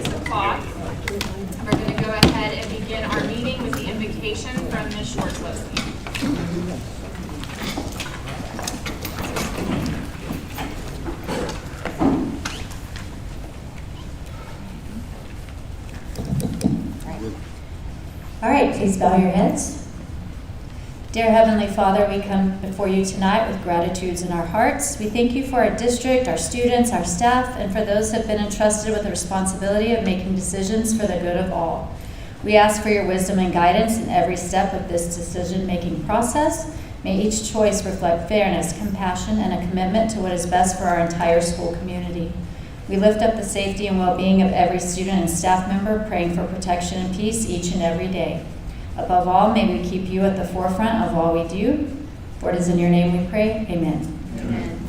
6 o'clock. We're going to go ahead and begin our meeting with the invocation from Ms. Schwartzlowski. All right, please bow your heads. Dear Heavenly Father, we come before you tonight with gratitudes in our hearts. We thank you for our district, our students, our staff, and for those who have been entrusted with the responsibility of making decisions for the good of all. We ask for your wisdom and guidance in every step of this decision-making process. May each choice reflect fairness, compassion, and a commitment to what is best for our entire school community. We lift up the safety and well-being of every student and staff member, praying for protection and peace each and every day. Above all, may we keep you at the forefront of all we do. For it is in your name we pray. Amen. Amen.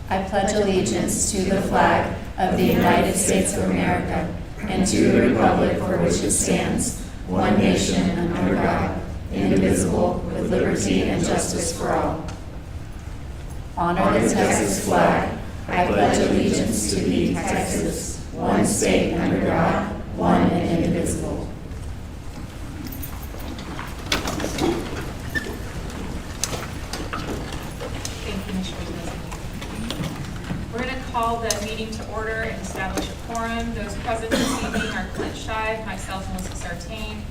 I pledge allegiance to the flag of the United States of America and to the republic for which it stands, one nation under God, indivisible, with liberty and justice for all. Honor the Texas flag. I pledge allegiance to thee, Texas, one state under God, one and indivisible. Thank you, Ms. Schwartzlowski. We're going to call the meeting to order and establish a quorum. Those present this evening are Clint Shive, myself, Melissa Sartain,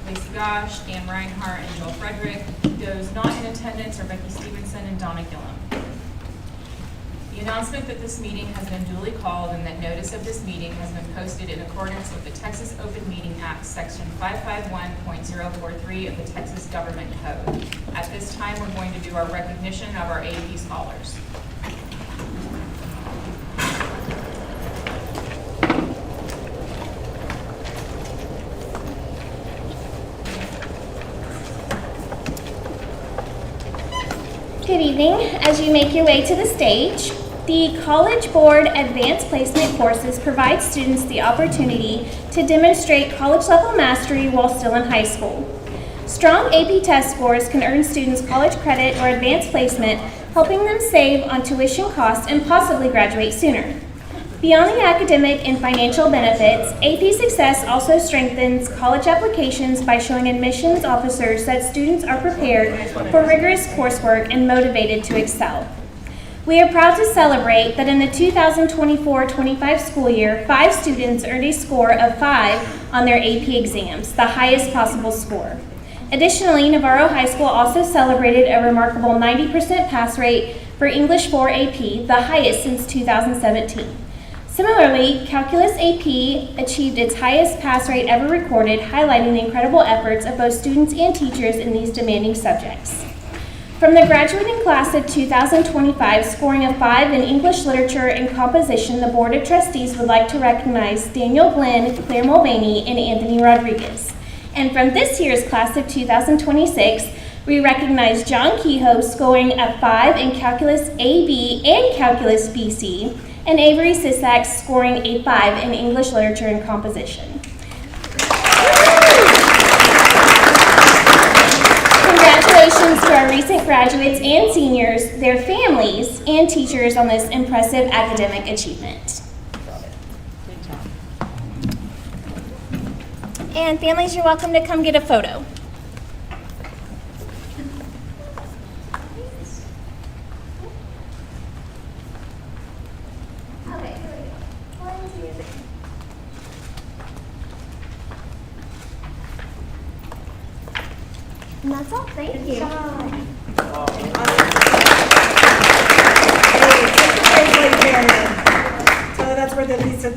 Lacey Gosh, Dan Reinhardt, and Joel Frederick. Those not in attendance are Becky Stevenson and Donna Gillum. The announcement that this meeting has been duly called and that notice of this meeting has been posted in accordance with the Texas Open Meeting Act, Section 551.043 of the Texas Government Code. At this time, we're going to do our recognition of our AP scholars. Good evening. As you make your way to the stage, the College Board Advanced Placement courses provide students the opportunity to demonstrate college-level mastery while still in high school. Strong AP test scores can earn students college credit or advanced placement, helping them save on tuition costs and possibly graduate sooner. Beyond the academic and financial benefits, AP Success also strengthens college applications by showing admissions officers that students are prepared for rigorous coursework and motivated to excel. We are proud to celebrate that in the 2024-25 school year, 5 students earned a score of 5 on their AP exams, the highest possible score. Additionally, Navarro High School also celebrated a remarkable 90% pass rate for English 4 AP, the highest since 2017. Similarly, Calculus AP achieved its highest pass rate ever recorded, highlighting the incredible efforts of both students and teachers in these demanding subjects. From the graduating class of 2025, scoring a 5 in English Literature and Composition, the Board of Trustees would like to recognize Daniel Glenn, Claire Mulvaney, and Anthony Rodriguez. And from this year's class of 2026, we recognize John Kehoe scoring a 5 in Calculus AB and Calculus BC, and Avery Sisak scoring a 5 in English Literature and Composition. Congratulations to our recent graduates and seniors, their families, and teachers on this impressive academic achievement. And families, you're welcome to come get a photo. And that's all. Thank you. So that's worth at least $1,000.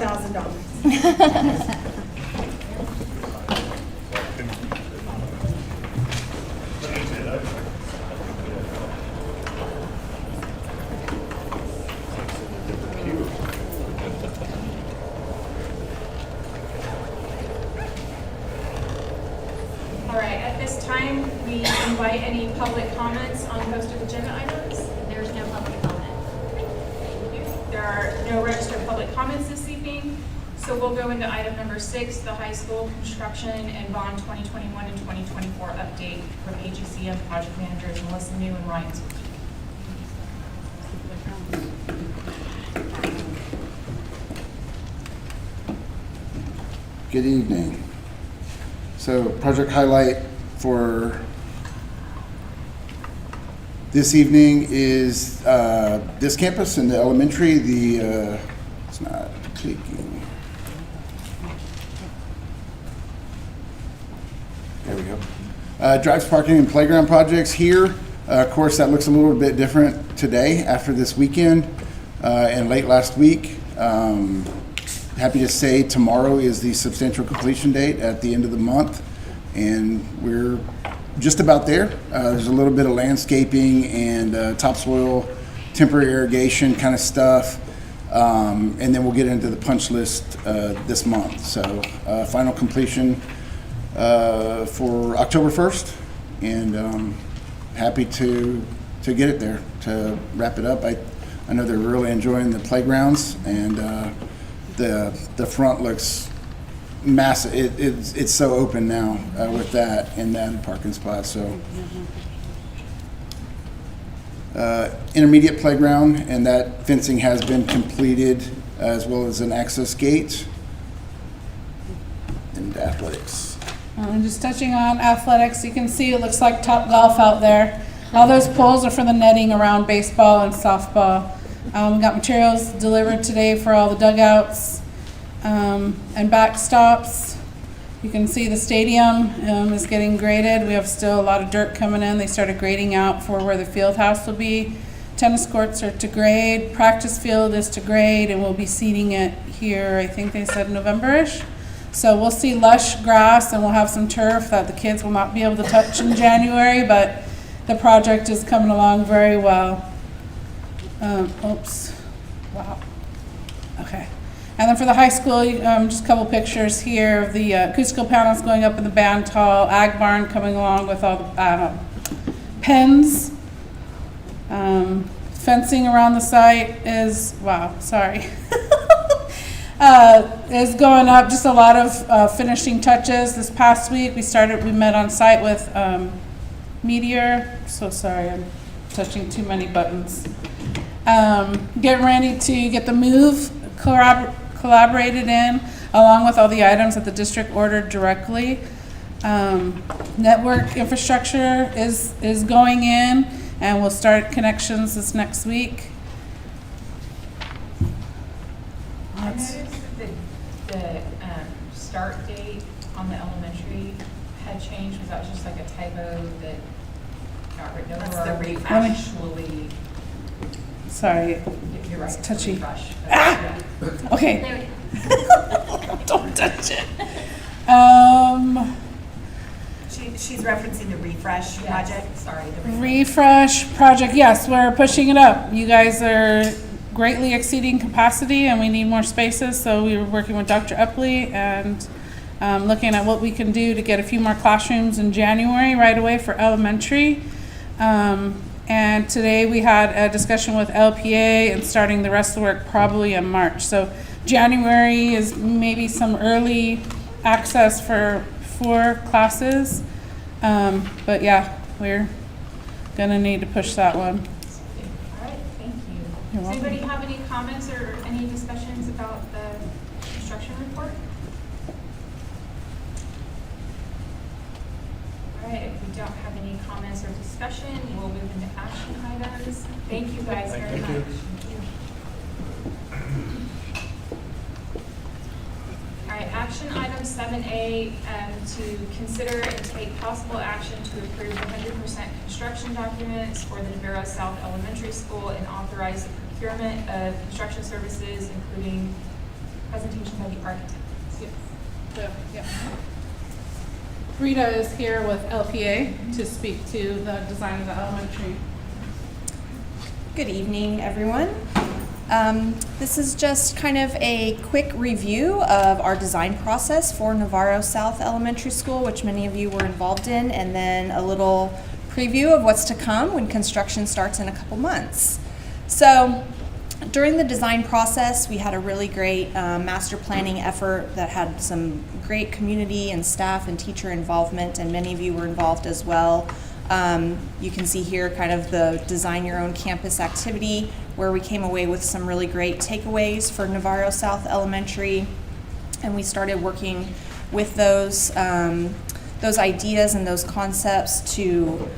All right, at this time, we invite any public comments on posted agenda items. There's no public comment. Thank you. There are no registered public comments this evening, so we'll go into item number 6, the high school construction and bond 2021 and 2024 update from AGCM project managers Melissa New and Ryan Switch. Good evening. So project highlight for this evening is this campus in the elementary. It's not clicking. There we go. Drives, parking, and playground projects here. Of course, that looks a little bit different today after this weekend and late last week. Happy to say tomorrow is the substantial completion date at the end of the month, and we're just about there. There's a little bit of landscaping and topsoil, temporary irrigation kind of stuff, and then we'll get into the punch list this month. So final completion for October 1st, and happy to get it there, to wrap it up. I know they're really enjoying the playgrounds, and the front looks massive. It's so open now with that and that parking spot. So intermediate playground, and that fencing has been completed, as well as an access gate. And athletics. Just touching on athletics, you can see it looks like Top Golf out there. All those poles are for the netting around baseball and softball. We got materials delivered today for all the dugouts and backstops. You can see the stadium is getting graded. We have still a lot of dirt coming in. They started grading out for where the field house will be. Tennis courts are to grade. Practice field is to grade, and we'll be seeding it here, I think they said November-ish. So we'll see lush grass, and we'll have some turf that the kids will not be able to touch in January, but the project is coming along very well. Oops, wow, okay. And then for the high school, just a couple pictures here of the acoustical panels going up in the band hall, ag barn coming along with all the pens. Fencing around the site is, wow, sorry. Is going up, just a lot of finishing touches. This past week we met on site with Meteor. So sorry, I'm touching too many buttons. Getting ready to get the move collaborated in, along with all the items that the district ordered directly. Network infrastructure is going in, and we'll start connections this next week. I noticed that the start date on the elementary had changed. Was that just like a typo that got written over? That's the Or refresh. actually, Sorry, you're right, it's touchy. refresh. Ah! Yeah. Okay. Don't touch it. She's referencing the refresh Yes, project. sorry. The Refresh project, yes, we're pushing it up. You guys are greatly exceeding capacity, and we need more spaces, so we were working with Dr. Upley and looking at what we can do to get a few more classrooms in January right away for elementary. And today we had a discussion with LPA and starting the rest of the work probably in March. So January is maybe some early access for 4 classes. But yeah, we're gonna need to push that one. All right, thank you. You're Does welcome. anybody have any comments or any discussions about the construction report? All right, if we don't have any comments or discussion, we'll move into action items. Thank you guys very much. All right, action item 7A, to consider and take possible action to approve 100% construction documents for the Navarro South Elementary School and authorize the procurement of construction services, including presentation by the architect. Yeah. Rita is here with LPA to speak to the design of the elementary. Good evening, everyone. This is just kind of a quick review of our design process for Navarro South Elementary School, which many of you were involved in, and then a little preview of what's to come when construction starts in a couple months. So during the design process, we had a really great master planning effort that had some great community and staff and teacher involvement, and many of you were involved as well. You can see here kind of the design your own campus activity, where we came away with some really great takeaways for Navarro South Elementary. and we started working with those ideas and those concepts to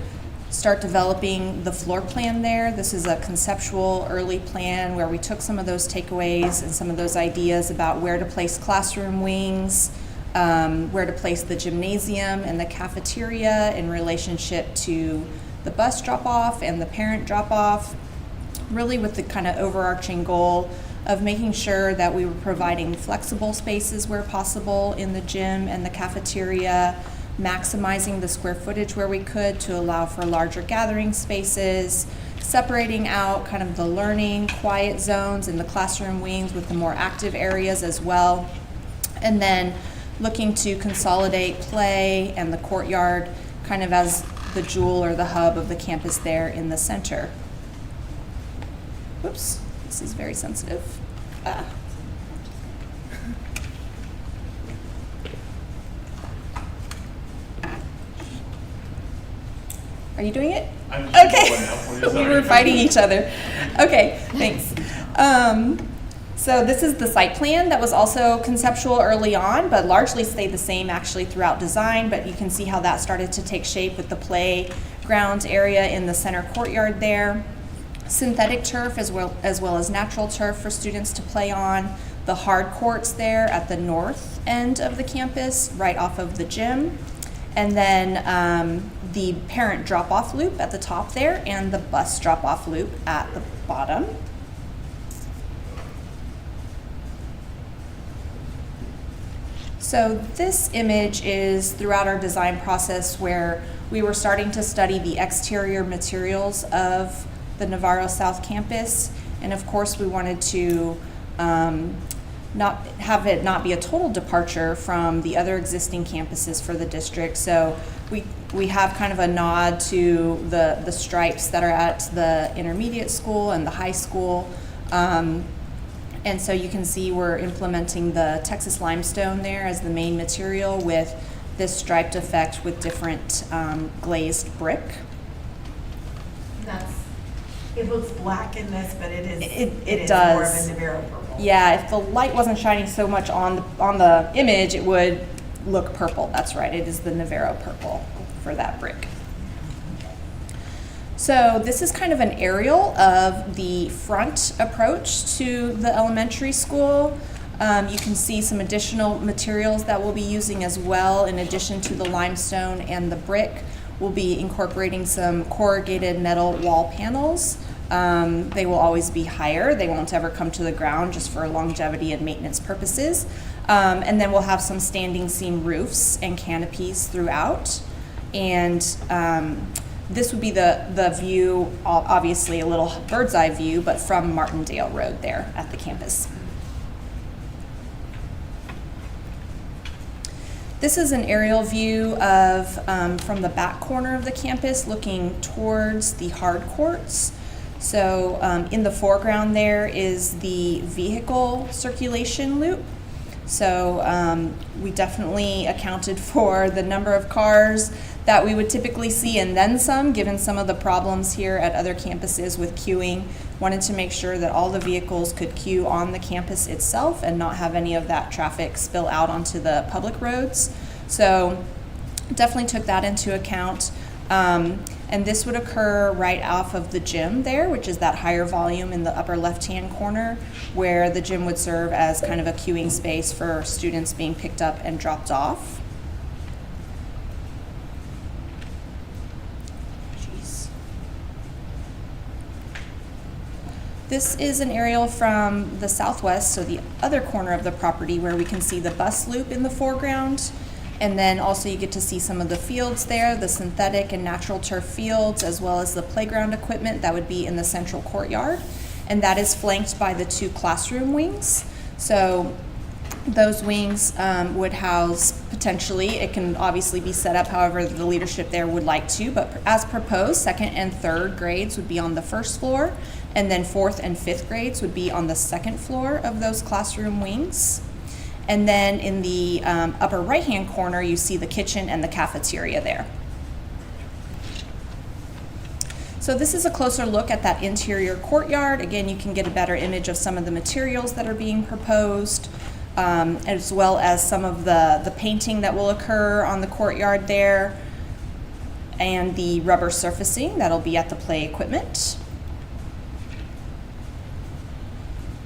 start developing the floor plan there. This is a conceptual early plan where we took some of those takeaways and some of those ideas about where to place classroom wings, where to place the gymnasium and the cafeteria in relationship to the bus drop-off and the parent drop-off, really with the kind of overarching goal of making sure that we were providing flexible spaces where possible in the gym and the cafeteria, maximizing the square footage where we could to allow for larger gathering spaces, separating out kind of the learning quiet zones in the classroom wings with the more active areas as well, and then looking to consolidate play and the courtyard kind of as the jewel or the hub of the campus there in the center. Whoops, this is very sensitive. Are you doing it? Okay. We were fighting each other. Okay, thanks. So this is the site plan that was also conceptual early on, but largely stayed the same actually throughout design, but you can see how that started to take shape with the playground area in the center courtyard there. Synthetic turf as well as natural turf for students to play on. The hard courts there at the north end of the campus, right off of the gym. And then the parent drop-off loop at the top there and the bus drop-off loop at the bottom. So this image is throughout our design process where we were starting to study the exterior materials of the Navarro South Campus. And of course we wanted to not have it not be a total departure from the other existing campuses for the district. So we have kind of a nod to the stripes that are at the intermediate school and the high school. And so you can see we're implementing the Texas limestone there as the main material with this striped effect with different glazed brick. It looks black in this, but it is does. more of a Navarro purple. Yeah, if the light wasn't shining so much on the image, it would look purple. That's right, it is the Navarro purple for that brick. So this is kind of an aerial of the front approach to the elementary school. You can see some additional materials that we'll be using as well. In addition to the limestone and the brick, we'll be incorporating some corrugated metal wall panels. They will always be higher. They won't ever come to the ground just for longevity and maintenance purposes. And then we'll have some standing seam roofs and canopies throughout. And this would be the view, obviously a little bird's eye view, but from Martindale Road there at the campus. This is an aerial view of from the back corner of the campus looking towards the hard courts. So in the foreground there is the vehicle circulation loop. So we definitely accounted for the number of cars that we would typically see and then some, given some of the problems here at other campuses with queuing. Wanted to make sure that all the vehicles could queue on the campus itself and not have any of that traffic spill out onto the public roads. So definitely took that into account. And this would occur right off of the gym there, which is that higher volume in the upper left-hand corner, where the gym would serve as kind of a queuing space for students being picked up and dropped off. This is an aerial from the southwest, so the other corner of the property, where we can see the bus loop in the foreground. And then also you get to see some of the fields there, the synthetic and natural turf fields, as well as the playground equipment that would be in the central courtyard. And that is flanked by the 2 classroom wings. So those wings would house potentially, it can obviously be set up however the leadership there would like to, but as proposed, 2nd and 3rd grades would be on the 1st floor, and then 4th and 5th grades would be on the 2nd floor of those classroom wings. And then in the upper right-hand corner, you see the kitchen and the cafeteria there. So this is a closer look at that interior courtyard. Again, you can get a better image of some of the materials that are being proposed. as well as some of the painting that will occur on the courtyard there, and the rubber surfacing that'll be at the play equipment.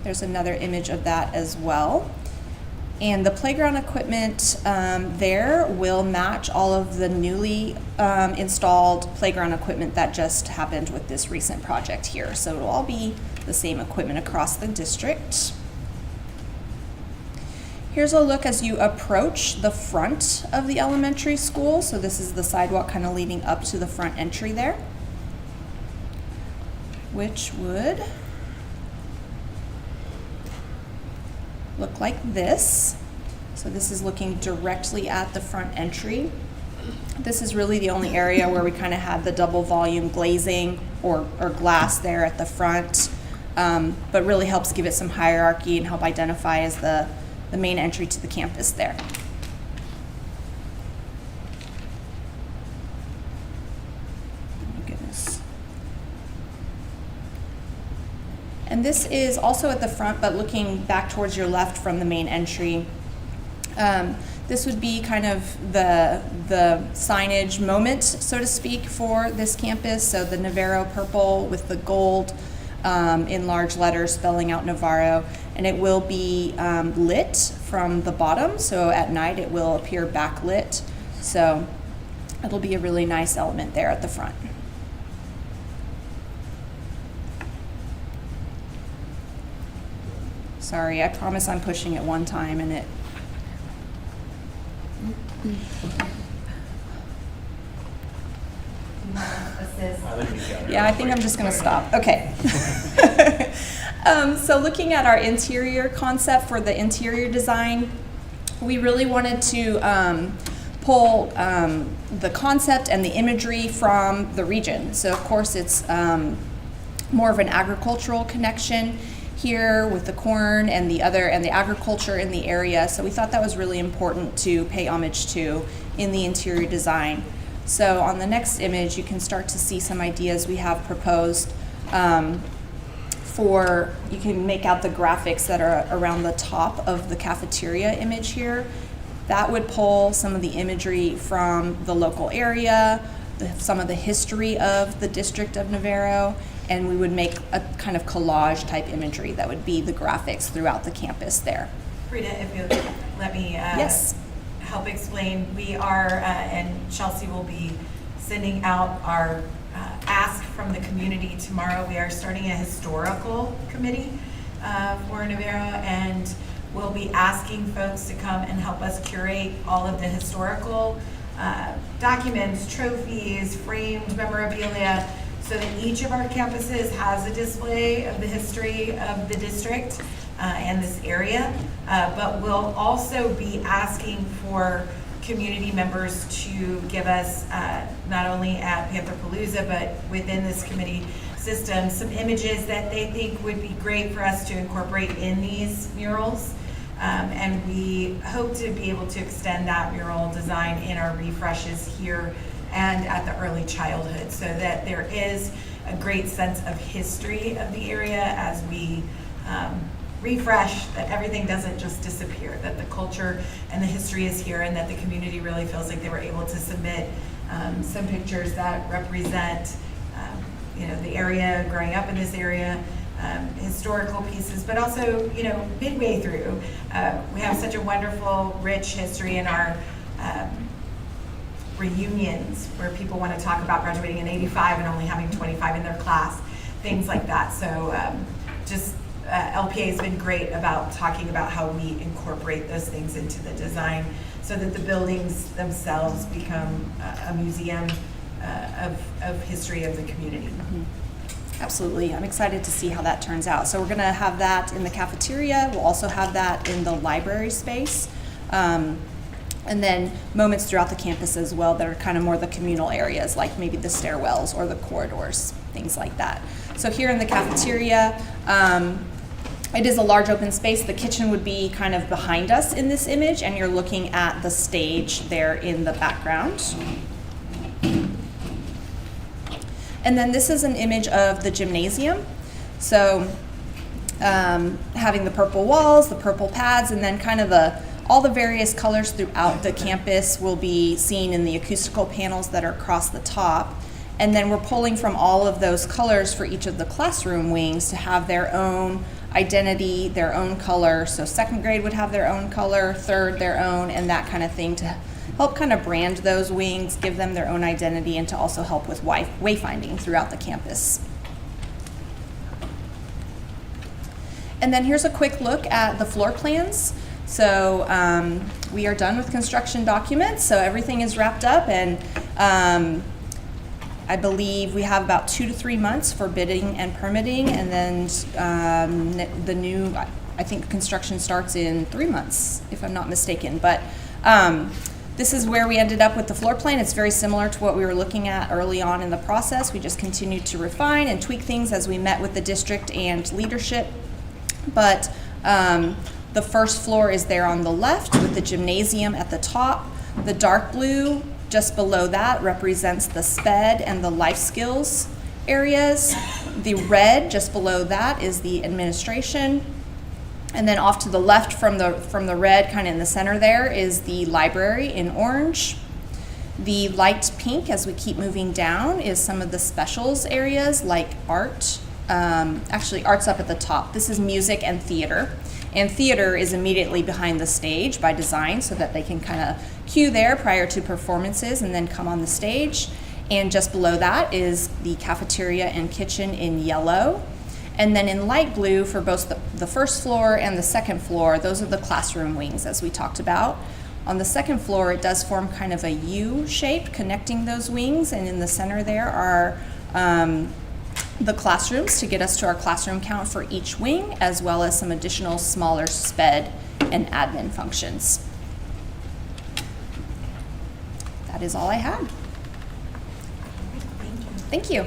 There's another image of that as well. And the playground equipment there will match all of the newly installed playground equipment that just happened with this recent project here. So it'll all be the same equipment across the district. Here's a look as you approach the front of the elementary school. So this is the sidewalk kind of leading up to the front entry there, which would look like this. So this is looking directly at the front entry. This is really the only area where we kind of had the double volume glazing or glass there at the front, but really helps give it some hierarchy and help identify as the main entry to the campus there. Oh my goodness. And this is also at the front, but looking back towards your left from the main entry. This would be kind of the signage moment, so to speak, for this campus. So the Navarro purple with the gold in large letters spelling out Navarro. And it will be lit from the bottom. So at night it will appear backlit. So it'll be a really nice element there at the front. Sorry, I promise I'm pushing it one time and it. Yeah, I think I'm just going to stop. Okay. So looking at our interior concept for the interior design, we really wanted to pull the concept and the imagery from the region. So of course it's more of an agricultural connection here with the corn and the agriculture in the area. So we thought that was really important to pay homage to in the interior design. So on the next image, you can start to see some ideas we have proposed you can make out the graphics that are around the top of the cafeteria image here. That would pull some of the imagery from the local area, some of the history of the district of Navarro, and we would make a kind of collage type imagery that would be the graphics throughout the campus there. Rita, if you let me Yes. help explain, we are, and Chelsea will be sending out our ask from the community tomorrow. We are starting a historical committee for Navarro, and we'll be asking folks to come and help us curate all of the historical documents, trophies, framed memorabilia, so that each of our campuses has a display of the history of the district and this area. But we'll also be asking for community members to give us, not only at Pantherpalooza, but within this committee system, some images that they think would be great for us to incorporate in these murals. And we hope to be able to extend that mural design in our refreshes here and at the early childhood, so that there is a great sense of history of the area as we refresh, that everything doesn't just disappear, that the culture and the history is here, and that the community really feels like they were able to submit some pictures that represent the area, growing up in this area, historical pieces, but also, midway through, we have such a wonderful, rich history in our reunions, where people want to talk about graduating in '85 and only having 25 in their class, things like that. So LPA has been great about talking about how we incorporate those things into the design, so that the buildings themselves become a museum of history of the community. Mm-hmm. Absolutely. I'm excited to see how that turns out. So we're going to have that in the cafeteria. We'll also have that in the library space. And then moments throughout the campus as well that are kind of more the communal areas, like maybe the stairwells or the corridors, things like that. So here in the cafeteria, it is a large open space. The kitchen would be kind of behind us in this image, and you're looking at the stage there in the background. And then this is an image of the gymnasium. So having the purple walls, the purple pads, and then kind of all the various colors throughout the campus will be seen in the acoustical panels that are across the top. And then we're pulling from all of those colors for each of the classroom wings to have their own identity, their own color. So second grade would have their own color, third their own, and that kind of thing to help kind of brand those wings, give them their own identity, and to also help with wayfinding throughout the campus. And then here's a quick look at the floor plans. So we are done with construction documents, so everything is wrapped up, and I believe we have about 2 to 3 months for bidding and permitting, and then I think construction starts in 3 months, if I'm not mistaken. But this is where we ended up with the floor plan. It's very similar to what we were looking at early on in the process. We just continued to refine and tweak things as we met with the district and leadership. But the first floor is there on the left with the gymnasium at the top. The dark blue just below that represents the SPED and the life skills areas. The red just below that is the administration. And then off to the left from the red, kind of in the center there, is the library in orange. The light pink, as we keep moving down, is some of the specials areas like art. Actually, art's up at the top. This is music and theater. And theater is immediately behind the stage by design so that they can kind of cue there prior to performances and then come on the stage. And just below that is the cafeteria and kitchen in yellow. And then in light blue for both the first floor and the second floor, those are the classroom wings as we talked about. On the second floor, it does form kind of a U shape connecting those wings, and in the center there are the classrooms to get us to our classroom count for each wing, as well as some additional smaller SPED and admin functions. That is all I had. Thank you.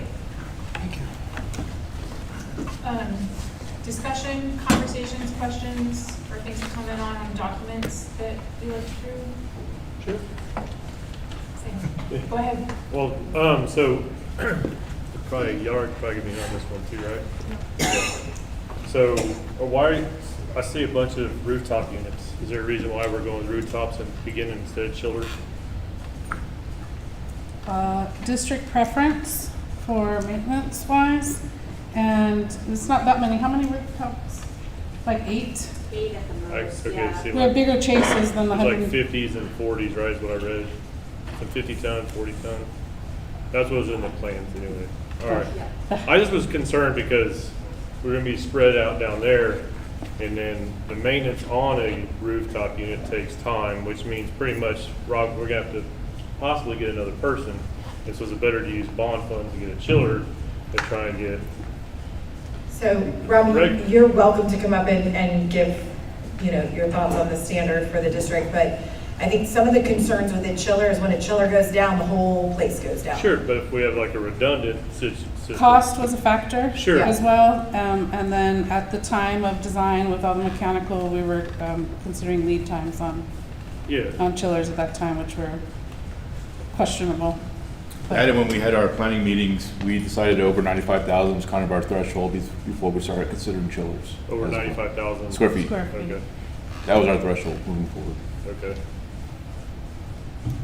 Discussion, conversations, questions, or things to comment on documents that we looked through? Sure. Go ahead. Well, so probably y'all could probably get me on this one too, right? Yeah. So why I see a bunch of rooftop units. Is there a reason why we're going rooftops and beginning instead of chillers? District preference for maintenance wise, and it's not that many. How many rooftops? Like 8? 8 at the most. Okay, Yeah. see, We have bigger chases than the it's like 100. 50s and 40s, right, is what I read. Some 50 ton, 40 ton. That's what was in the plans anyway. All right. I just was concerned because we're gonna be spread out down there, and then the maintenance on a rooftop unit takes time, which means pretty much, Rob, we're gonna have to possibly get another person. And so it's better to use bond funds to get a chiller than try and get. So, Rob, Greg? you're welcome to come up and give, your thoughts on the standard for the district, but I think some of the concerns with the chiller is when a chiller goes down, the whole place goes down. Sure, but if we have like a redundant system. Cost was a factor Sure. as well, and then at the time of design with all the mechanical, we were considering lead times on chillers at that time, which were questionable. And when we had our planning meetings, we decided over 95,000 was kind of our threshold before we started considering chillers. Over 95,000 square feet. Okay, That was our threshold moving forward. okay.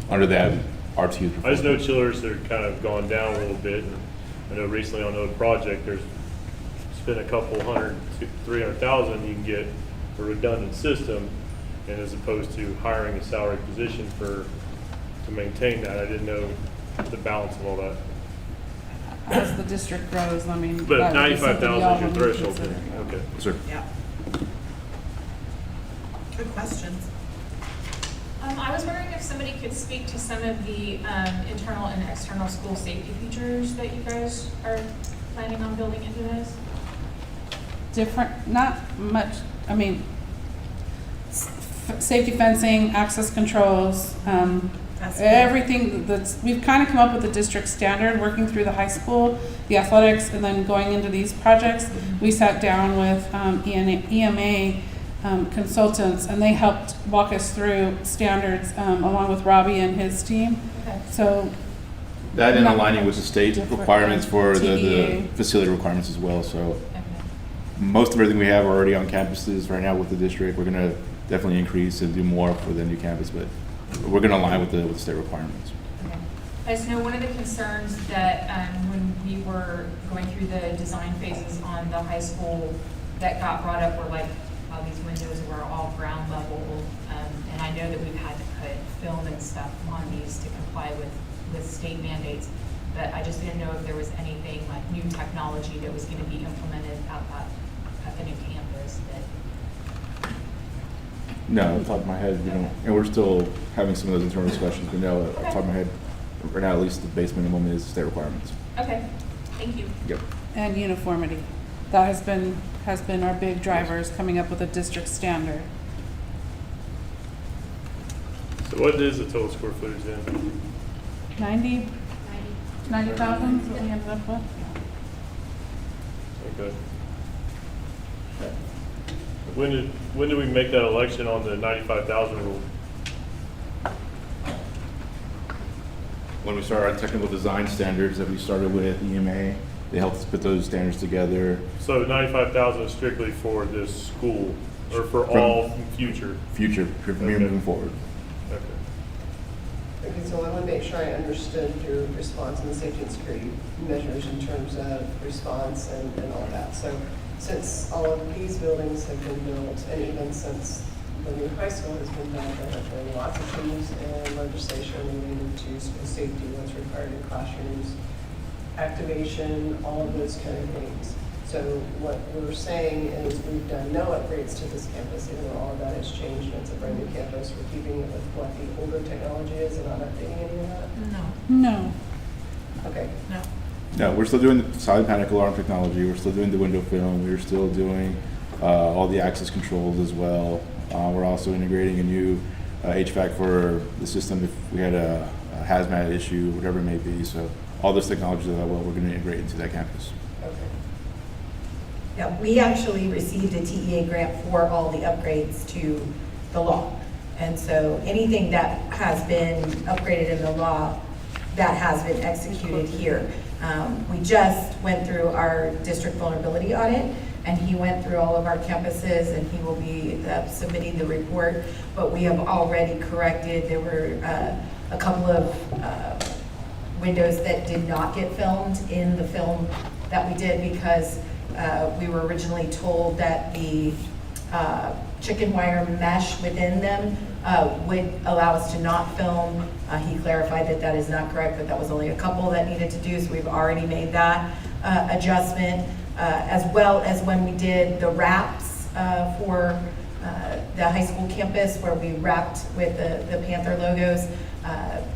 Under that, RTUs. I just know chillers are kind of gone down a little bit. And I know recently on another project, there's spent a couple hundred, 300,000, you can get a redundant system, and as opposed to hiring a salary position to maintain that, I didn't know the balance of all that. As the district grows, I mean. But that would be something 95,000 y'all is your would threshold, consider. then. Okay. Yes, sir. Yeah. Good questions. I was wondering if somebody could speak to some of the internal and external school safety features that you guys are planning on building into this? Different, not much, I mean, safety fencing, access controls, everything we've kind of come up with a district standard, working through the high school, the athletics, and then going into these projects. We sat down with EMA consultants, and they helped walk us through standards along with Robbie and his team. Okay. So That in aligning with the state different requirements for the TEA. facility requirements as well, so. Okay. most of everything we have are already on campuses right now with the district. We're going to definitely increase and do more for the new campus, but we're going to align with the state requirements. Okay. I just know one of the concerns that when we were going through the design phases on the high school that got brought up were like how these windows were all ground level. And I know that we've had to put film and stuff on these to comply with state mandates. But I just didn't know if there was anything like new technology that was going to be implemented at the new campus that. No, off the top of my head, we don't, and we're still having some of those internal discussions, but no, off the top of my head, right now, at least the base minimum is state requirements. Okay, thank you. Yep. And uniformity. That has been our big drivers, coming up with a district standard. So what is the total square footage then? 90,000 is what we ended up with. Okay. When did we make that election on the 95,000 rule? When we started our technical design standards that we started with EMA, they helped us put those standards together. So 95,000 is strictly for this school, or for all future? Future, moving forward. Okay. Okay, so I want to make sure I understood your response and the safety and security measures in terms of response and all that. So since all of these buildings have been built, and even since the new high school has been built, there have been lots of changes in legislation related to school safety, what's required in classrooms, activation, all of those kind of things. So what we're saying is we've done no upgrades to this campus, even though all of that has changed and it's a brand new campus. We're keeping it with what the older technology is and not updating any of that? No. Okay. No. No, we're still doing the silent panic alarm technology. We're still doing the window film. We're still doing all the access controls as well. We're also integrating a new HVAC for the system if we had a hazmat issue, whatever it may be. So all those technologies that we're going to integrate into that campus. Okay. Yeah, we actually received a TEA grant for all the upgrades to the law. And so anything that has been upgraded in the law, that has been executed here. We just went through our district vulnerability audit, and he went through all of our campuses, and he will be submitting the report. But we have already corrected. There were a couple of windows that did not get filmed in the film that we did because we were originally told that the chicken wire mesh within them would allow us to not film. He clarified that that is not correct, but that was only a couple that needed to do, so we've already made that adjustment, as well as when we did the wraps for the high school campus where we wrapped with the Panther logos.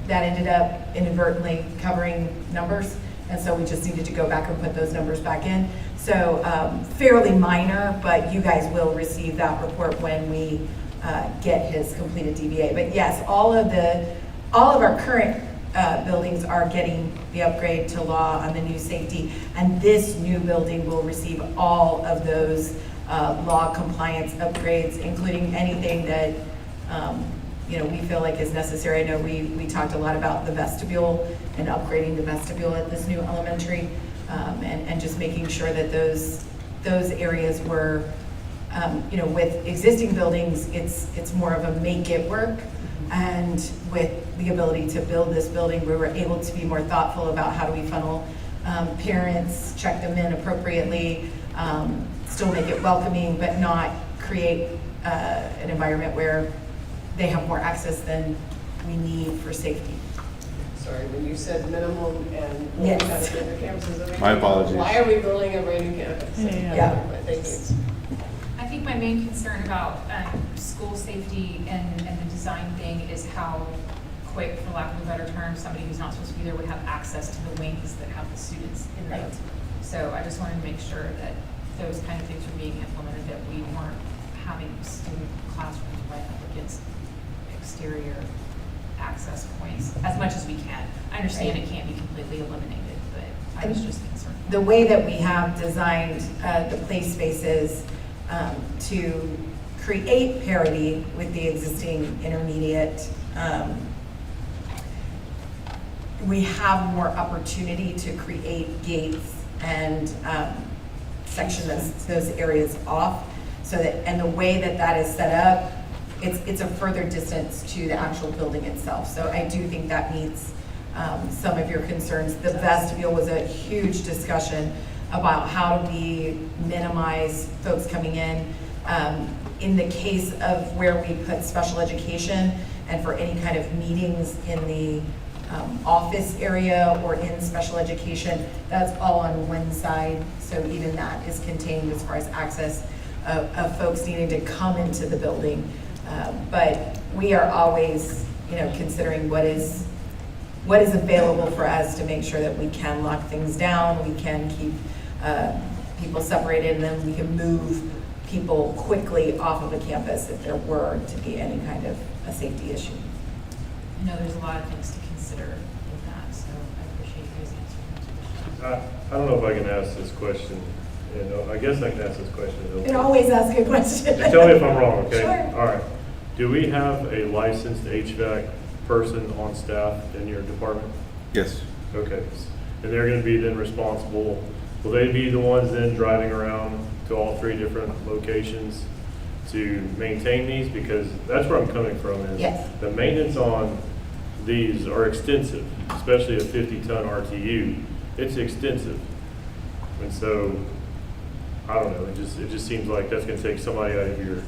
That ended up inadvertently covering numbers, and so we just needed to go back and put those numbers back in. So fairly minor, but you guys will receive that report when we get his completed DBA. But yes, all of our current buildings are getting the upgrade to law on the new safety, and this new building will receive all of those law compliance upgrades, including anything that we feel like is necessary. I know we talked a lot about the vestibule and upgrading the vestibule at this new elementary, and just making sure that those areas were, with existing buildings, it's more of a make it work. And with the ability to build this building, we were able to be more thoughtful about how do we funnel parents, check them in appropriately, still make it welcoming, but not create an environment where they have more access than we need for safety. Sorry, when you said minimum and Yes. kind of bigger campuses. My apologies. Why are we building a brand new campus? Yeah. Thank you. I think my main concern about school safety and the design thing is how quick, for lack of a better term, somebody who's not supposed to be there would have access to the wings that have the students in them. Right. So I just wanted to make sure that those kind of things were being implemented, that we weren't having student classrooms right up against exterior access points as much as we can. I understand it can't be completely eliminated, but I was just concerned. The way that we have designed the play spaces to create parity with the existing intermediate, we have more opportunity to create gates and section those areas off. So that, and the way that that is set up, it's a further distance to the actual building itself. So I do think that meets some of your concerns. The vestibule was a huge discussion about how do we minimize folks coming in. In the case of where we put special education and for any kind of meetings in the office area or in special education, that's all on one side. So even that is contained as far as access of folks needing to come into the building. But we are always, considering what is available for us to make sure that we can lock things down, we can keep people separated, and then we can move people quickly off of a campus if there were to be any kind of a safety issue. I know there's a lot of things to consider with that, so I appreciate you guys answering those questions. I don't know if I can ask this question. I guess I can ask this question. You can always ask a question. Just tell me if I'm wrong, okay? Sure. All right. Do we have a licensed HVAC person on staff in your department? Yes. Okay. And they're going to be then responsible. Will they be the ones then driving around to all 3 different locations to maintain these? Because that's where I'm coming from is Yes. the maintenance on these are extensive, especially a 50-ton RTU. It's extensive. And so, I don't know, it just seems like that's going to take somebody out of your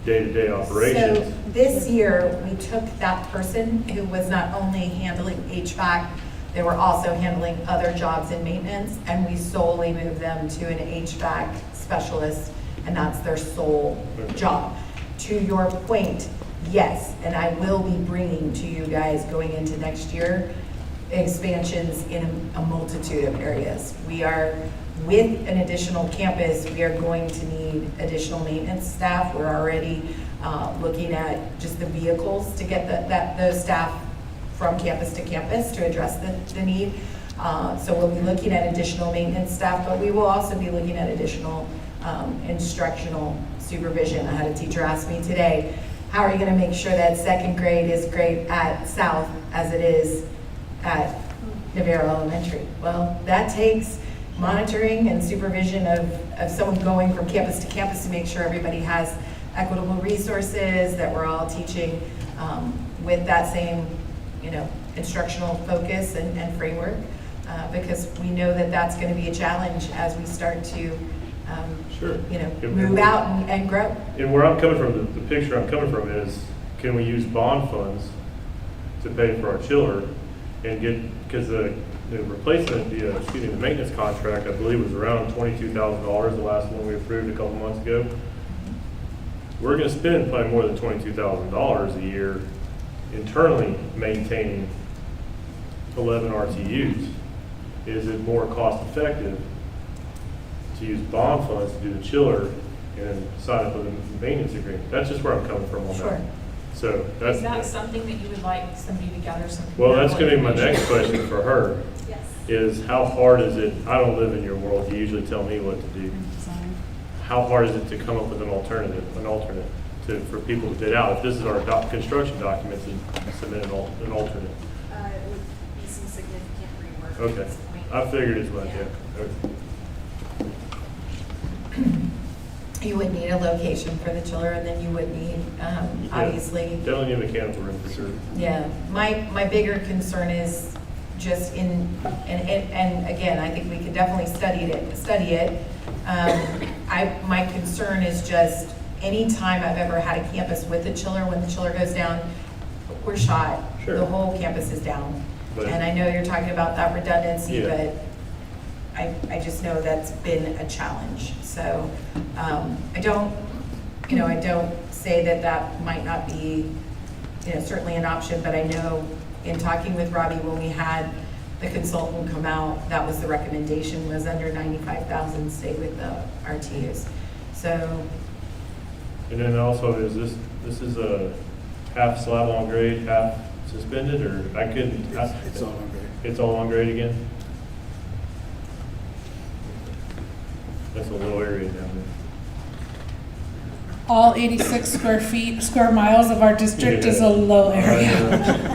day-to-day operations. So this year, we took that person who was not only handling HVAC, they were also handling other jobs in maintenance, and we solely moved them to an HVAC specialist, and that's their sole job. To your point, yes, and I will be bringing to you guys going into next year expansions in a multitude of areas. We are, with an additional campus, we are going to need additional maintenance staff. We're already looking at just the vehicles to get those staff from campus to campus to address the need. So we'll be looking at additional maintenance staff, but we will also be looking at additional instructional supervision. I had a teacher ask me today, how are you going to make sure that 2nd grade is great at South as it is at Navarro Elementary? Well, that takes monitoring and supervision of someone going from campus to campus to make sure everybody has equitable resources, that we're all teaching with that same instructional focus and framework, because we know that that's going to be a challenge as we start to Sure. move out and grow. And where I'm coming from, the picture I'm coming from is, can we use bond funds to pay for our chiller and get, because the replacement, the maintenance contract, I believe was around $22,000, the last one we approved a couple months ago. We're going to spend probably more than $22,000 a year internally maintaining 11 RTUs. Is it more cost effective to use bond funds to do the chiller and sign up with a maintenance agreement? That's just where I'm coming from on Sure. that. So that's, Is that something that you would like somebody to gather some? well, that's going to be my information? next question for her. Yes. Is how hard is it, I don't live in your world, you usually tell me what to do. How hard is it to come up with an alternate for people to bid out? If this is our construction documents, and submit an alternate. It would be some significant rework at Okay, this point. I figured as much, yeah. Okay. You would need a location for the chiller, and then you would need, obviously. Definitely need a mechanical room for sure. Yeah, my bigger concern is just and again, I think we could definitely study it. My concern is just anytime I've ever had a campus with a chiller, when the chiller goes down, we're shot. Sure. The whole campus is down. But- And I know you're talking about that redundancy, Yeah. but I just know that's been a challenge. So I don't say that might not be, certainly an option, but I know in talking with Robbie, when we had the consultant come out, that was the recommendation, was under 95,000, stay with the RTUs. So, And then also, this is a half slab on grade, half suspended, or I couldn't? It's all on grade. It's all on grade again? That's a little area down there. All 86 square miles of our district is a low area.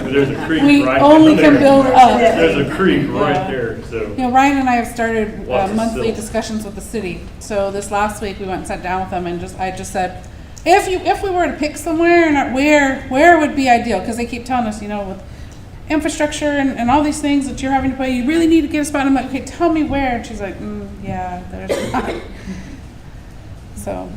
But there's a creek We right only there. can build up. There's a creek right there, so so. You know, Ryan and I have started Lots of monthly sills. discussions with the city. So this last week, we went and sat down with them and I just said, if we were to pick somewhere, and where would be ideal? Because they keep telling us, you know, with infrastructure and all these things that you're having to pay, you really need to get a spot. I'm like, okay, tell me where. And she's like, yeah, there's not. So.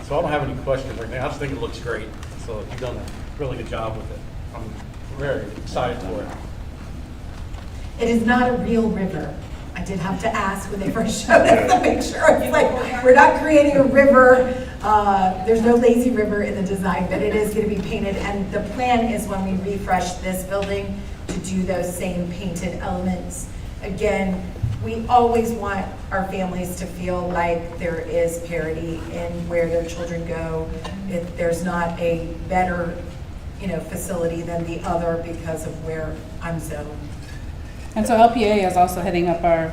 So I don't have any questions right now. I just think it looks great. So you've done a really good job with it. I'm very excited for it. It is not a real river. I did have to ask when they first showed us to make sure. I was like, we're not creating a river. There's no lazy river in the design, but it is going to be painted. And the plan is when we refresh this building to do those same painted elements. Again, we always want our families to feel like there is parity in where their children go. If there's not a better, facility than the other because of where I'm zoned. And so LPA is also heading up our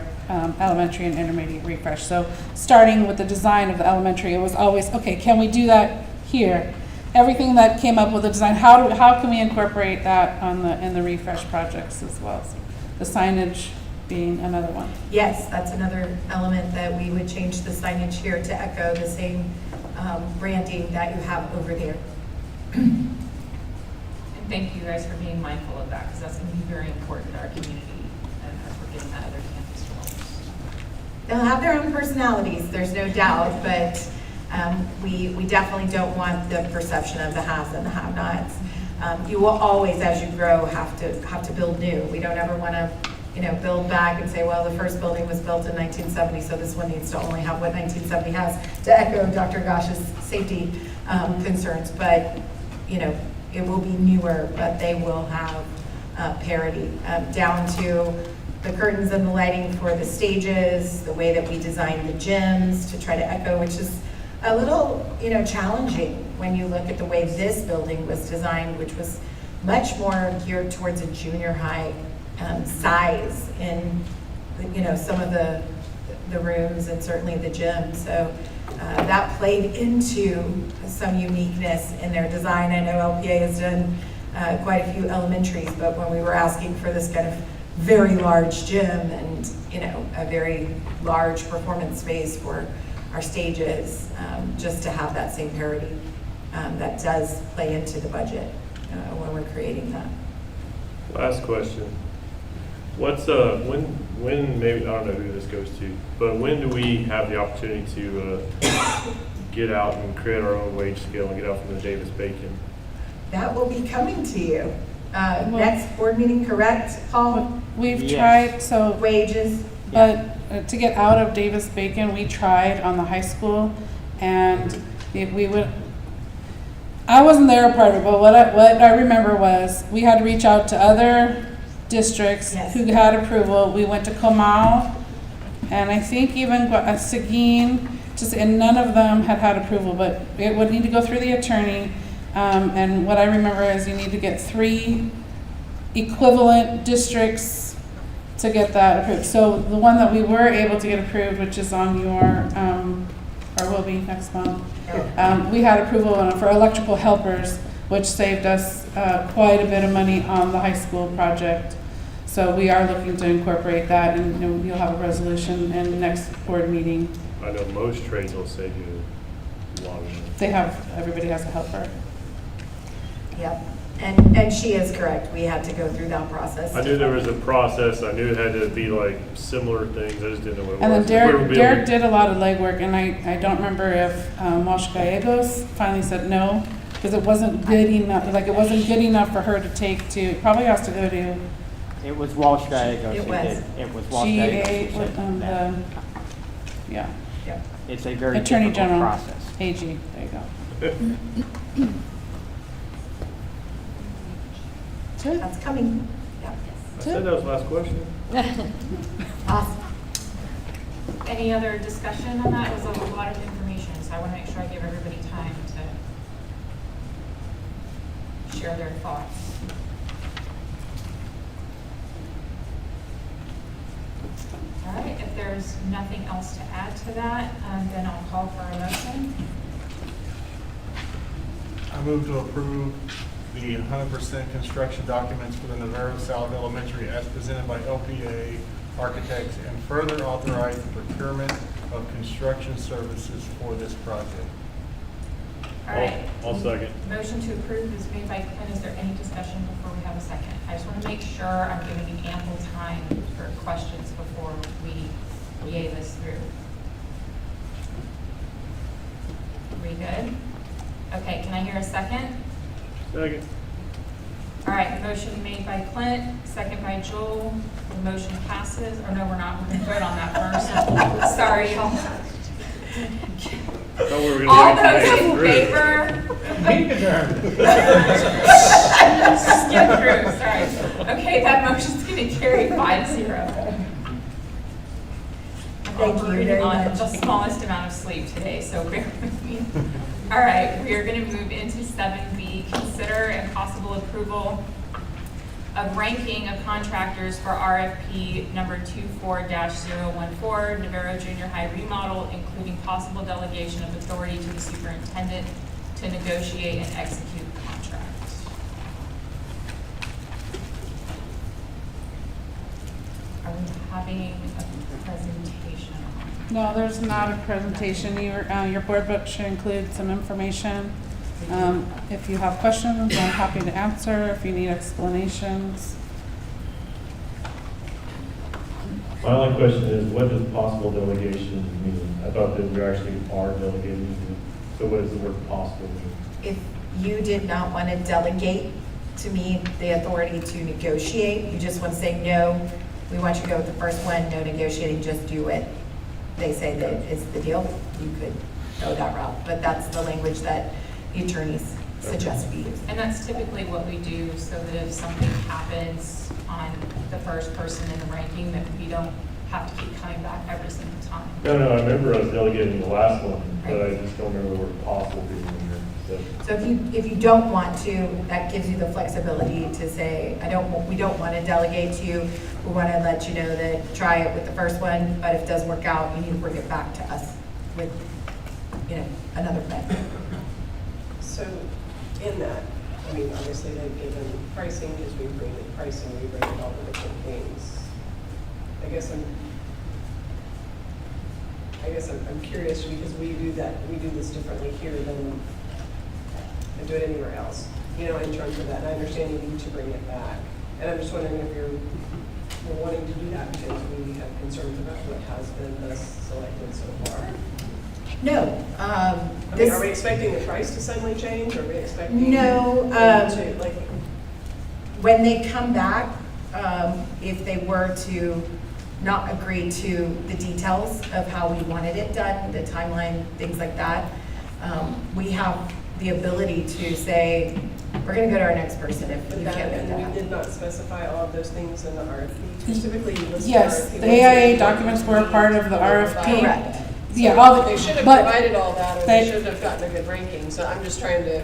elementary and intermediate refresh. So starting with the design of the elementary, it was always, okay, can we do that here? Everything that came up with the design, how can we incorporate that in the refresh projects as well? So the signage being another one. Yes, that's another element that we would change the signage here to echo the same branding that you have over there. And thank you guys for being mindful of that, because that's going to be very important to our community as we're getting that other campus to us. They'll have their own personalities, there's no doubt, but we definitely don't want the perception of the haves and the have-nots. You will always, as you grow, have to build new. We don't ever want to, build back and say, well, the first building was built in 1970, so this one needs to only have what 1970 has, to echo Dr. Gosh's safety concerns. But, it will be newer, but they will have parity down to the curtains and the lighting for the stages, the way that we design the gyms to try to echo, which is a little, challenging when you look at the way this building was designed, which was much more geared towards a junior high size in, some of the rooms and certainly the gym. So that played into some uniqueness in their design. I know LPA has done quite a few elementaries, but when we were asking for this kind of very large gym and, a very large performance space for our stages, just to have that same parity, that does play into the budget when we're creating that. Last question. What's when maybe, I don't know who this goes to, but when do we have the opportunity to get out and create our own wage scale and get out from the Davis-Bacon? That will be coming to you. Next board meeting, correct, Paul? We've tried, so. Wages. But to get out of Davis-Bacon, we tried on the high school, and I wasn't there a part of it, but what I remember was we had to reach out to other districts who had approval. We went to Comal, and I think even Seguin, and none of them had approval, but it would need to go through the attorney. And what I remember is you need to get 3 equivalent districts to get that approved. So the one that we were able to get approved, which is on your, or will be next month, we had approval for electrical helpers, which saved us quite a bit of money on the high school project. So we are looking to incorporate that, and you'll have a resolution in the next board meeting. I know most trades will save you a lot of money. Everybody has a helper. Yep, and she is correct. We had to go through that process. I knew there was a process. I knew it had to be like similar things. I just didn't know what it And was. then Derek did a lot of legwork, and I don't remember if Walsh Gallegos finally said no, because it wasn't good enough. Like, it wasn't good enough for her to take to. Probably has to go to. It was Walsh Gallegos. It was Walsh Gallegos. Yeah. Yep. It's a very Attorney difficult General. process. AG. There you go. That's coming. Yep. I said that was the last question. Awesome. Any other discussion on that? It was a lot of information, so I want to make sure I give everybody time to share their thoughts. All right, if there's nothing else to add to that, then I'll call for a motion. I move to approve the 100% construction documents for the Navarro South Elementary as presented by LPA Architects, and further authorize the procurement of construction services for this project. All right. I'll second. Motion to approve is made by Clint. Is there any discussion before we have a second? I just want to make sure I'm giving you ample time for questions before we yay this through. We good? Okay, can I hear a second? Second. All right, motion made by Clint, second by Joel. The motion passes, or no, we're not, we're gonna vote on that first. Sorry, y'all. Thought we were gonna All do those it in today. favor? Meeting adjourned. Skip through, sorry. Okay, that motion's gonna carry 5-0. Thank you very On much. the smallest amount of sleep today, so bear with me. All right, we are going to move into 7B, consider and possible approval of ranking of contractors for RFP number 24-014, Navarro Junior High remodel, including possible delegation of authority to the superintendent to negotiate and execute the contract. Are we having a presentation on? No, there's not a presentation. Your board book should include some information. If you have questions, I'm happy to answer. If you need explanations. My only question is, what does possible delegation mean? I thought that we actually are delegating. So what does the word possible mean? If you did not want to delegate to me the authority to negotiate, you just want to say, no, we want you to go with the first one, no negotiating, just do it. They say that it's the deal, you could go that route. But that's the language that the attorneys suggest we use. And that's typically what we do, so that if something happens on the first person in the ranking, that we don't have to keep coming back every single time. No, I remember us delegating the last one, but I just don't remember the word possible being in here. So if you don't want to, that gives you the flexibility to say, we don't want to delegate to you. We want to let you know that try it with the first one, but if it doesn't work out, you need to bring it back to us with, another plan. So in that, I mean, obviously they've given pricing, because we bring the pricing, we bring all the different things. I guess I'm curious, because we do this differently here than I do it anywhere else, in terms of that. And I understand you need to bring it back. And I'm just wondering if you're wanting to do that because we have concerns about what has been selected so far. No. Are we expecting the price to suddenly change? Or are we expecting No. When they come back, if they were to not agree to the details of how we wanted it done, the timeline, things like that, we have the ability to say, we're going to go to our next person if you can't make that And we happen. did not specify all of those things in the RFP. Because typically you list Yes, RFP the AIA documents were a part of the RFP. Correct. Yeah, They should have but provided all that, or they should have gotten a good ranking. So I'm just trying to.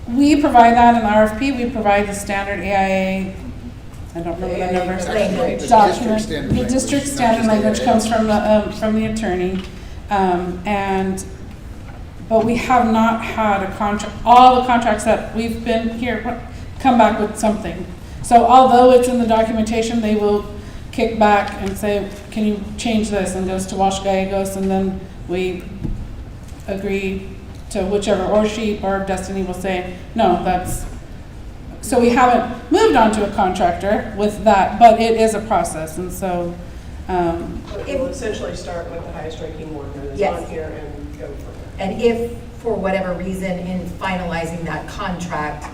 we provide that in the RFP. We provide the standard AIA. I don't remember the numbers. Language. Document. The district standard language comes from the attorney, but we have not had a contract. All the contracts that we've been here come back with something. So although it's in the documentation, they will kick back and say, "Can you change this?" And goes to Wash Gallegos, and then we agree to whichever, or she or Destiny will say, "No, that's." So we haven't moved on to a contractor with that, but it is a process, and so. It will essentially start with the highest ranking one that is Yes. on here and go from there. And if, for whatever reason, in finalizing that contract,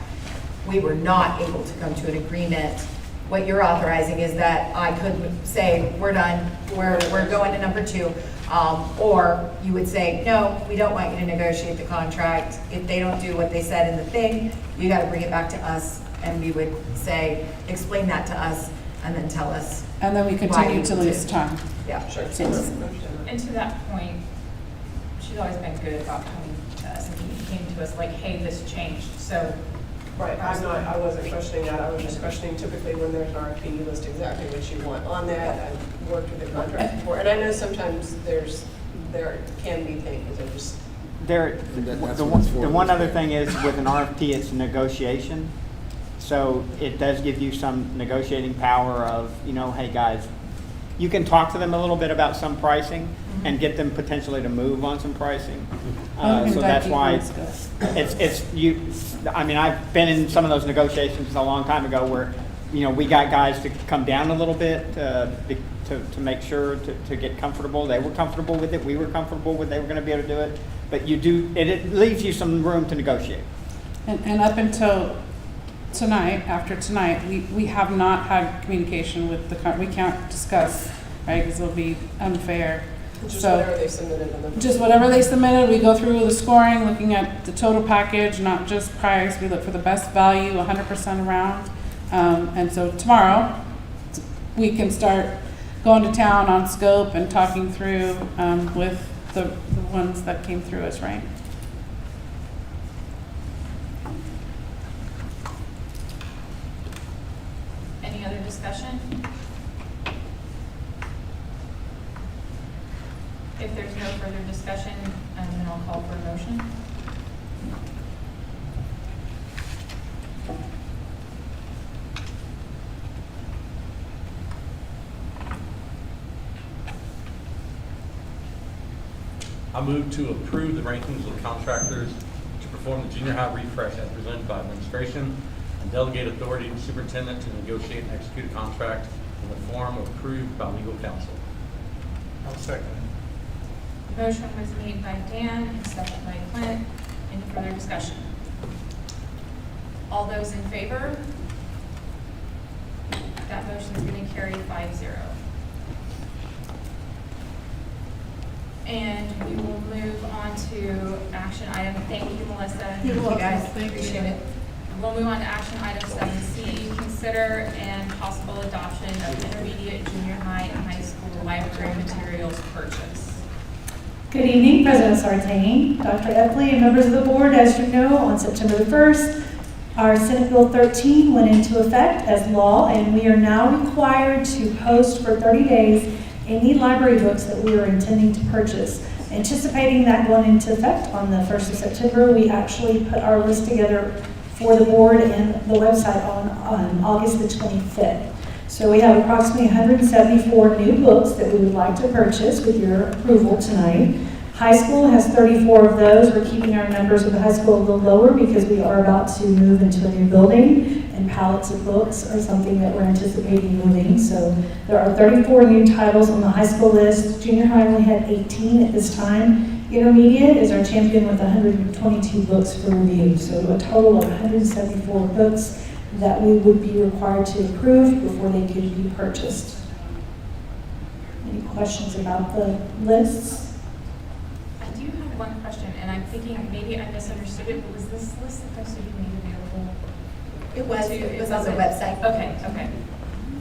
we were not able to come to an agreement, what you're authorizing is that I could say, we're done, we're going to number 2. Or you would say, no, we don't want you to negotiate the contract. If they don't do what they said in the thing, you got to bring it back to us. And we would say, explain that to us, and then tell us. And then we continue to lose time. Yeah, sure. And to that point, she's always been good about coming to us and communicating to us like, hey, this changed, so. Right, I wasn't questioning that. I was just questioning typically when there's an RFP, you list exactly what you want on that. I've worked with the contract before, and I know sometimes there can be things that just. The one other thing is with an RFP, it's negotiation. So it does give you some negotiating power of, you know, hey, guys, you can talk to them a little bit about some pricing and get them potentially to move on some pricing. So that's why it's you. I mean, I've been in some of those negotiations a long time ago where, you know, we got guys to come down a little bit to make sure to get comfortable. They were comfortable with it. We were comfortable with they were going to be able to do it. But you do it leaves you some room to negotiate. And up until tonight, after tonight, we have not had communication with we can't discuss, right, because it'll be unfair. Just So whatever they submitted on the. just whatever they submitted, we go through the scoring, looking at the total package, not just price. We look for the best value, 100% around. And so tomorrow, we can start going to town on scope and talking through with the ones that came through us, right? Any other discussion? If there's no further discussion, then I'll call for a motion. I move to approve the rankings of contractors to perform the junior high refresh as presented by administration and delegate authority to superintendent to negotiate and execute a contract in the form approved by legal counsel. I'll second it. Motion was made by Dan and seconded by Clint. Any further discussion? All those in favor? That motion is going to carry 5-0. And we will move on to action item. Thank you, Melissa. Thank you, guys. Appreciate it. We'll move on to action item 7C, consider and possible adoption of intermediate, junior high, and high school library materials purchase. Good evening, President Sartain, Dr. Epley, and members of the board. As you know, on September the 1st, our Senate Bill 13 went into effect as law, and we are now required to post for 30 days any library books that we are intending to purchase. Anticipating that going into effect on the 1st of September, we actually put our list together for the board and the website on August the 25th. So we have approximately 174 new books that we would like to purchase with your approval tonight. High school has 34 of those. We're keeping our numbers with the high school a little lower because we are about to move into a new building, and pallets of books are something that we're anticipating moving. So there are 34 new titles on the high school list. Junior high only had 18 at this time. Intermediate is our champion with 122 books for review. So a total of 174 books that we would be required to approve before they could be purchased. Any questions about the lists? I do have one question, and I'm thinking maybe I misunderstood it, but was this list supposed to be made available? It was on the website. Okay.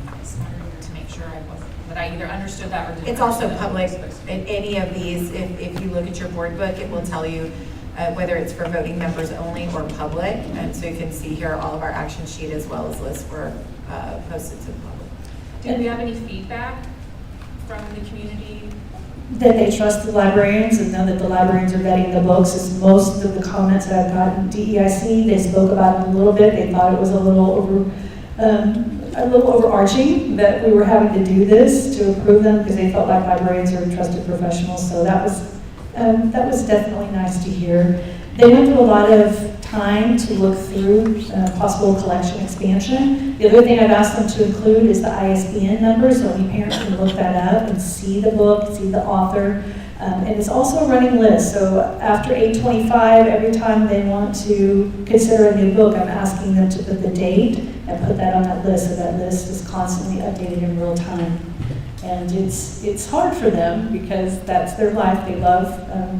I just wanted to make sure that I either understood that or didn't. It's also understand public. that it was supposed to be. In any of these, if you look at your board book, it will tell you whether it's for voting members only or public. And so you can see here all of our action sheet as well as lists were posted to the public. Do we have any feedback from the community? That they trust the librarians and know that the librarians are vetting the books. Is most of the comments that I've gotten. DEIC, they spoke about it a little bit. They thought it was a little overarching that we were having to do this to approve them because they felt like librarians are trusted professionals. So that was definitely nice to hear. They went through a lot of time to look through possible collection expansion. The other thing I've asked them to include is the ISBN number, so any parent can look that up and see the book, see the author. And it's also a running list, so after 8/25, every time they want to consider a new book, I'm asking them to put the date and put that on that list, so that list is constantly updated in real time. And it's hard for them because that's their life. They love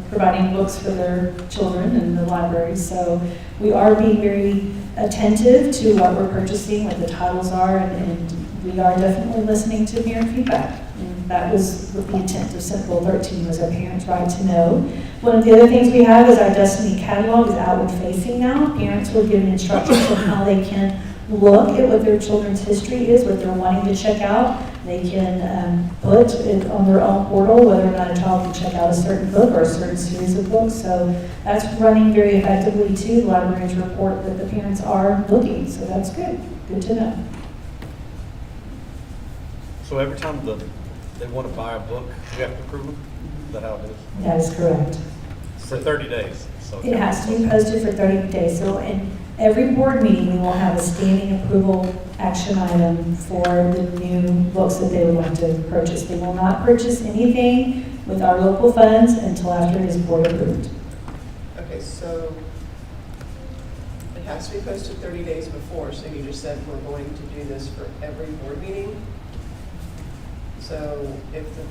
providing books for their children in the library. So we are being very attentive to what we're purchasing, what the titles are, and we are definitely listening to parent feedback. And that was what the intent of Senate Bill 13 was our parents' right to know. One of the other things we have is our Destiny catalog is outward facing now. Parents were given instructions on how they can look at what their children's history is, what they're wanting to check out. They can put it on their own portal whether or not a child can check out a certain book or a certain series of books. So that's running very effectively too. The librarians report that the parents are looking, so that's good. Good to know. So every time they want to buy a book, we have to approve them? Is that how it is? That is correct. For 30 days? So It has to be posted for 30 days. So in every board meeting, we will have a standing approval action item for the new books that they would like to purchase. They will not purchase anything with our local funds until after it is board approved. Okay, so it has to be posted 30 days before, so you just said we're going to do this for every board meeting. So if the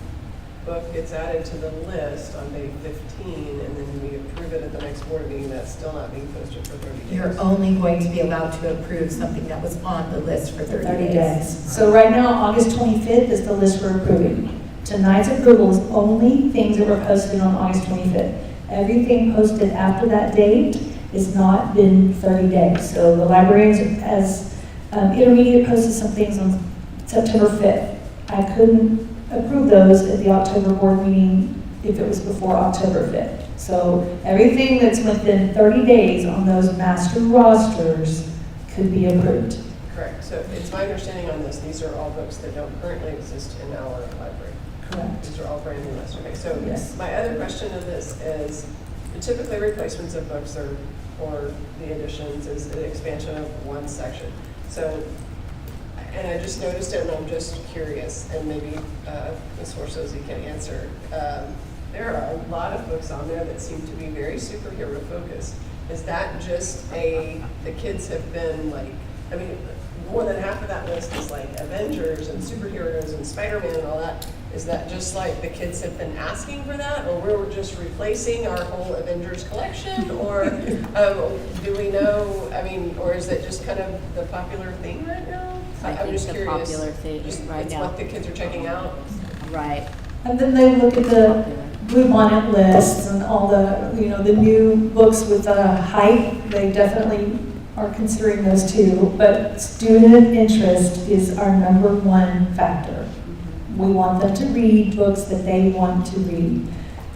book gets added to the list on day 15 and then we approve it at the next board meeting, that's still not being posted for 30 days. You're only going to be allowed to approve something that was on the list for 30 days. So right now, August 25th is the list we're approving. Tonight's approval is only things that were posted on August 25th. Everything posted after that date has not been 30 days. So the librarians, as intermediate, posted some things on September 5th. I couldn't approve those at the October board meeting if it was before October 5th. So everything that's within 30 days on those master rosters could be approved. Correct. So it's my understanding on this, these are all books that don't currently exist in our library. Correct. These are all brand new lists. Okay, so Yes. my other question of this is, typically replacements of books or the additions is an expansion of one section. So, and I just noticed it and I'm just curious, and maybe Ms. Horsozy can answer. There are a lot of books on there that seem to be very superhero focused. Is that just the kids have been like, I mean, more than half of that list is like Avengers and superheroes and Spider-Man and all that. Is that just like the kids have been asking for that, or we're just replacing our whole Avengers collection, or do we know, I mean, or is it just kind of the popular thing right now? I'm just curious. Popular thing right It's now. what the kids are checking out? Right. And then they look at the Blue Bonnet lists and all the, the new books with height. They definitely are considering those too. But student interest is our number one factor. We want them to read books that they want to read.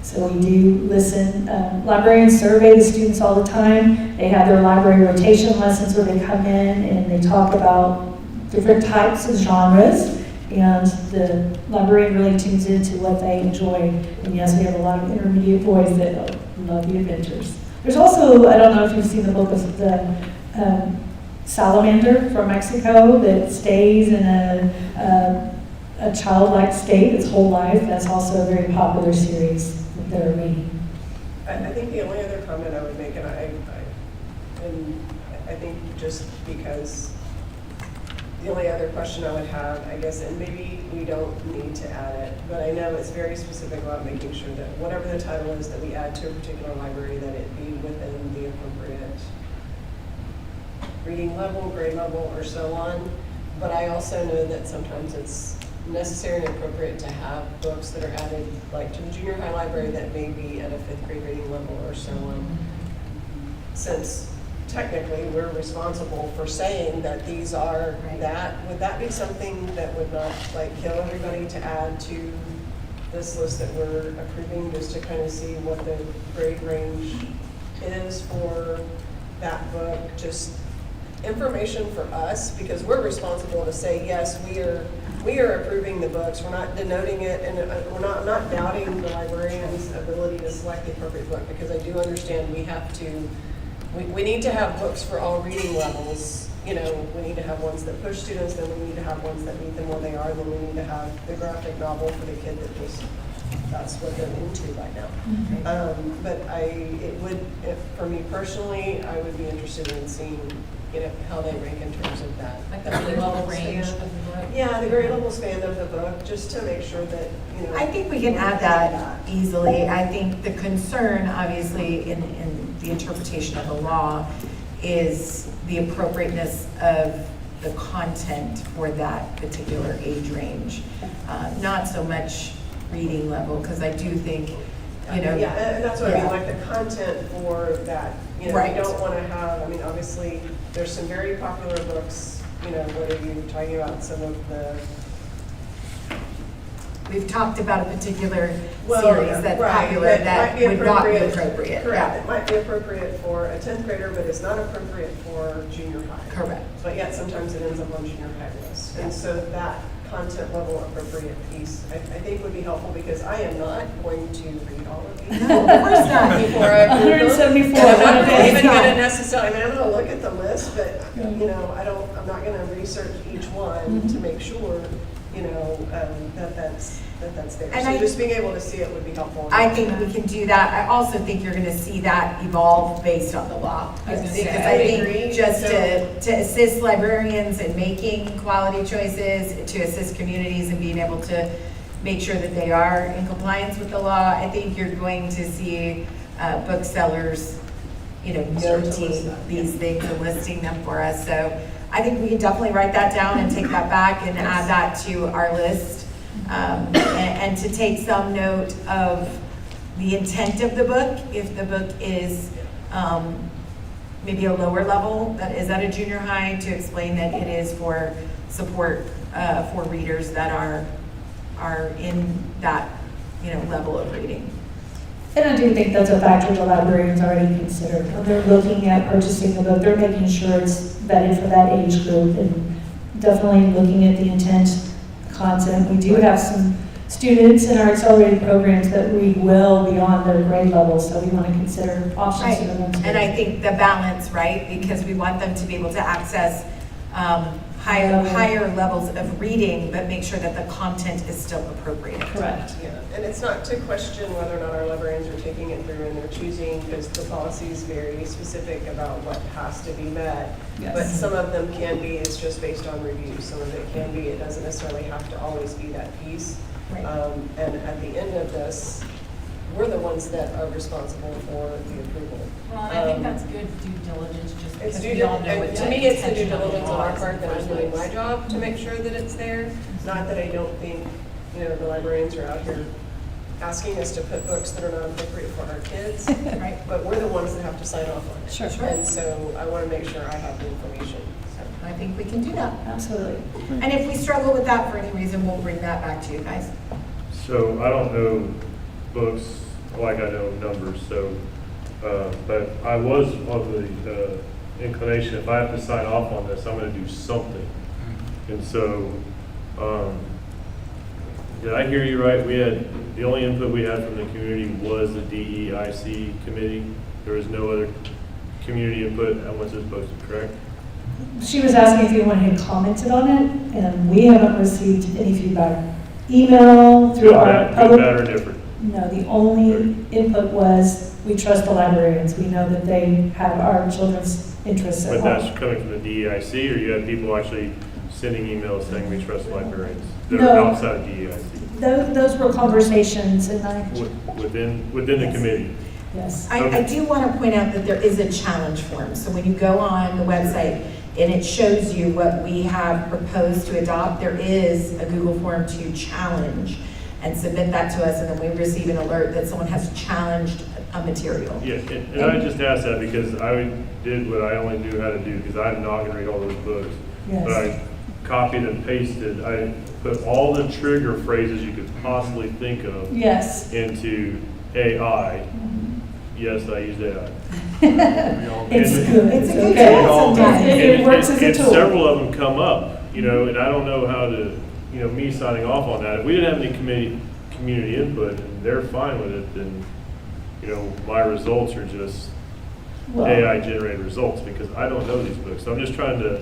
So we do listen. Librarians survey the students all the time. They have their library rotation lessons where they come in and they talk about different types of genres. And the librarian really tunes into what they enjoy. And yes, we have a lot of intermediate boys that love the adventures. There's also, I don't know if you've seen the book of the salamander from Mexico that stays in a childlike state its whole life. That's also a very popular series that they're reading. I think the only other comment I would make, and I think just because the only other question I would have, I guess, and maybe we don't need to add it, but I know it's very specific about making sure that whatever the title is that we add to a particular library, that it be within the appropriate reading level, grade level, or so on. But I also know that sometimes it's necessary and appropriate to have books that are added, like to the junior high library, that may be at a 5th grade reading level or so on. Since technically we're responsible for saying that these are that, would that be something that would not like kill everybody to add to this list that we're approving, just to kind of see what the grade range is for that book? Just information for us, because we're responsible to say, yes, we are approving the books. We're not denoting it, and I'm not doubting the librarian's ability to select the appropriate book, because I do understand we need to have books for all reading levels. We need to have ones that push students, then we need to have ones that meet them where they are, then we need to have the graphic novel for the kid that just, that's what they're into right now. But for me personally, I would be interested in seeing, how they rank in terms of that. Like the that grade level range span. of the book? Yeah, the grade level span of the book, just to make sure that, I think we can add that easily. I think the concern, obviously, in the interpretation of the law is the appropriateness of the content for that particular age range. Not so much reading level, because I do think you know. Yeah, and that's what I mean, Yeah. like the content for that, you know, Right. we don't want to have, I mean, obviously, there's some very popular books, you know, what are you talking about, some of the. We've talked about a particular Well, series that's right, popular might that be would not be appropriate. Correct, Yeah. it might be appropriate for a 10th grader, but it's not appropriate for junior high. Correct. But yet sometimes it ends up on junior high lists. And so that content level appropriate piece, I think would be helpful because I am not going to read all of these. No, of course not. Before I approve them. 174. And I'm not It's even not. gonna necessarily, I mean, I'm gonna look at the list, but, you know, I'm not gonna research each one to make sure, you know, that that's there. And So I- just being able to see it would be helpful. I think we can do that. I also think you're gonna see that evolve based on the law. I was gonna Because say, I I think agree. just So- to assist librarians in making quality choices, to assist communities in being able to make sure that they are in compliance with the law, I think you're going to see booksellers, you know, Start to list noting them. these things and listing them for us. So I think we can definitely write that down and take that back and add that to our list. And to take some note of the intent of the book, if the book is maybe a lower level, that is at a junior high, to explain that it is for support for readers that are in that, you know, level of reading. And I do think that's a factor the librarians already considered. When they're looking at purchasing the book, they're making sure it's vetted for that age group and definitely looking at the intent, content. We do have some students in our accelerated programs that read well beyond their grade level, so we want to consider options Right, for them too. and I think the balance, right, because we want them to be able to access higher levels of reading, but make sure that the content is still appropriate. Correct. Yeah, and it's not to question whether or not our librarians are taking it through and they're choosing, because the policy is very specific about what has to be met. Yes. But some of them can be, it's just based on review. Some of it can be, it doesn't necessarily have to always be that piece. Right. And at the end of this, we're the ones that are responsible for the approval. Well, and I think that's good due diligence, just It's because due, we all know what to the me, it's the due intention of the diligence on law our is part in that the I'm first doing my place. job to make sure that it's there. Not that I don't think, you know, the librarians are out here asking us to put books that are not appropriate for our kids. Right. But we're the ones that have to sign off on it. Sure. And so I want to make sure I have the information. So I think we can do that. Absolutely. And if we struggle with that for any reason, we'll bring that back to you guys. So I don't know books like I know numbers, so, but I was of the inclination, if I have to sign off on this, I'm gonna do something. And so, did I hear you right? The only input we had from the community was the DEIC committee. There was no other community input once it was posted, correct? She was asking if anyone had commented on it, and we haven't received any feedback. Email, through Good, our bad, good, public. bad, or different? No, the only input was, we trust the librarians. We know that they have our children's interests at But heart. that's coming from the DEIC, or you had people actually sending emails saying we trust librarians that are No. outside of DEIC? Those were conversations, and I, Within the committee? yes. I do want to point out that there is a challenge form. So when you go on the website and it shows you what we have proposed to adopt, there is a Google form to challenge and submit that to us, and then we receive an alert that someone has challenged a material. Yeah, and I just asked that because I did what I only knew how to do, because I'm not gonna read all those books. Yes. But I copied and pasted, I put all the trigger phrases you could possibly think of Yes. into AI. Yes, I used AI. It's And- good. It's a good okay. tool sometimes. It works as a and tool. several of them come up, you know, and I don't know how to, you know, me signing off on that. If we didn't have any community input and they're fine with it, then, you know, my results are just Well- AI generated results, because I don't know these books. So I'm just trying to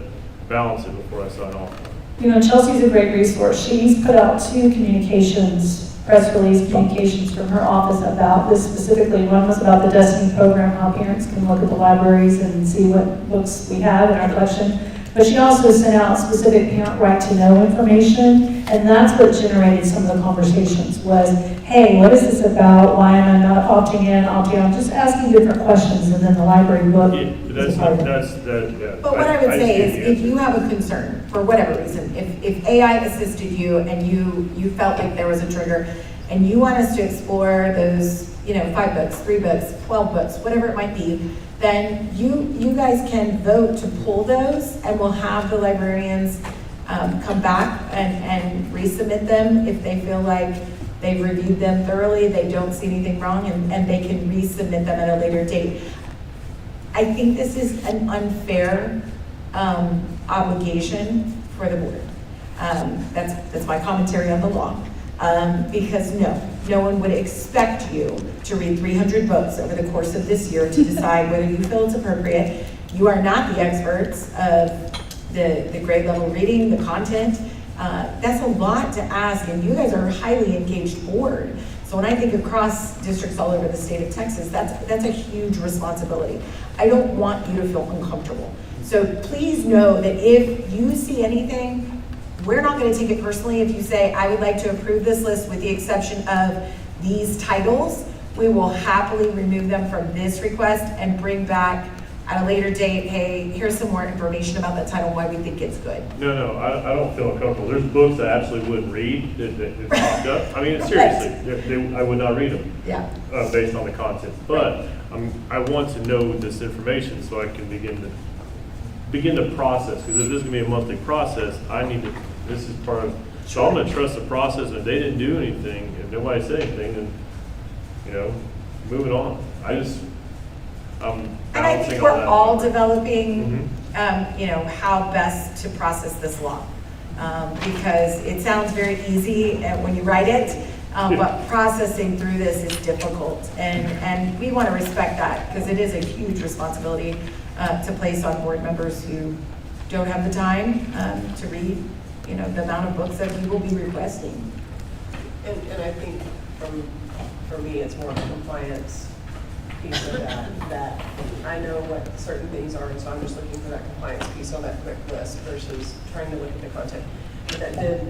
balance it before I sign off. You know, Chelsea's a great resource. She's put out 2 communications, press release communications from her office about this specifically. One was about the Destiny program, how parents can look at the libraries and see what books we have in our collection. But she also sent out specific parent right-to-know information, and that's what generated some of the conversations was, hey, what is this about? Why am I not opting in, opting out? Just asking different questions, and then the library book. Yeah, is a part of it. yeah. But what I would say just is, gave the if answer. you have a concern, for whatever reason, if AI assisted you and you felt like there was a trigger, and you want us to explore those, 5 books, 3 books, 12 books, whatever it might be, then you guys can vote to pull those, and we'll have the librarians come back and resubmit them if they feel like they've reviewed them thoroughly, they don't see anything wrong, and they can resubmit them at a later date. I think this is an unfair obligation for the board. That's my commentary on the law. Because no one would expect you to read 300 books over the course of this year to decide whether you feel it's appropriate. You are not the experts of the grade level reading, the content. That's a lot to ask, and you guys are a highly engaged board. So when I think across districts all over the state of Texas, that's a huge responsibility. I don't want you to feel uncomfortable. So please know that if you see anything, we're not going to take it personally if you say, I would like to approve this list with the exception of these titles. We will happily remove them from this request and bring back at a later date, hey, here's some more information about that title, why we think it's good. No, I don't feel uncomfortable. There's books I absolutely wouldn't read that popped up. I mean, seriously, I would not read them. Yeah. Based on the content. But I want to know this information so I can begin the process. Because if this is going to be a monthly process, this is part of, so I'm going to trust the process, and if they didn't do anything, if nobody said anything, then, moving on. And I think we're all developing, how best to process this law. Because it sounds very easy when you write it, but processing through this is difficult. And we want to respect that because it is a huge responsibility to place on board members who don't have the time to read, the amount of books that we will be requesting. And I think for me, it's more of a compliance piece of that I know what certain things are, and so I'm just looking for that compliance piece on that quick list versus trying to look at the content. But that did,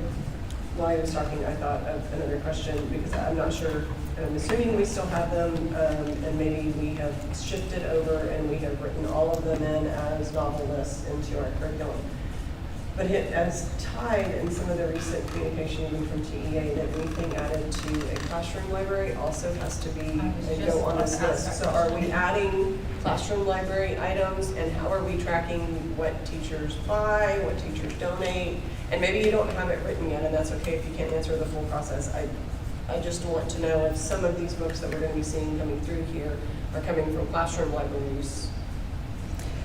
while I was talking, I thought of another question, because I'm not sure, and I'm assuming we still have them, and maybe we have shifted over and we have written all of them in as novel lists into our curriculum. But it has tied in some of the recent communication even from TEA that anything added to a classroom library also has to be and go on this list. So are we adding classroom library items, and how are we tracking what teachers buy, what teachers donate? And maybe you don't have it written yet, and that's okay if you can't answer the full process. I just want to know if some of these books that we're going to be seeing coming through here are coming from classroom libraries.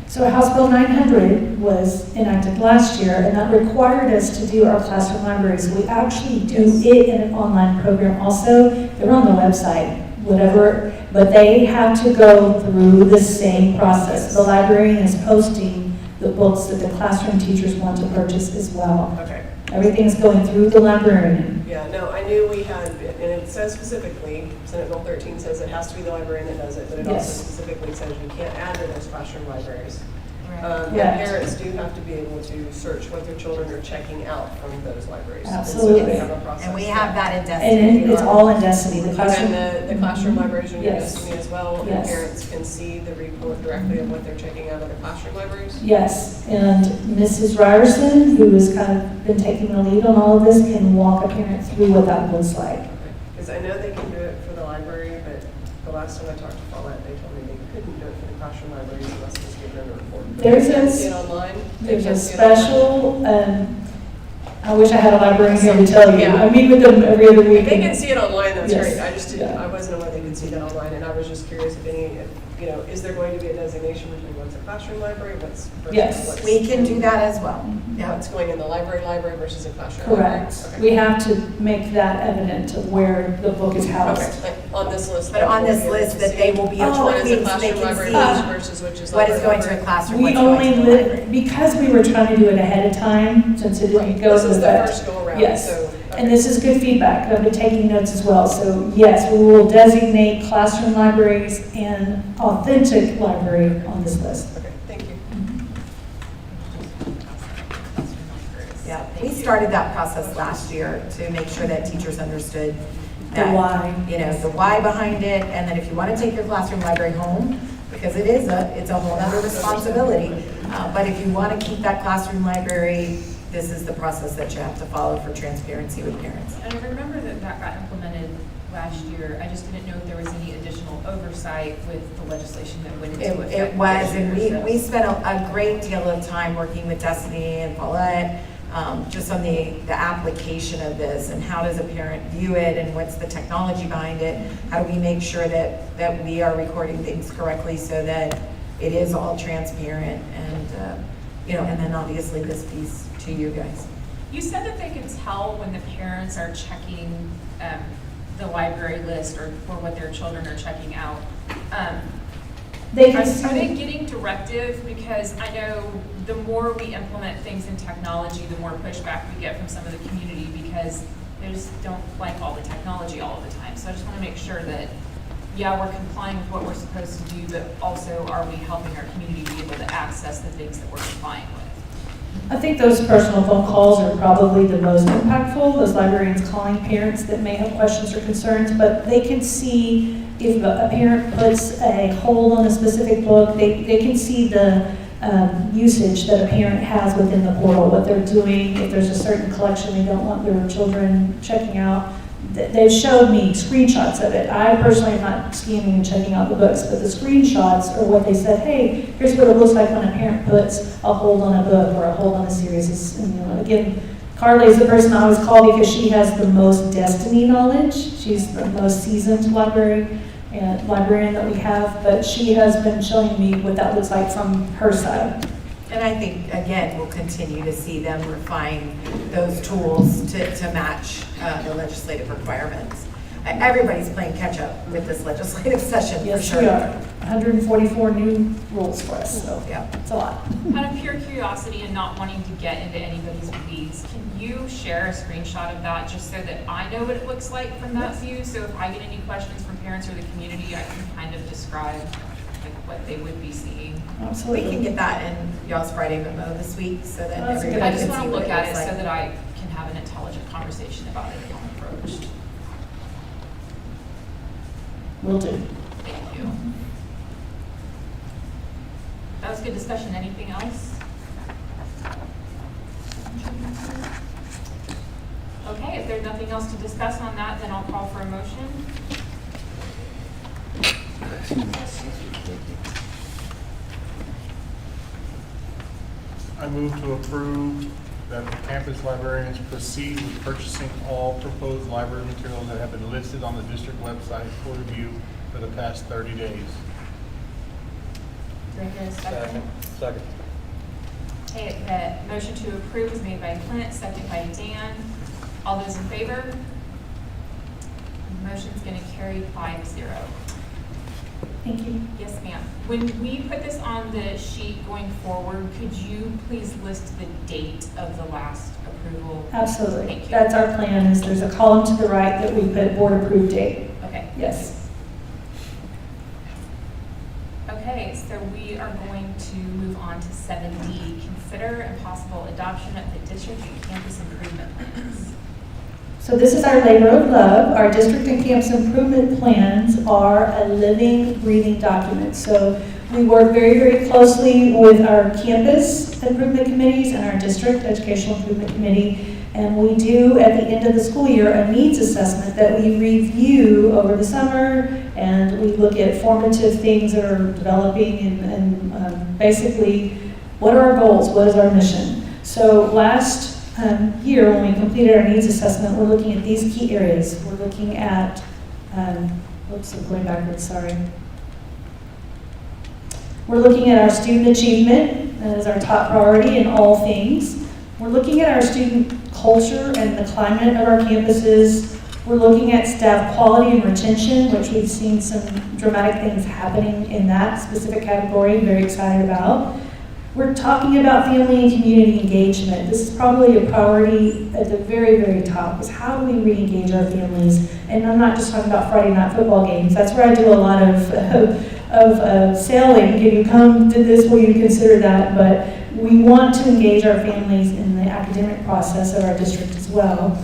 So House Bill 900 was enacted last year, and that required us to do our classroom libraries. We actually do it in an online program also. They're on the website, whatever, but they have to go through the same process. The librarian is posting the books that the classroom teachers want to purchase as well. Okay. Everything's going through the librarian. Yeah, no, I knew we had, and it says specifically, Senate Bill 13 says it has to be the librarian that does it, but it also specifically says you can't add to those classroom libraries. And parents do have to be able to search what their children are checking out from those libraries. Absolutely. And so they have a process. And we have that in Destiny. And it's all in Destiny. The classroom. And the classroom libraries are in Yes. Destiny as well. And Yes. parents can see the report directly of what they're checking out of the classroom libraries. Yes, and Mrs. Ryerson, who has kind of been taking the lead on all of this, can walk a parent through what that looks like. Because I know they can do it for the library, but the last time I talked to Paulette, they told me they couldn't do it for the classroom libraries unless it was given in a report. There's a special, I wish I had a librarian here to tell you. I meet with them every other week. If they can see it online, that's Yes. great. I just didn't, I wasn't aware they could see that online, and I was just curious if is there going to be a designation between what's a classroom library, what's Yes. We can do that as well. What's going in the library versus a classroom library? Correct. Okay. We have to make that evident of where the book is housed. Okay, on this list. But on this list that they will be appropriate so they can see versus which is what is going to a classroom, We what's going to only the library. because we were trying to do it ahead of time, since it didn't go This into is the effect. first go around, Yes, so, and this is good feedback. I've been taking notes as well. So yes, we will designate classroom libraries and authentic library on this list. Okay, thank you. Yeah, we started that process last year to make sure that teachers understood that, The why. the why behind it, and that if you want to take your classroom library home, because it's a whole other responsibility, but if you want to keep that classroom library, this is the process that you have to follow for transparency with parents. And I remember that that got implemented last year. I just didn't know if there was any additional oversight with the legislation that went into effect. It was, this and year, we spent a great deal of time working with Destiny and Paulette, just on the application of this and how does a parent view it and what's the technology behind it? How do we make sure that we are recording things correctly so that it is all transparent and, and then obviously this piece to you guys. You said that they could tell when the parents are checking the library list or what their children are checking out. Are they getting directive? Because I know the more we implement things in technology, the more pushback we get from some of the community because they just don't like all the technology all of the time. So I just want to make sure that, yeah, we're complying with what we're supposed to do, but also are we helping our community be able to access the things that we're complying with? I think those personal phone calls are probably the most impactful, those librarians calling parents that may have questions or concerns, but they can see if a parent puts a hold on a specific book, they can see the usage that a parent has within the portal, what they're doing, if there's a certain collection they don't want their children checking out. They've showed me screenshots of it. I personally am not scanning and checking out the books, but the screenshots are what they said, hey, here's what it looks like when a parent puts a hold on a book or a hold on a series. Again, Carly is the person I always call because she has the most Destiny knowledge. She's the most seasoned librarian that we have, but she has been showing me what that looks like from her side. And I think, again, we'll continue to see them refine those tools to match the legislative requirements. Everybody's playing catch up with this legislative session, for Yes, sure. we are. 144 new rules for us, so yeah, it's a lot. Out of pure curiosity and not wanting to get into anybody's weeds, can you share a screenshot of that just so that I know what it looks like from that view? So if I get any questions from parents or the community, I can kind of describe what they would be seeing. Absolutely. We can get that in y'all's Friday memo this week so that everybody I can just see want to what look it at looks it like. so that I can have an intelligent conversation about it when approached. Will do. Thank you. That was good discussion. Anything else? Okay, if there's nothing else to discuss on that, then I'll call for a motion. I move to approve that the campus librarians proceed with purchasing all proposed library materials that have been listed on the district website for review for the past 30 days. Do I hear a second? Second. Okay, the motion to approve was made by Clint, second by Dan. All those in favor? The motion's going to carry 5-0. Thank you. Yes, ma'am. When we put this on the sheet going forward, could you please list the date of the last approval? Absolutely. Thank you. That's our plan, is there's a column to the right that we put board approved date. Okay. Yes. Okay, so we are going to move on to 7D, consider and possible adoption of the district and campus improvement plans. So this is our labor of love. Our district and campus improvement plans are a living, breathing document. So we work very, very closely with our campus improvement committees and our district educational improvement committee. And we do, at the end of the school year, a needs assessment that we review over the summer. And we look at formative things that are developing and basically, what are our goals? What is our mission? So last year, when we completed our needs assessment, we're looking at these key areas. We're looking at, oops, I'm going backwards, sorry. We're looking at our student achievement as our top priority in all things. We're looking at our student culture and the climate of our campuses. We're looking at staff quality and retention, which we've seen some dramatic things happening in that specific category. I'm very excited about. We're talking about family and community engagement. This is probably a priority at the very, very top, is how do we re-engage our families? And I'm not just talking about Friday night football games. That's where I do a lot of selling. Can you come to this? Will you consider that? But we want to engage our families in the academic process of our district as well.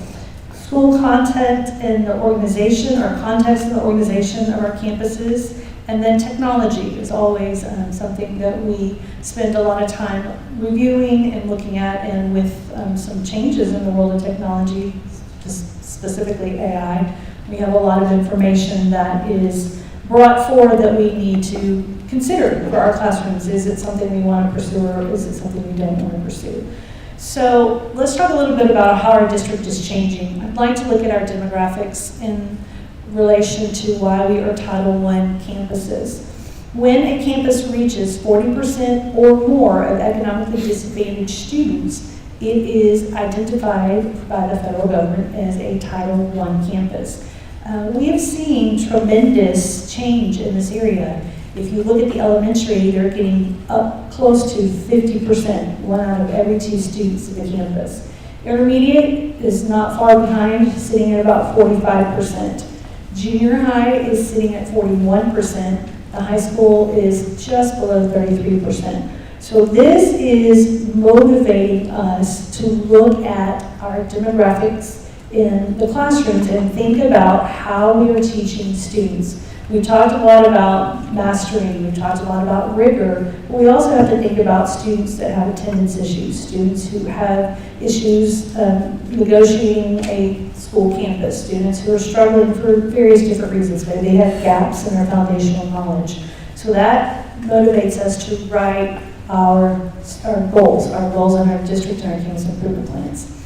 School content and the organization, or context and the organization of our campuses, And then technology is always something that we spend a lot of time reviewing and looking at, and with some changes in the world of technology, specifically AI, we have a lot of information that is brought forward that we need to consider for our classrooms. Is it something we want to pursue, or is it something we don't want to pursue? So let's talk a little bit about how our district is changing. I'd like to look at our demographics in relation to why we are Title I campuses. When a campus reaches 40% or more of economically disadvantaged students, it is identified by the federal government as a Title I campus. We have seen tremendous change in this area. If you look at the elementary, they're getting up close to 50%, 1 out of every 2 students at the campus. Intermediate is not far behind, sitting at about 45%. Junior high is sitting at 41%. The high school is just below 33%. So this is motivating us to look at our demographics in the classrooms and think about how we are teaching students. We've talked a lot about mastery, we've talked a lot about rigor, but we also have to think about students that have attendance issues, students who have issues negotiating a school campus, students who are struggling for various different reasons. Maybe they have gaps in their foundational knowledge. So that motivates us to write our goals in our district and our campus improvement plans.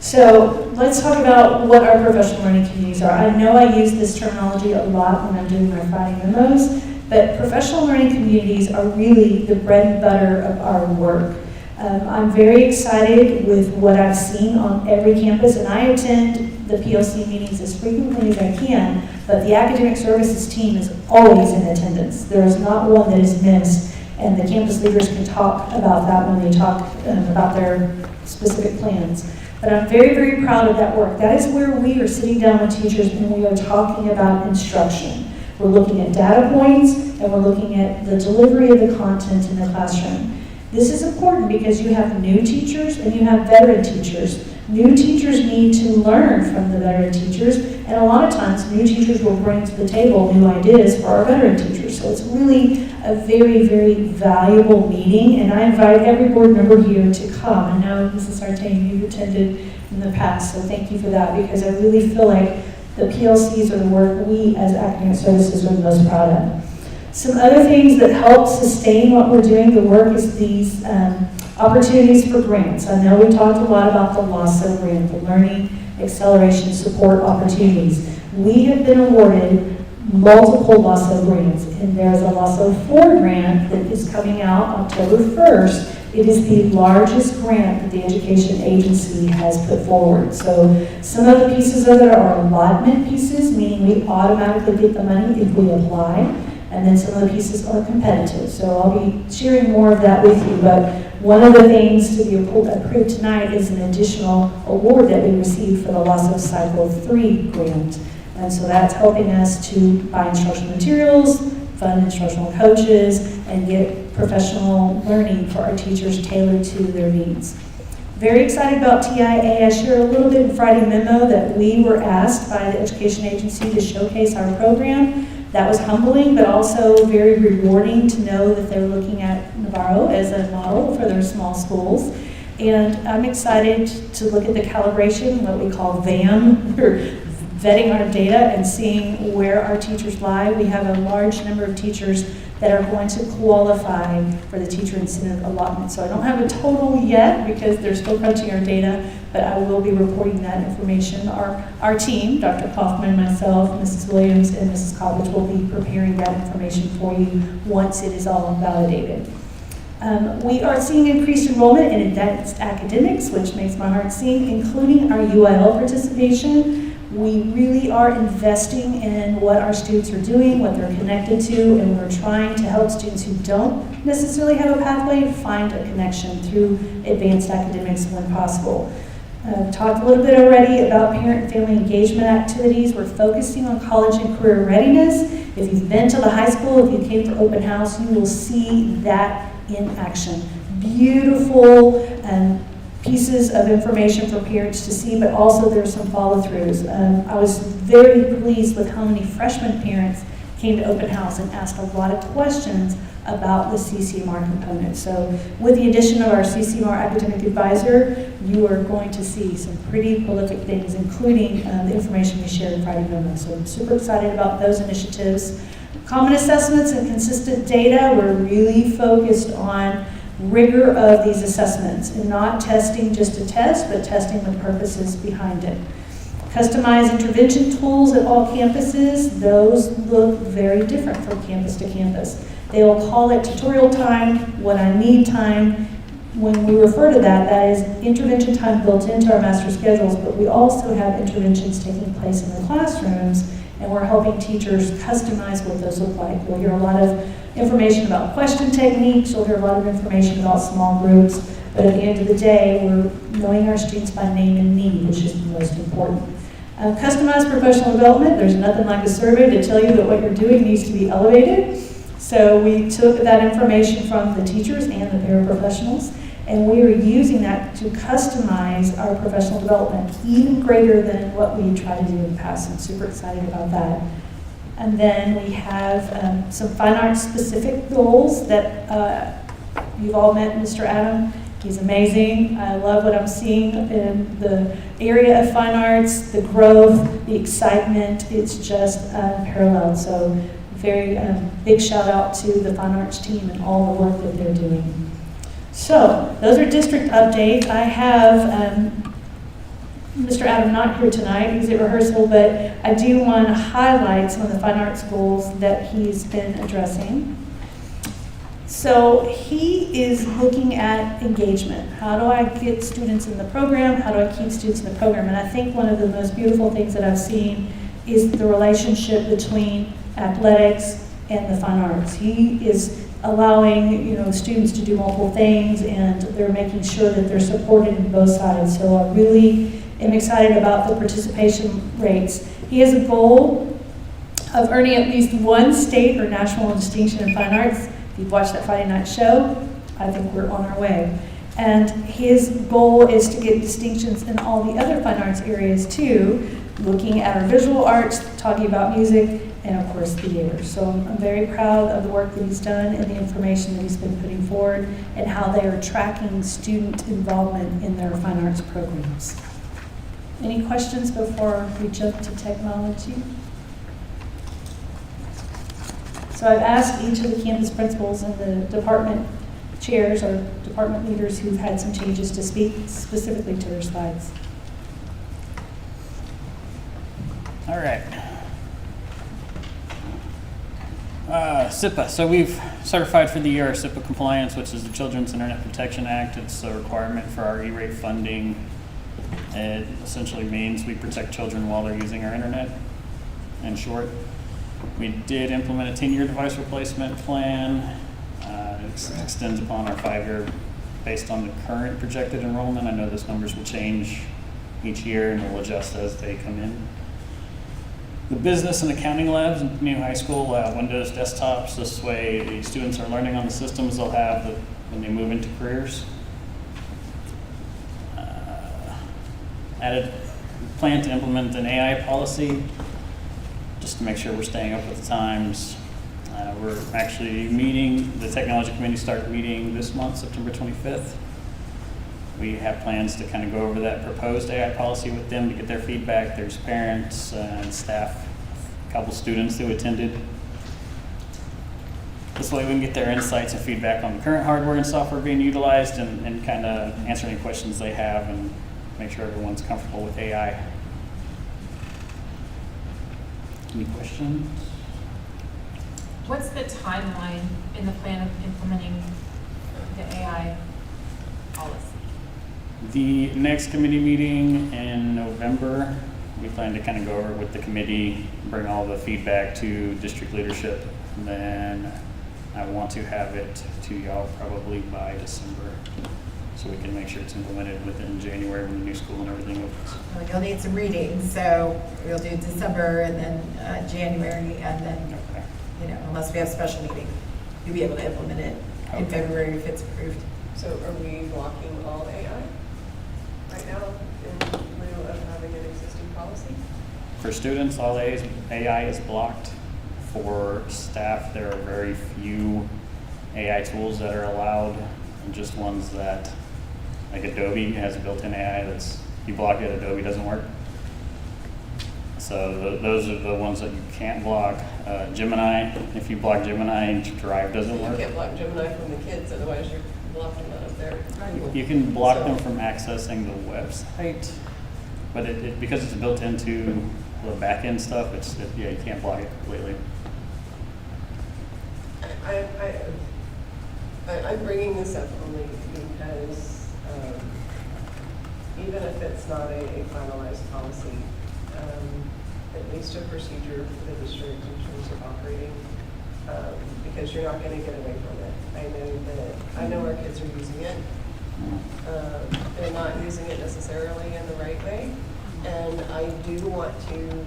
So let's talk about what our professional learning communities are. I know I use this terminology a lot when I'm doing my Friday memos, but professional learning communities are really the bread and butter of our work. I'm very excited with what I've seen on every campus, and I attend the PLC meetings as frequently as I can, but the academic services team is always in attendance. There is not one that is missed, and the campus leaders can talk about that when they talk about their specific plans. But I'm very, very proud of that work. That is where we are sitting down with teachers and we are talking about instruction. We're looking at data points and we're looking at the delivery of the content in the classroom. This is important because you have new teachers and you have veteran teachers. New teachers need to learn from the veteran teachers, and a lot of times new teachers will bring to the table new ideas for our veteran teachers. So it's really a very, very valuable meeting, and I invite every board member here to come. I know Mrs. Sartain, you've attended in the past, so thank you for that, because I really feel like the PLCs are the work we as academic services are the most proud of. Some other things that help sustain what we're doing, the work, is these opportunities for grants. I know we talked a lot about the LASSO grant, the Learning Acceleration Support Opportunities. We have been awarded multiple LASSO grants, and there's a LASSO 4 grant that is coming out October 1st. It is the largest grant that the education agency has put forward. So some of the pieces of it are allotment pieces, meaning we automatically get the money if we apply, and then some of the pieces are competitive. So I'll be sharing more of that with you, but one of the things to be approved tonight is an additional award that we received for the LASSO Cycle 3 grant. And so that's helping us to buy instructional materials, fund instructional coaches, and get professional learning for our teachers tailored to their needs. Very excited about TIA. I shared a little bit in Friday memo that we were asked by the education agency to showcase our program. That was humbling, but also very rewarding to know that they're looking at Navarro as a model for their small schools. And I'm excited to look at the calibration, what we call VAM, vetting our data and seeing where our teachers lie. We have a large number of teachers that are going to qualify for the teacher incentive allotment. So I don't have a total yet because they're still crunching our data, but I will be reporting that information. Our team, Dr. Kaufman, myself, Mrs. Williams, and Mrs. College will be preparing that information for you once it is all validated. We are seeing increased enrollment in advanced academics, which makes my heart sing, including our UIL participation. We really are investing in what our students are doing, what they're connected to, and we're trying to help students who don't necessarily have a pathway find a connection through advanced academics when possible. I've talked a little bit already about parent and family engagement activities. We're focusing on college and career readiness. If you've been to the high school, if you came for open house, you will see that in action. Beautiful pieces of information for parents to see, but also there's some follow-throughs. I was very pleased with how many freshman parents came to open house and asked a lot of questions about the CCMR component. So with the addition of our CCMR academic advisor, you are going to see some pretty prolific things, including the information we shared in Friday memo. So I'm super excited about those initiatives. Common assessments and consistent data, we're really focused on rigor of these assessments and not testing just to test, but testing the purposes behind it. Customized intervention tools at all campuses, those look very different from campus to campus. They will call it tutorial time, what I need time. When we refer to that, that is intervention time built into our master schedules, but we also have interventions taking place in the classrooms, and we're helping teachers customize what those look like. You'll hear a lot of information about question techniques, you'll hear a lot of information about small groups, but at the end of the day, we're knowing our students by name and need, which is the most important. Customized professional development, there's nothing like a survey to tell you that what you're doing needs to be elevated. So we took that information from the teachers and the paraprofessionals, and we are using that to customize our professional development even greater than what we tried to do in the past. I'm super excited about that. And then we have some fine arts specific goals that you've all met Mr. Adam. He's amazing. I love what I'm seeing in the area of fine arts, the growth, the excitement. It's just unparalleled. So very big shout out to the fine arts team and all the work that they're doing. So those are district updates. I have Mr. Adam not here tonight, he's at rehearsal, but I do want to highlight some of the fine arts goals that he's been addressing. So he is looking at engagement. How do I get students in the program? How do I keep students in the program? And I think one of the most beautiful things that I've seen is the relationship between athletics and the fine arts. He is allowing students to do multiple things, and they're making sure that they're supported in both sides. So I really am excited about the participation rates. He has a goal of earning at least one state or national distinction in fine arts. If you've watched that Friday night show, I think we're on our way. And his goal is to get distinctions in all the other fine arts areas too, looking at our visual arts, talking about music, and of course theater. So I'm very proud of the work that he's done and the information that he's been putting forward and how they are tracking student involvement in their fine arts programs. Any questions before we jump to technology? So I've asked each of the campus principals and the department chairs or department leaders who've had some changes to speak specifically to their slides. All right. SIPA. So we've certified for the year our SIPA compliance, which is the Children's Internet Protection Act. It's a requirement for our E-rate funding. It essentially means we protect children while they're using our internet, in short. We did implement a 10-year device replacement plan. It extends upon our 5-year based on the current projected enrollment. I know those numbers will change each year and will adjust as they come in. The business and accounting labs in New High School will have Windows desktops. This way the students are learning on the systems they'll have when they move into careers. Added plan to implement an AI policy just to make sure we're staying up with the times. We're actually meeting, the technology committee started meeting this month, September 25th. We have plans to kind of go over that proposed AI policy with them to get their feedback. There's parents and staff, a couple students who attended. This way we can get their insights and feedback on the current hardware and software being utilized and kind of answer any questions they have and make sure everyone's comfortable with AI. Any questions? What's the timeline in the plan of implementing the AI policy? The next committee meeting in November, we plan to kind of go over it with the committee, bring all the feedback to district leadership, and then I want to have it to y'all probably by December, so we can make sure it's implemented within January when the new school and everything opens. Well, you'll need some readings, so we'll do December and then January, and then, unless we have a special meeting, you'll be able to implement it in February if it's approved. So are we blocking all AI right now in lieu of having an existing policy? For students, all AI is blocked. For staff, there are very few AI tools that are allowed, and just ones that, like Adobe has a built-in AI that's, you block it, Adobe doesn't work. So those are the ones that you can't block. Gemini, if you block Gemini, Drive doesn't You work. can't block Gemini from the kids, otherwise you're blocking them out of there. You can block So- them from accessing the website, but it because it's built into the back-end stuff, yeah, you can't block it completely. I'm bringing this up only because even if it's not a finalized policy, at least a procedure for the district in terms of operating, because you're not going to get away from it. I know our kids are using it. They're not using it necessarily in the right way, and I do want to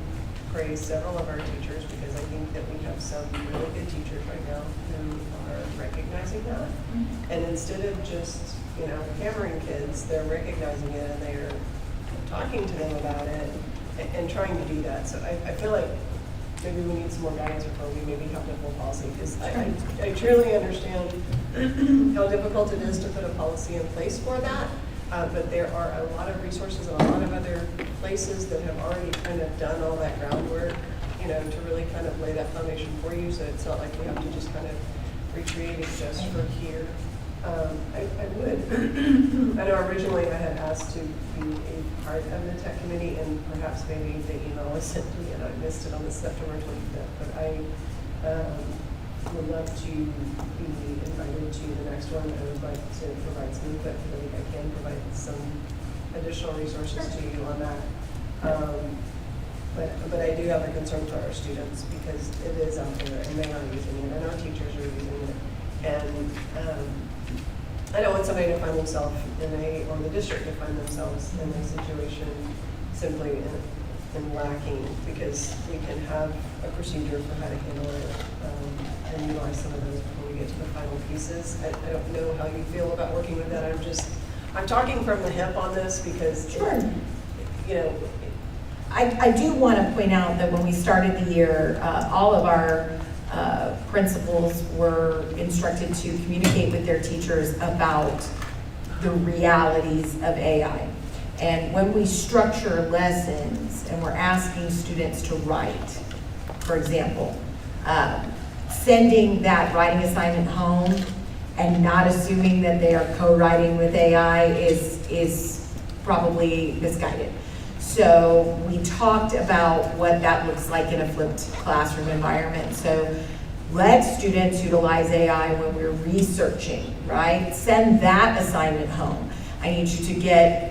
praise several of our teachers because I think that we have some really good teachers right now who are recognizing that. And instead of just, hammering kids, they're recognizing it and they're talking to them about it and trying to do that. So I feel like maybe we need some more guidance before we maybe have the full policy, because I truly understand how difficult it is to put a policy in place for that. But there are a lot of resources and a lot of other places that have already kind of done all that groundwork, to really kind of lay that foundation for you. So it's not like we have to just kind of recreate it just for here. I would. I know originally I had asked to be a part of the tech committee, and perhaps maybe the email was sent to me and I missed it on the September 25th. But I would love to be invited to the next one. I would like to provide some input. I think I can provide some additional resources to you on that. But I do have a concern for our students because it is out there and they are using it and our teachers are using it. And I don't want somebody to find themselves or the district to find themselves in a situation simply in lacking, because we can have a procedure for how to handle it and utilize some of those before we get to the final pieces. I don't know how you feel about working with that. I'm talking from the hip on this because, I do want to point out that when we started the year, all of our principals were instructed to communicate with their teachers about the realities of AI. And when we structure lessons and we're asking students to write, for example, sending that writing assignment home and not assuming that they are co-writing with AI is probably misguided. So we talked about what that looks like in a flipped classroom environment. So let students utilize AI when we're researching, right? Send that assignment home. I need you to get,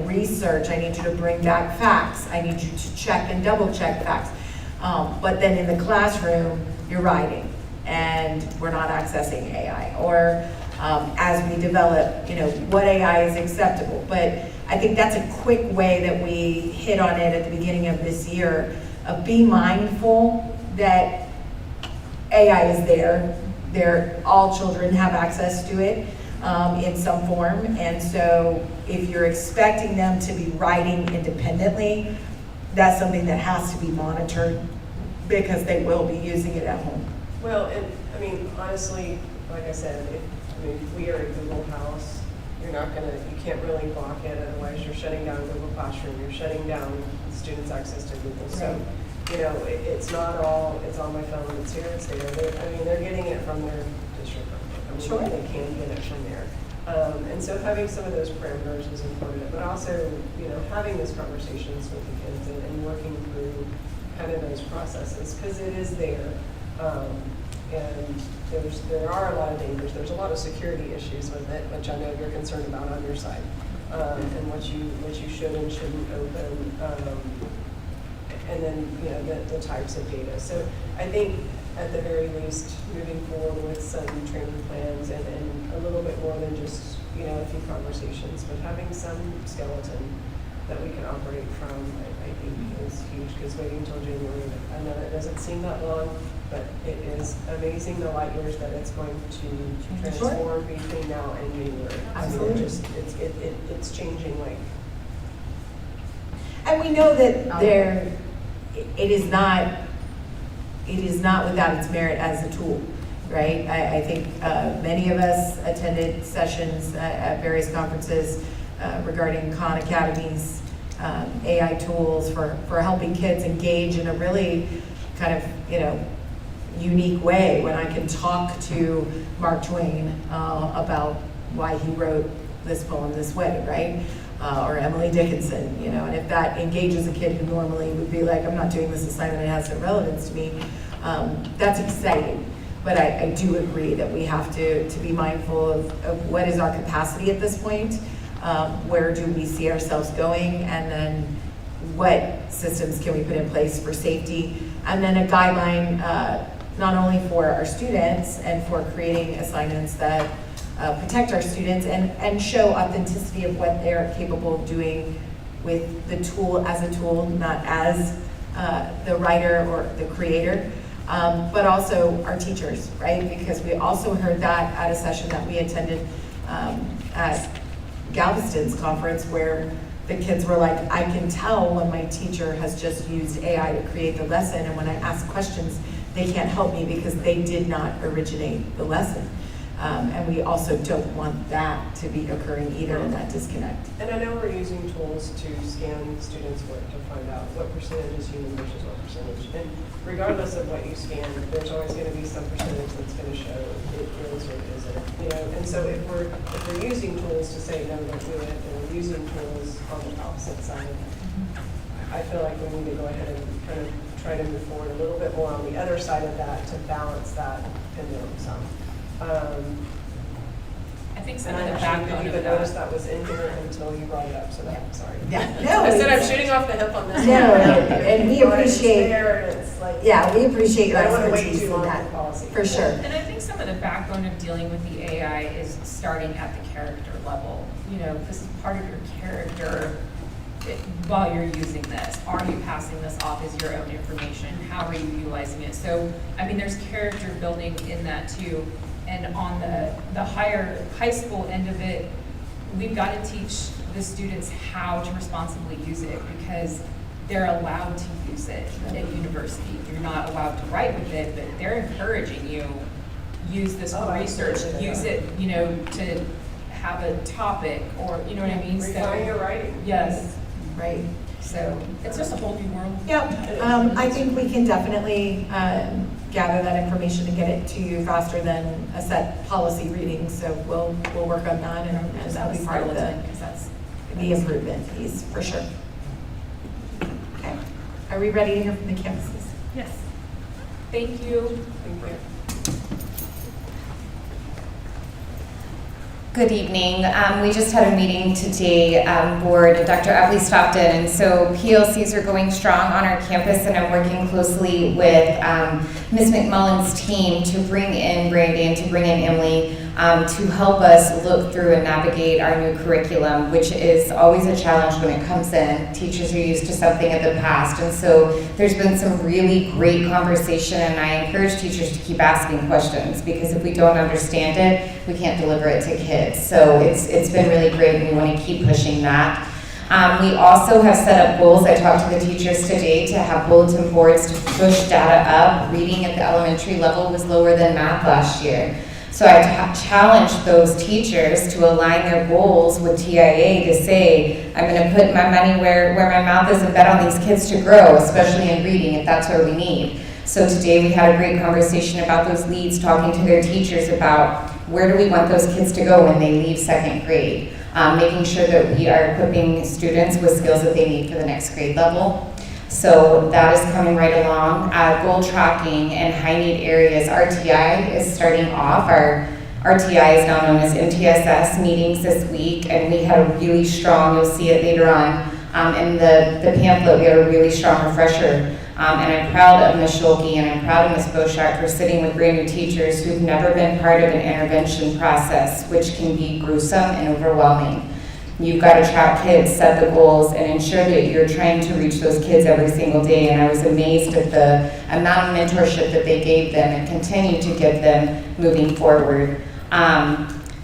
research. I need you to bring back facts. I need you to check and double check facts. But then in the classroom, you're writing and we're not accessing AI. Or as we develop, what AI is acceptable. But I think that's a quick way that we hit on it at the beginning of this year, of be mindful that AI is there. All children have access to it in some form. And so if you're expecting them to be writing independently, that's something that has to be monitored because they will be using it at home. Well, and honestly, like I said, if we are a Google house, you can't really block it, otherwise you're shutting down Google Classroom, you're shutting down students' access to Google. So, it's not all, it's on my phone, it's here, it's there. They're getting it from their district. Sure. They can get it from there. And so having some of those parameters is important, but also, having those conversations with the kids and working through kind of those processes, because it is there. And there are a lot of dangers. There's a lot of security issues with it, which I know you're concerned about on your side, and what you should and shouldn't open, and then the types of data. So I think at the very least, moving forward with some training plans and a little bit more than just a few conversations, but having some skeleton that we can operate from, I think is huge. Because waiting until January, I know that doesn't seem that long. But it is amazing the light years that it's going to transform between now and January. Absolutely. It's changing like. And we know that it is not it is not without its merit as a tool, right? I think many of us attended sessions at various conferences regarding Khan Academy's AI tools for helping kids engage in a really kind of, unique way when I can talk to Mark Twain about why he wrote this poem this way, right? Or Emily Dickinson, and if that engages a kid who normally would be like, I'm not doing this assignment, it has no relevance to me, that's exciting. But I do agree that we have to be mindful of what is our capacity at this point, where do we see ourselves going, and then what systems can we put in place for safety, and then a guideline not only for our students and for creating assignments that protect our students and show authenticity of what they're capable of doing with the tool as a tool, not as the writer or the creator, but also our teachers, right? Because we also heard that at a session that we attended at Galveston's conference, where the kids were like, I can tell when my teacher has just used AI to create the lesson, and when I ask questions, they can't help me because they did not originate the lesson. And we also don't want that to be occurring either, in that disconnect. And I know we're using tools to scan students' work to find out what percentage is human versus what percentage. And regardless of what you scan, there's always going to be some percentage that's going to show it is or it isn't. And so if we're using tools to say no, don't do it, and we're using tools on the opposite side, I feel like we need to go ahead and kind of try to move forward a little bit more on the other side of that to balance that pendulum some. I think some of the I backbone didn't of even that. notice that was in here until you brought it up, so that, sorry. Yeah, no, I said I'm it's- shooting off the hip on this. No, one. and we But it's appreciate- there, and it's like- Yeah, we appreciate your I don't wanna wait expertise too in long that, for policy. for sure. And I think some of the backbone of dealing with the AI is starting at the character level. This is part of your character while you're using this. Are you passing this off as your own information? How are you utilizing it? So, there's character building in that too. And on the high school end of it, we've got to teach the students how to responsibly use it, because they're allowed to use it at university. You're not allowed to write with it, but they're encouraging you, use this for research, use it, to have a topic, or, you know what I mean? Refine your writing. Yes, right. So it's just a whole new world. Yep, I think we can definitely gather that information and get it to you faster than a set policy reading. So we'll work on that, and that'll be part of the improvement piece, for sure. Okay, are we ready to hear from the campuses? Yes. Thank you. Thank you. Good evening. We just had a meeting today, board, and Dr. Epley stopped in, and so PLCs are going strong on our campus, and I'm working closely with Ms. McMullen's team to bring in Brandy and to bring in Emily to help us look through and navigate our new curriculum, which is always a challenge when it comes in. Teachers are used to something of the past, and so there's been some really great conversation, and I encourage teachers to keep asking questions, because if we don't understand it, we can't deliver it to kids. So it's been really great, and we want to keep pushing that. We also have set up goals. I talked to the teachers today to have bulletin boards to push data up. Reading at the elementary level was lower than math last year. So I challenged those teachers to align their goals with TIA to say, I'm going to put my money where my mouth is and bet on these kids to grow, especially in reading, if that's what we need. So today we had a great conversation about those leads, talking to their teachers about where do we want those kids to go when they leave second grade, making sure that we are equipping students with skills that they need for the next grade level. So that is coming right along. Goal tracking and high need areas, RTI is starting off. Our RTI is now known as MTSS meetings this week, and we had a really strong, you'll see it later on, in the pamphlet, we had a really strong refresher. And I'm proud of Ms. Schulke and I'm proud of Ms. Boschak for sitting with brand new teachers who've never been part of an intervention process, which can be gruesome and overwhelming. You've got to track kids, set the goals, and ensure that you're trying to reach those kids every single day. And I was amazed at the amount of mentorship that they gave them and continue to give them moving forward.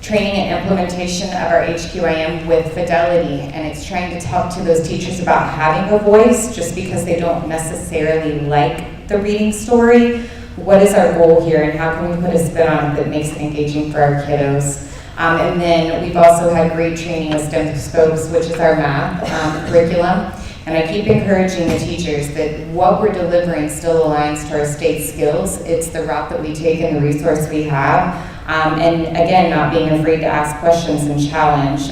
Training and implementation of our HQIM with Fidelity, and it's trying to talk to those teachers about having a voice just because they don't necessarily like the reading story. What is our goal here, and how can we put a spin on it that makes it engaging for our kiddos? And then we've also had great training with STEM Scopes, which is our math curriculum. And I keep encouraging the teachers that what we're delivering still aligns to our state skills. It's the route that we take and the resource we have. And again, not being afraid to ask questions and challenge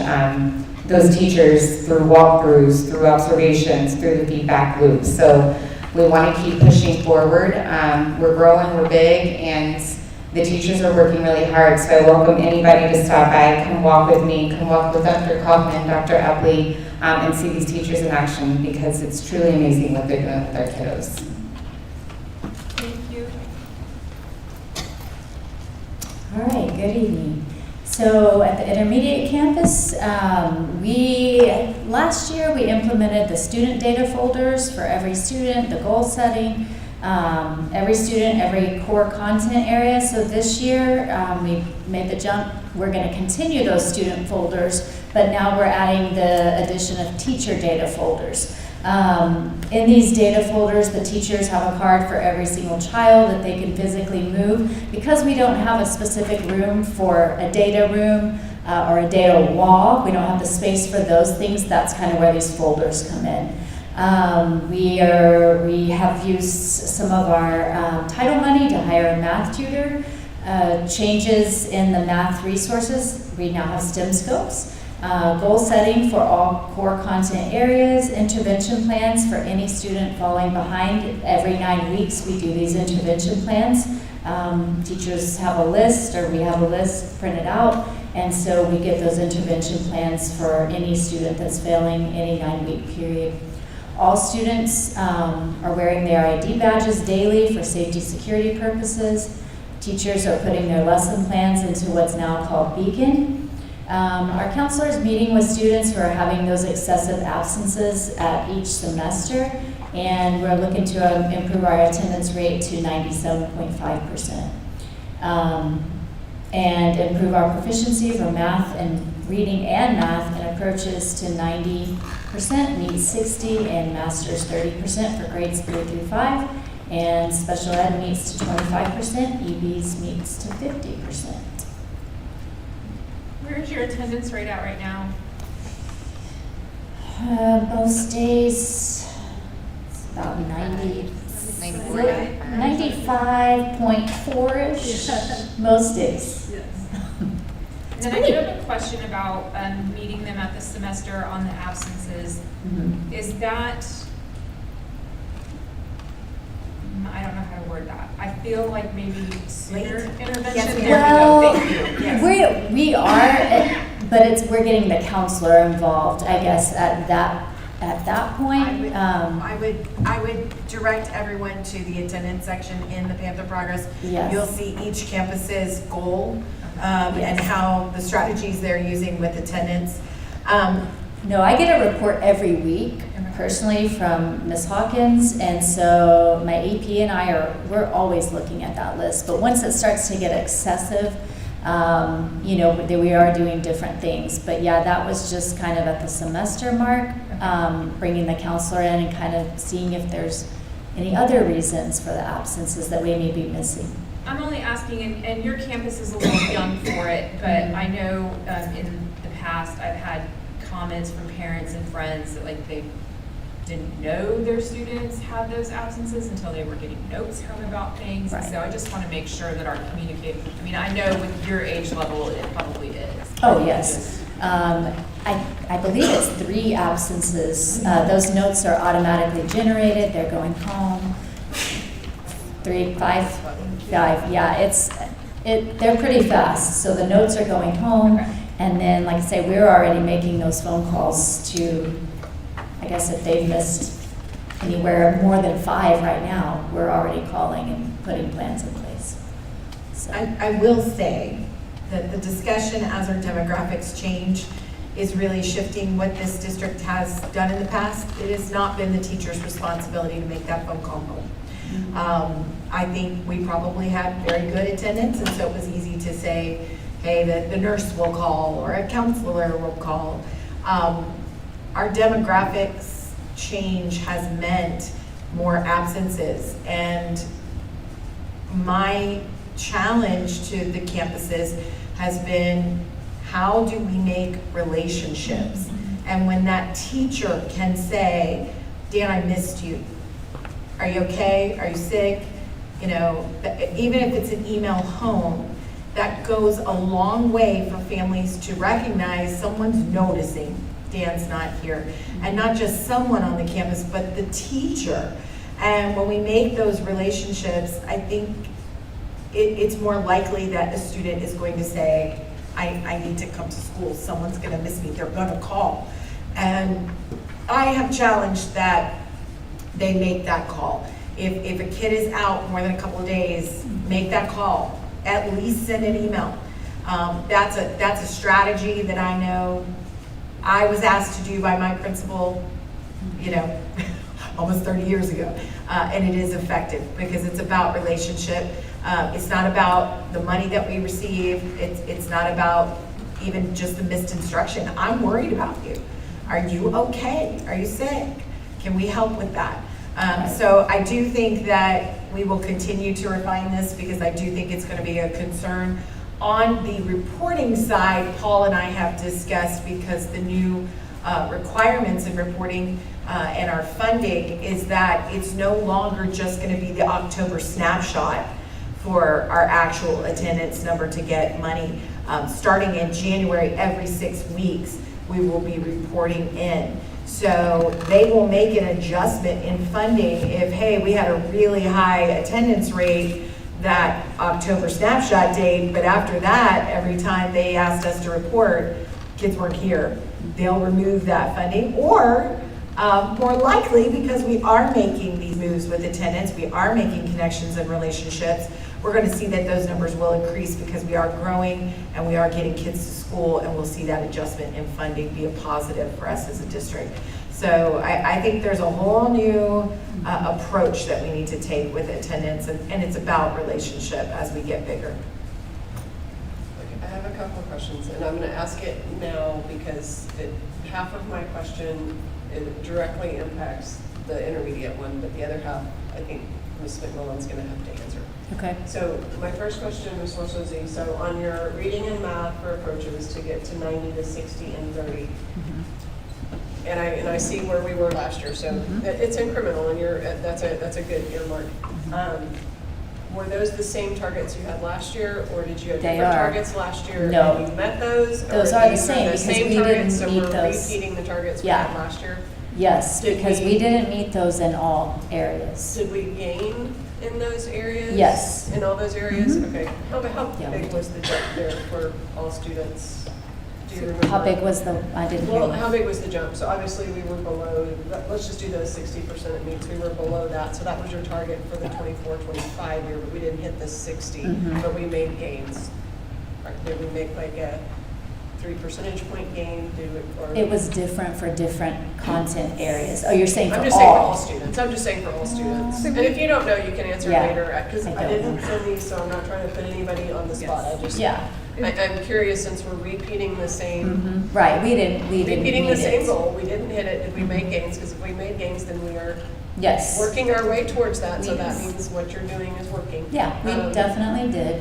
those teachers through walkthroughs, through observations, through the feedback loop. So we want to keep pushing forward. We're growing, we're big, and the teachers are working really hard. So I welcome anybody to stop by, come walk with me, come walk with Dr. Kaufman, Dr. Epley, and see these teachers in action, because it's truly amazing what they're doing with our kiddos. Thank you. All right, good evening. So at the intermediate campus, last year we implemented the student data folders for every student, the goal setting, every student, every core content area. So this year we made the jump. We're going to continue those student folders, but now we're adding the addition of teacher data folders. In these data folders, the teachers have a card for every single child that they can physically move. Because we don't have a specific room for a data room or a data wall, we don't have the space for those things, that's kind of where these folders come in. We have used some of our title money to hire a math tutor. Changes in the math resources, we now have STEM Scopes. Goal setting for all core content areas, intervention plans for any student falling behind. Every 9 weeks we do these intervention plans. Teachers have a list, or we have a list printed out, and so we get those intervention plans for any student that's failing any 9-week period. All students are wearing their ID badges daily for safety security purposes. Teachers are putting their lesson plans into what's now called Beacon. Our counselors meeting with students who are having those excessive absences at each semester, and we're looking to improve our attendance rate to 97.5%. And improve our proficiency for math and reading and math, and approaches to 90%, meets 60, and masters 30% for grades 3 through 5. And special ed meets to 25%, EBs meets to 50%. Where's your attendance rate at right now? Most days, it's about 95.4-ish, most days. And then I do have a question about meeting them at the semester on the absences. Mm-hmm. Is that, I don't know how to word that. I feel like maybe sooner intervention. Yes, There Well, we go. Thank you. Yes. we are, but we're getting the counselor involved, I guess, at that point. I would direct everyone to the attendance section in the Panther Progress. Yes. You'll see each campus's goal and how the strategies they're using with attendance. No, I get a report every week personally from Ms. Hawkins, and so my AP and we're always looking at that list. But once it starts to get excessive, we are doing different things. But yeah, that was just kind of at the semester mark, bringing the counselor in and kind of seeing if there's any other reasons for the absences that we may be missing. I'm only asking, and your campus is a little young for it, but I know in the past I've had comments from parents and friends that they didn't know their students had those absences until they were getting notes home about things. Right. So I just want to make sure that our communication, I know with your age level it probably is. Oh, yes. I believe it's 3 absences. Those notes are automatically generated. They're going home. 3, 5. Yeah, they're pretty fast. So the notes are going home. Okay. And then, like I say, we're already making those phone calls to, I guess if they've missed anywhere more than 5 right now, we're already calling and putting plans in place. So. I will say that the discussion as our demographics change is really shifting what this district has done in the past. It has not been the teacher's responsibility to make that phone call home. I think we probably had very good attendance, and so it was easy to say, hey, the nurse will call or a counselor will call. Our demographics change has meant more absences. And my challenge to the campuses has been, how do we make relationships? And when that teacher can say, Dan, I missed you. Are you okay? Are you sick? You know, even if it's an email home, that goes a long way for families to recognize someone's noticing Dan's not here. And not just someone on the campus, but the teacher. And when we make those relationships, I think it's more likely that a student is going to say, I need to come to school. Someone's gonna miss me. They're gonna call. And I have challenged that they make that call. If a kid is out more than a couple of days, make that call. At least send an email. That's a strategy that I know I was asked to do by my principal, you know, almost 30 years ago. And it is effective because it's about relationship. It's not about the money that we receive. It's not about even just the missed instruction. I'm worried about you. Are you okay? Are you sick? Can we help with that? So I do think that we will continue to refine this because I do think it's going to be a concern. On the reporting side, Paul and I have discussed, because the new requirements in reporting and our funding is that it's no longer just going to be the October snapshot for our actual attendance number to get money. Starting in January, every 6 weeks, we will be reporting in. So they will make an adjustment in funding if, hey, we had a really high attendance rate that October snapshot date, but after that, every time they asked us to report, kids weren't here. They'll remove that funding, or more likely, because we are making these moves with attendance, we are making connections and relationships, we're going to see that those numbers will increase because we are growing and we are getting kids to school, and we'll see that adjustment in funding be a positive for us as a district. So I think there's a whole new approach that we need to take with attendance, and it's about relationship as we get bigger. Okay, I have a couple of questions, and I'm going to ask it now because half of my question directly impacts the intermediate one, but the other half, I think Ms. McMillan's going to have to answer. Okay. So my first question, Ms. Sorsozy, so on your reading and math for approaches to get to 90 to 60 and 30, and I see where we were last year, so it's incremental, and that's a good earmark. Were those the same targets you had last year, or did you have different targets last year? No. And you met those? Those or are the these same because we targets, didn't so meet we're those. repeating the targets we Yeah. had last year? Yes, because we didn't meet those in all areas. Did we gain in those areas? Yes. In all those areas? Mhm. Okay. How Yeah, we big was the jump there for all students? Do you remember? How big was the, I didn't hear Well, you. how big was the jump? So obviously we were below, let's just do those 60%, it means we were below that. So that was your target for the 24-25 year, but we didn't hit the 60, but we made gains. Did we make like a 3 percentage point gain? It was different for different content areas. Oh, you're saying for all? I'm just saying for all students. I'm just saying for all students. And if you don't know, you can answer Yeah. later, because I I don't didn't know. send these, so I'm not trying to put anybody on the spot. I just, Yeah. I'm curious, since we're repeating the same. Right, we didn't Repeating meet the same it. goal, we didn't hit it, did we make gains? Because if we made gains, then we are Yes. working our way towards that, so that Yes. means what you're doing is working. Yeah, we definitely did.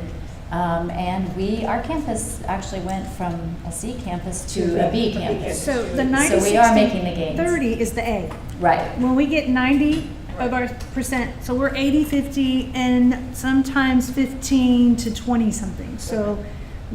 And our campus actually went from a C campus to a B campus. So the 90, So we are making the gains. 30 is the A. Right. When we get 90 of our percent, so we're 80, 50, and sometimes 15 to 20 something. So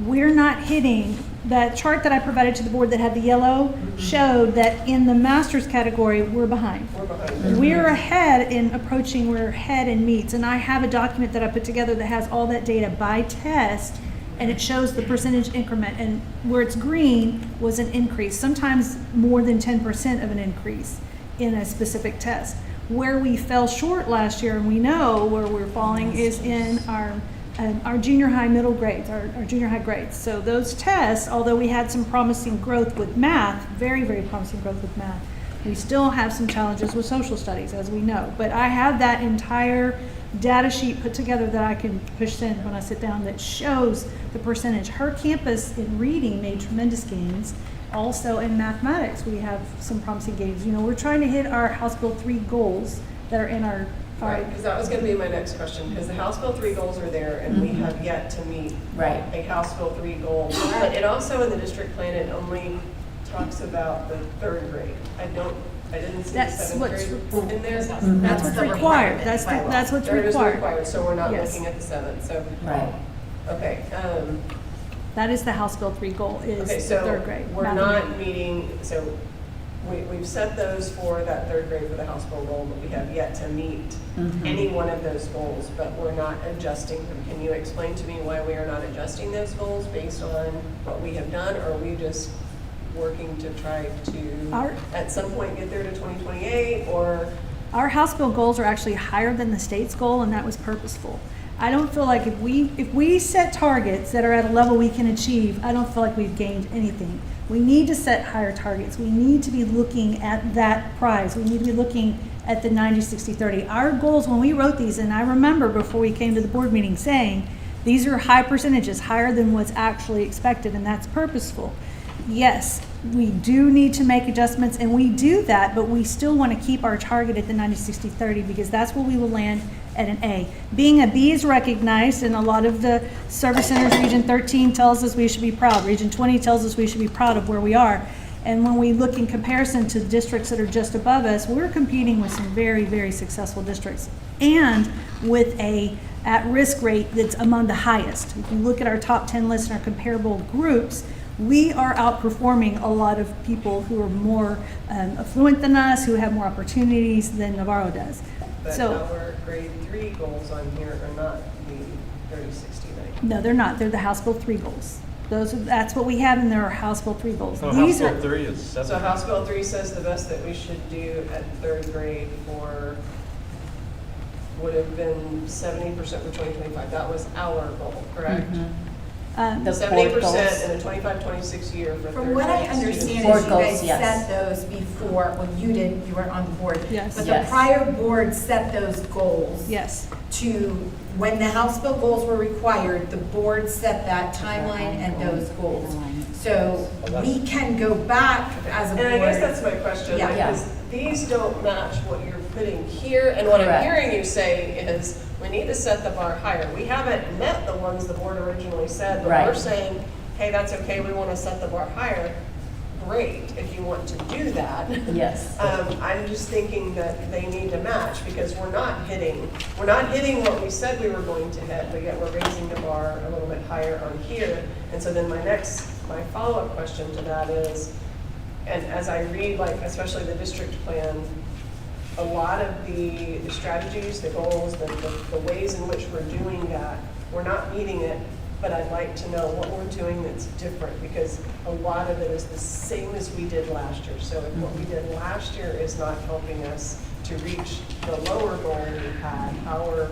we're not hitting, that chart that I provided to the board that had the yellow showed that in the master's category, we're behind. We're behind. We're ahead in approaching, we're ahead in meets. And I have a document that I put together that has all that data by test, and it shows the percentage increment. And where it's green was an increase, sometimes more than 10% of an increase in a specific test. Where we fell short last year, and we know where we're falling, is in our junior high middle grades, our junior high grades. So those tests, although we had some promising growth with math, very, very promising growth with math, we still have some challenges with social studies, as we know. But I have that entire data sheet put together that I can push in when I sit down that shows the percentage. Her campus in reading made tremendous gains. Also in mathematics, we have some promising gains. You know, we're trying to hit our House Bill 3 goals that are in our. Right, because that was going to be my next question, because the House Bill 3 goals are there, and we have yet to meet a House Bill 3 goal. But it also, in the district plan, it only talks about the 3rd grade. I didn't see the 7th grade in there. That's what's required. That's what's That is required. so we're not Yes. looking at the 7th, so. Right. Okay. That is the House Bill 3 goal, is Okay, the so 3rd grade. we're not meeting, so we've set those for that 3rd grade for the House Bill goal, but we have yet to meet any one of those goals, but we're not adjusting them. Can you explain to me why we are not adjusting those goals based on what we have done, or are we just working to try to, at some point, get there to 2028, or? Our House Bill goals are actually higher than the state's goal, and that was purposeful. I don't feel like if we set targets that are at a level we can achieve, I don't feel like we've gained anything. We need to set higher targets. We need to be looking at that prize. We need to be looking at the 90, 60, 30. Our goals, when we wrote these, and I remember before we came to the board meeting saying, these are high percentages, higher than what's actually expected, and that's purposeful. Yes, we do need to make adjustments, and we do that, but we still want to keep our target at the 90, 60, 30, because that's where we will land at an A. Being a B is recognized, and a lot of the service centers, Region 13 tells us we should be proud. Region 20 tells us we should be proud of where we are. And when we look in comparison to districts that are just above us, we're competing with some very, very successful districts, and with a at-risk rate that's among the highest. If you look at our top 10 list and our comparable groups, we are outperforming a lot of people who are more affluent than us, who have more opportunities than Navarro does. But So, our grade 3 goals on here are not the 30, 60, 90. no, they're not. They're the House Bill 3 goals. That's what we have, and there are House Bill 3 goals. So These House are Bill 3 is 7. So House Bill 3 says the best that we should do at 3rd grade would have been 70% for 2025. That was our goal, correct? The 70% board goals. in the 25-26 year for 3rd grade. From what I understand Board is you goals, guys yes. set those before, well, you didn't, you weren't on the board. Yes. But Yes. the prior board set those goals. Yes. To, when the House Bill goals were required, the board set that timeline and those goals. So we can go back as a board. And I guess that's my question, Yeah. because these don't match what you're putting here, and what I'm Correct. hearing you say is, we need to set the bar higher. We haven't met the ones the board originally said, but we're Right. saying, hey, that's okay, we want to set the bar higher. Great, if you want to do that. Yes. I'm just thinking that they need to match, because we're not hitting what we said we were going to hit, but yet we're raising the bar a little bit higher on here. And so then my follow-up question to that is, and as I read, like, especially the district plan, a lot of the strategies, the goals, the ways in which we're doing that, we're not meeting it, but I'd like to know what we're doing that's different, because a lot of it is the same as we did last year. So if what we did last year is not helping us to reach the lower goal we had, how are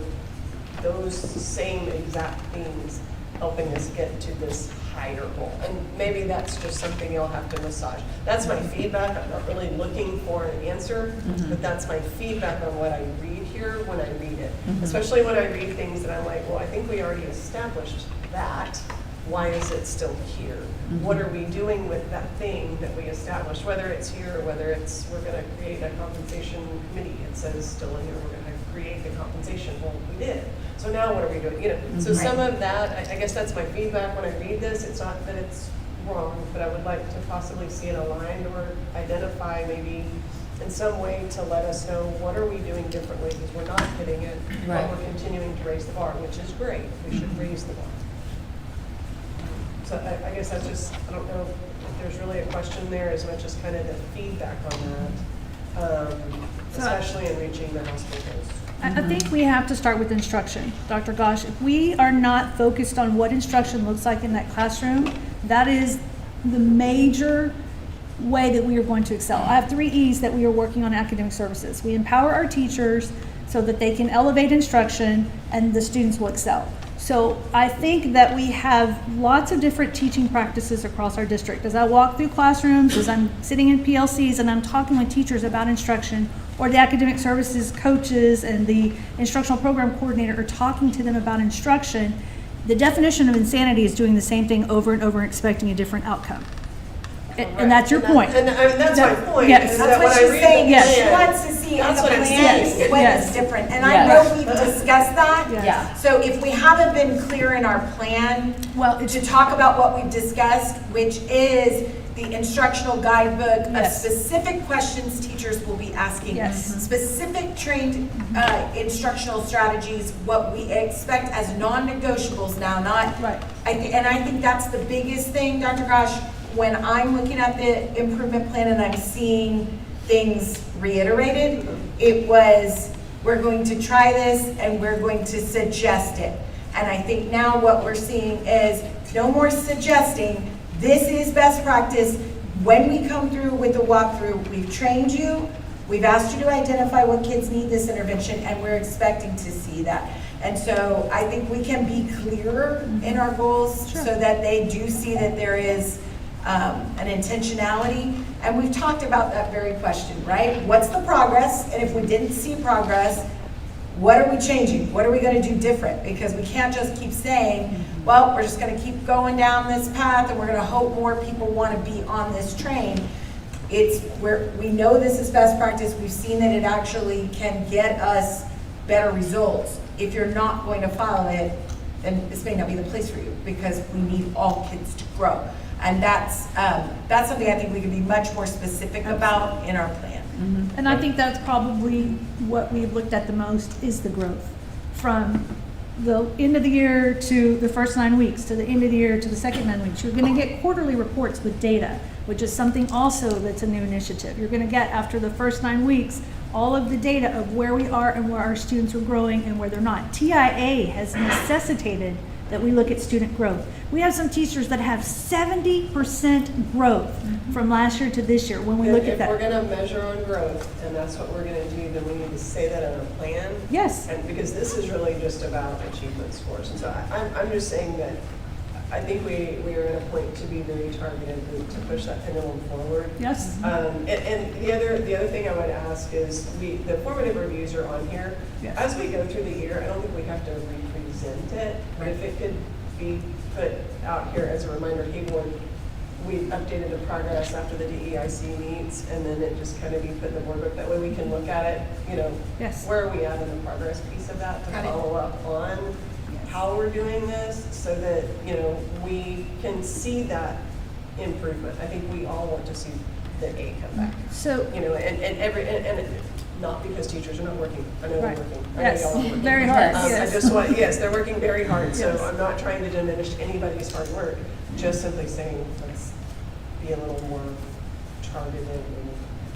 those same exact things helping us get to this higher goal? And maybe that's just something you'll have to massage. That's my feedback. I'm not really looking for an answer, but that's my feedback on what I read here when I read it. Especially when I read things that I'm like, well, I think we already established that. Why is it still here? What are we doing with that thing that we established, whether it's here or whether it's, we're going to create a compensation committee. It says still in here, we're going to create the compensation. Well, we did. So now what are we doing? So some of that, I guess that's my feedback when I read this. It's not that it's wrong, but I would like to possibly see it aligned or identify maybe in some way to let us know what are we doing differently, because we're not hitting it, but we're continuing to raise the bar, which is great. We should raise the bar. So I guess that's just, I don't know if there's really a question there as much as kind of the feedback on that, especially in reaching the House Bill goals. I think we have to start with instruction. Dr. Gosh, if we are not focused on what instruction looks like in that classroom, that is the major way that we are going to excel. I have 3 E's that we are working on academic services. We empower our teachers so that they can elevate instruction and the students will excel. So I think that we have lots of different teaching practices across our district. As I walk through classrooms, as I'm sitting in PLCs and I'm talking with teachers about instruction, or the academic services coaches and the instructional program coordinator are talking to them about instruction, the definition of insanity is doing the same thing over and over and expecting a different outcome. And that's your point. And that's my point. Yes. is That's that what when I she's read saying, the Yes. she plan- wants to see on the That's what I'm plan saying. what Yes. is different, and Yes. I know we've discussed that. Yes. So if we haven't been clear in our plan Well, to talk about what we've discussed, which is the instructional guidebook of Yes. specific questions teachers will be asking, Yes. specific trained instructional strategies, what we expect as non-negotiables now, not. Right. And I think that's the biggest thing, Dr. Gosh, when I'm looking at the improvement plan and I'm seeing things reiterated, it was, we're going to try this and we're going to suggest it. And I think now what we're seeing is no more suggesting, this is best practice. When we come through with the walkthrough, we've trained you, we've asked you to identify what kids need this intervention, and we're expecting to see that. And so I think we can be clearer in our goals so that they do see that there is an intentionality. And we've talked about that very question, right? What's the progress? And if we didn't see progress, what are we changing? What are we going to do different? Because we can't just keep saying, well, we're just going to keep going down this path and we're going to hope more people want to be on this train. It's where we know this is best practice. We've seen that it actually can get us better results. If you're not going to follow it, then this may not be the place for you, because we need all kids to grow. And that's something I think we can be much more specific about in our plan. And I think that's probably what we've looked at the most is the growth from the end of the year to the first 9 weeks, to the end of the year to the second 9 weeks. You're going to get quarterly reports with data, which is something also that's a new initiative. You're going to get, after the first 9 weeks, all of the data of where we are and where our students are growing and where they're not. TIA has necessitated that we look at student growth. We have some teachers that have 70% growth from last year to this year when we look at that. If we're gonna measure on growth, and that's what we're gonna do, then we need to say that in our plan. Yes. And because this is really just about achievement scores. And so I'm just saying that I think we are at a point to be very targeted to push that pendulum forward. Yes. And the other thing I would ask is the formative reviews are on here. Yes. As we go through the year, I don't think we have to represent it, but if it could be put out here as a reminder, hey board, we updated the progress after the DEIC meets, and then it just kind of be put in the board book. That way we can look at it, Yes. where are we at in the progress piece of that to follow up on how we're doing this, so that, we can see that improvement. I think we all want to see the A come back. So, and not because teachers are not working. I know Right. they're working. I know Yes, y'all are working. very hard, I yes. just want, yes, they're working very hard. So Yes. I'm not trying to diminish anybody's hard work. Just simply saying, let's be a little more targeted and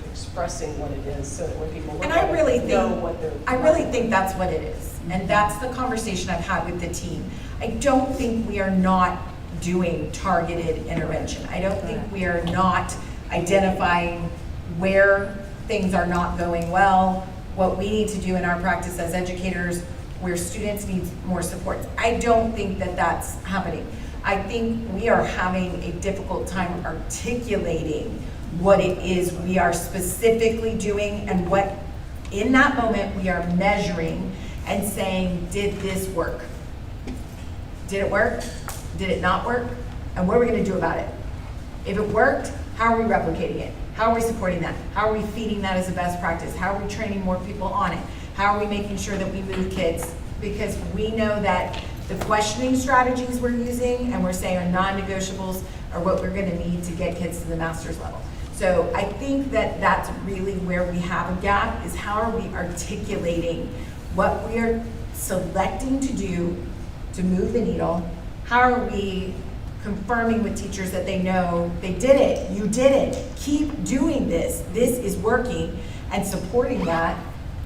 expressing what it is, so that when people look And at I really it, know what they're. I really think that's what it is. And that's the conversation I've had with the team. I don't think we are not doing targeted intervention. I don't think we are not identifying where things are not going well, what we need to do in our practice as educators, where students need more support. I don't think that that's happening. I think we are having a difficult time articulating what it is we are specifically doing and what, in that moment, we are measuring and saying, did this work? Did it work? Did it not work? And what are we going to do about it? If it worked, how are we replicating it? How are we supporting that? How are we feeding that as a best practice? How are we training more people on it? How are we making sure that we move kids? Because we know that the questioning strategies we're using and we're saying are non-negotiables are what we're going to need to get kids to the master's level. So I think that that's really where we have a gap, is how are we articulating what we are selecting to do to move the needle? How are we confirming with teachers that they know they did it, you did it, keep doing this is working, and supporting that?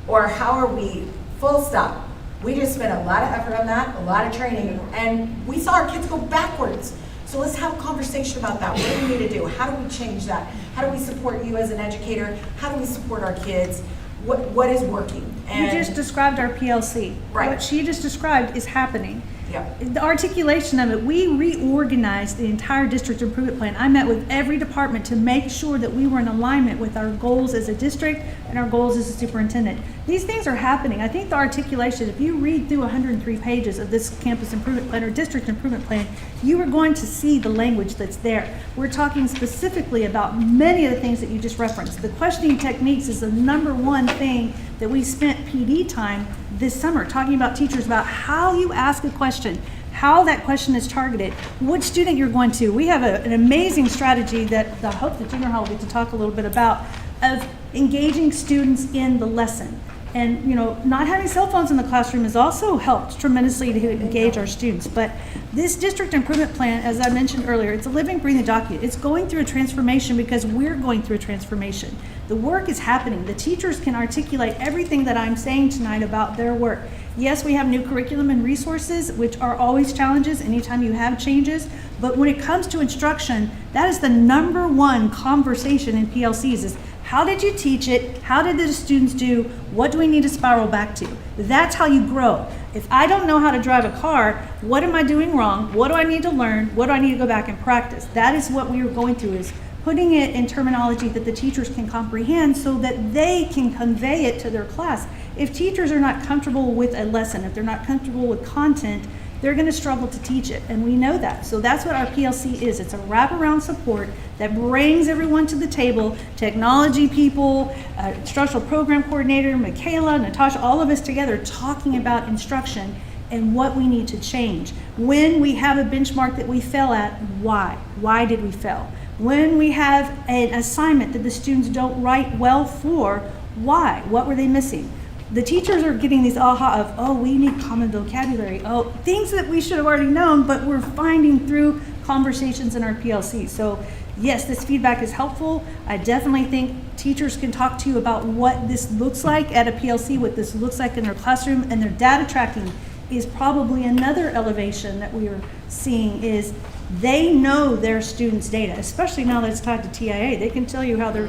Or how are we, full stop, we just spent a lot of effort on that, a lot of training, and we saw our kids go backwards. So let's have a conversation about that. What do we need to do? How do we change that? How do we support you as an educator? How do we support our kids? What is working? you just described our PLC. Right. What she just described is happening. Yeah. The articulation of it, we reorganized the entire district improvement plan. I met with every department to make sure that we were in alignment with our goals as a district and our goals as a superintendent. These things are happening. I think the articulation, if you read through 103 pages of this campus improvement plan or district improvement plan, you are going to see the language that's there. We're talking specifically about many of the things that you just referenced. The questioning techniques is the number one thing that we spent PD time this summer talking about teachers about how you ask a question, how that question is targeted, which student you're going to. We have an amazing strategy that I hope the junior hall will get to talk a little bit about, of engaging students in the lesson. And, not having cell phones in the classroom has also helped tremendously to engage our students. But this district improvement plan, as I mentioned earlier, it's a living, breathing document. It's going through a transformation because we're going through a transformation. The work is happening. The teachers can articulate everything that I'm saying tonight about their work. Yes, we have new curriculum and resources, which are always challenges anytime you have changes. But when it comes to instruction, that is the number one conversation in PLCs is, how did you teach it? How did the students do? What do we need to spiral back to? That's how you grow. If I don't know how to drive a car, what am I doing wrong? What do I need to learn? What do I need to go back and practice? That is what we are going through, is putting it in terminology that the teachers can comprehend so that they can convey it to their class. If teachers are not comfortable with a lesson, if they're not comfortable with content, they're going to struggle to teach it, and we know that. So that's what our PLC is. It's a wraparound support that brings everyone to the table, technology people, instructional program coordinator, Michaela, Natasha, all of us together talking about instruction and what we need to change. When we have a benchmark that we fail at, why? Why did we fail? When we have an assignment that the students don't write well for, why? What were they missing? The teachers are getting these aha of, oh, we need common vocabulary. Oh, things that we should have already known, but we're finding through conversations in our PLC. So yes, this feedback is helpful. I definitely think teachers can talk to you about what this looks like at a PLC, what this looks like in their classroom, and their data tracking is probably another elevation that we are seeing is they know their students' data, especially now that it's tied to TIA. They can tell you how their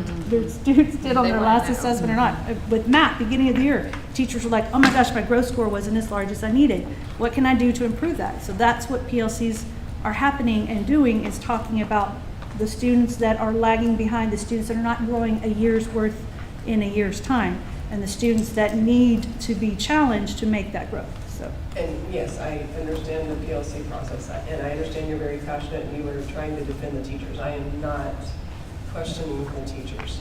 students did on their last assessment or not. With math, beginning of the year, teachers were like, oh my gosh, my growth score wasn't as large as I needed. What can I do to improve that? So that's what PLCs are happening and doing, is talking about the students that are lagging behind, the students that are not growing a year's worth in a year's time, and the students that need to be challenged to make that growth. So. And yes, I understand the PLC process, and I understand you're very passionate and you are trying to defend the teachers. I am not questioning the teachers.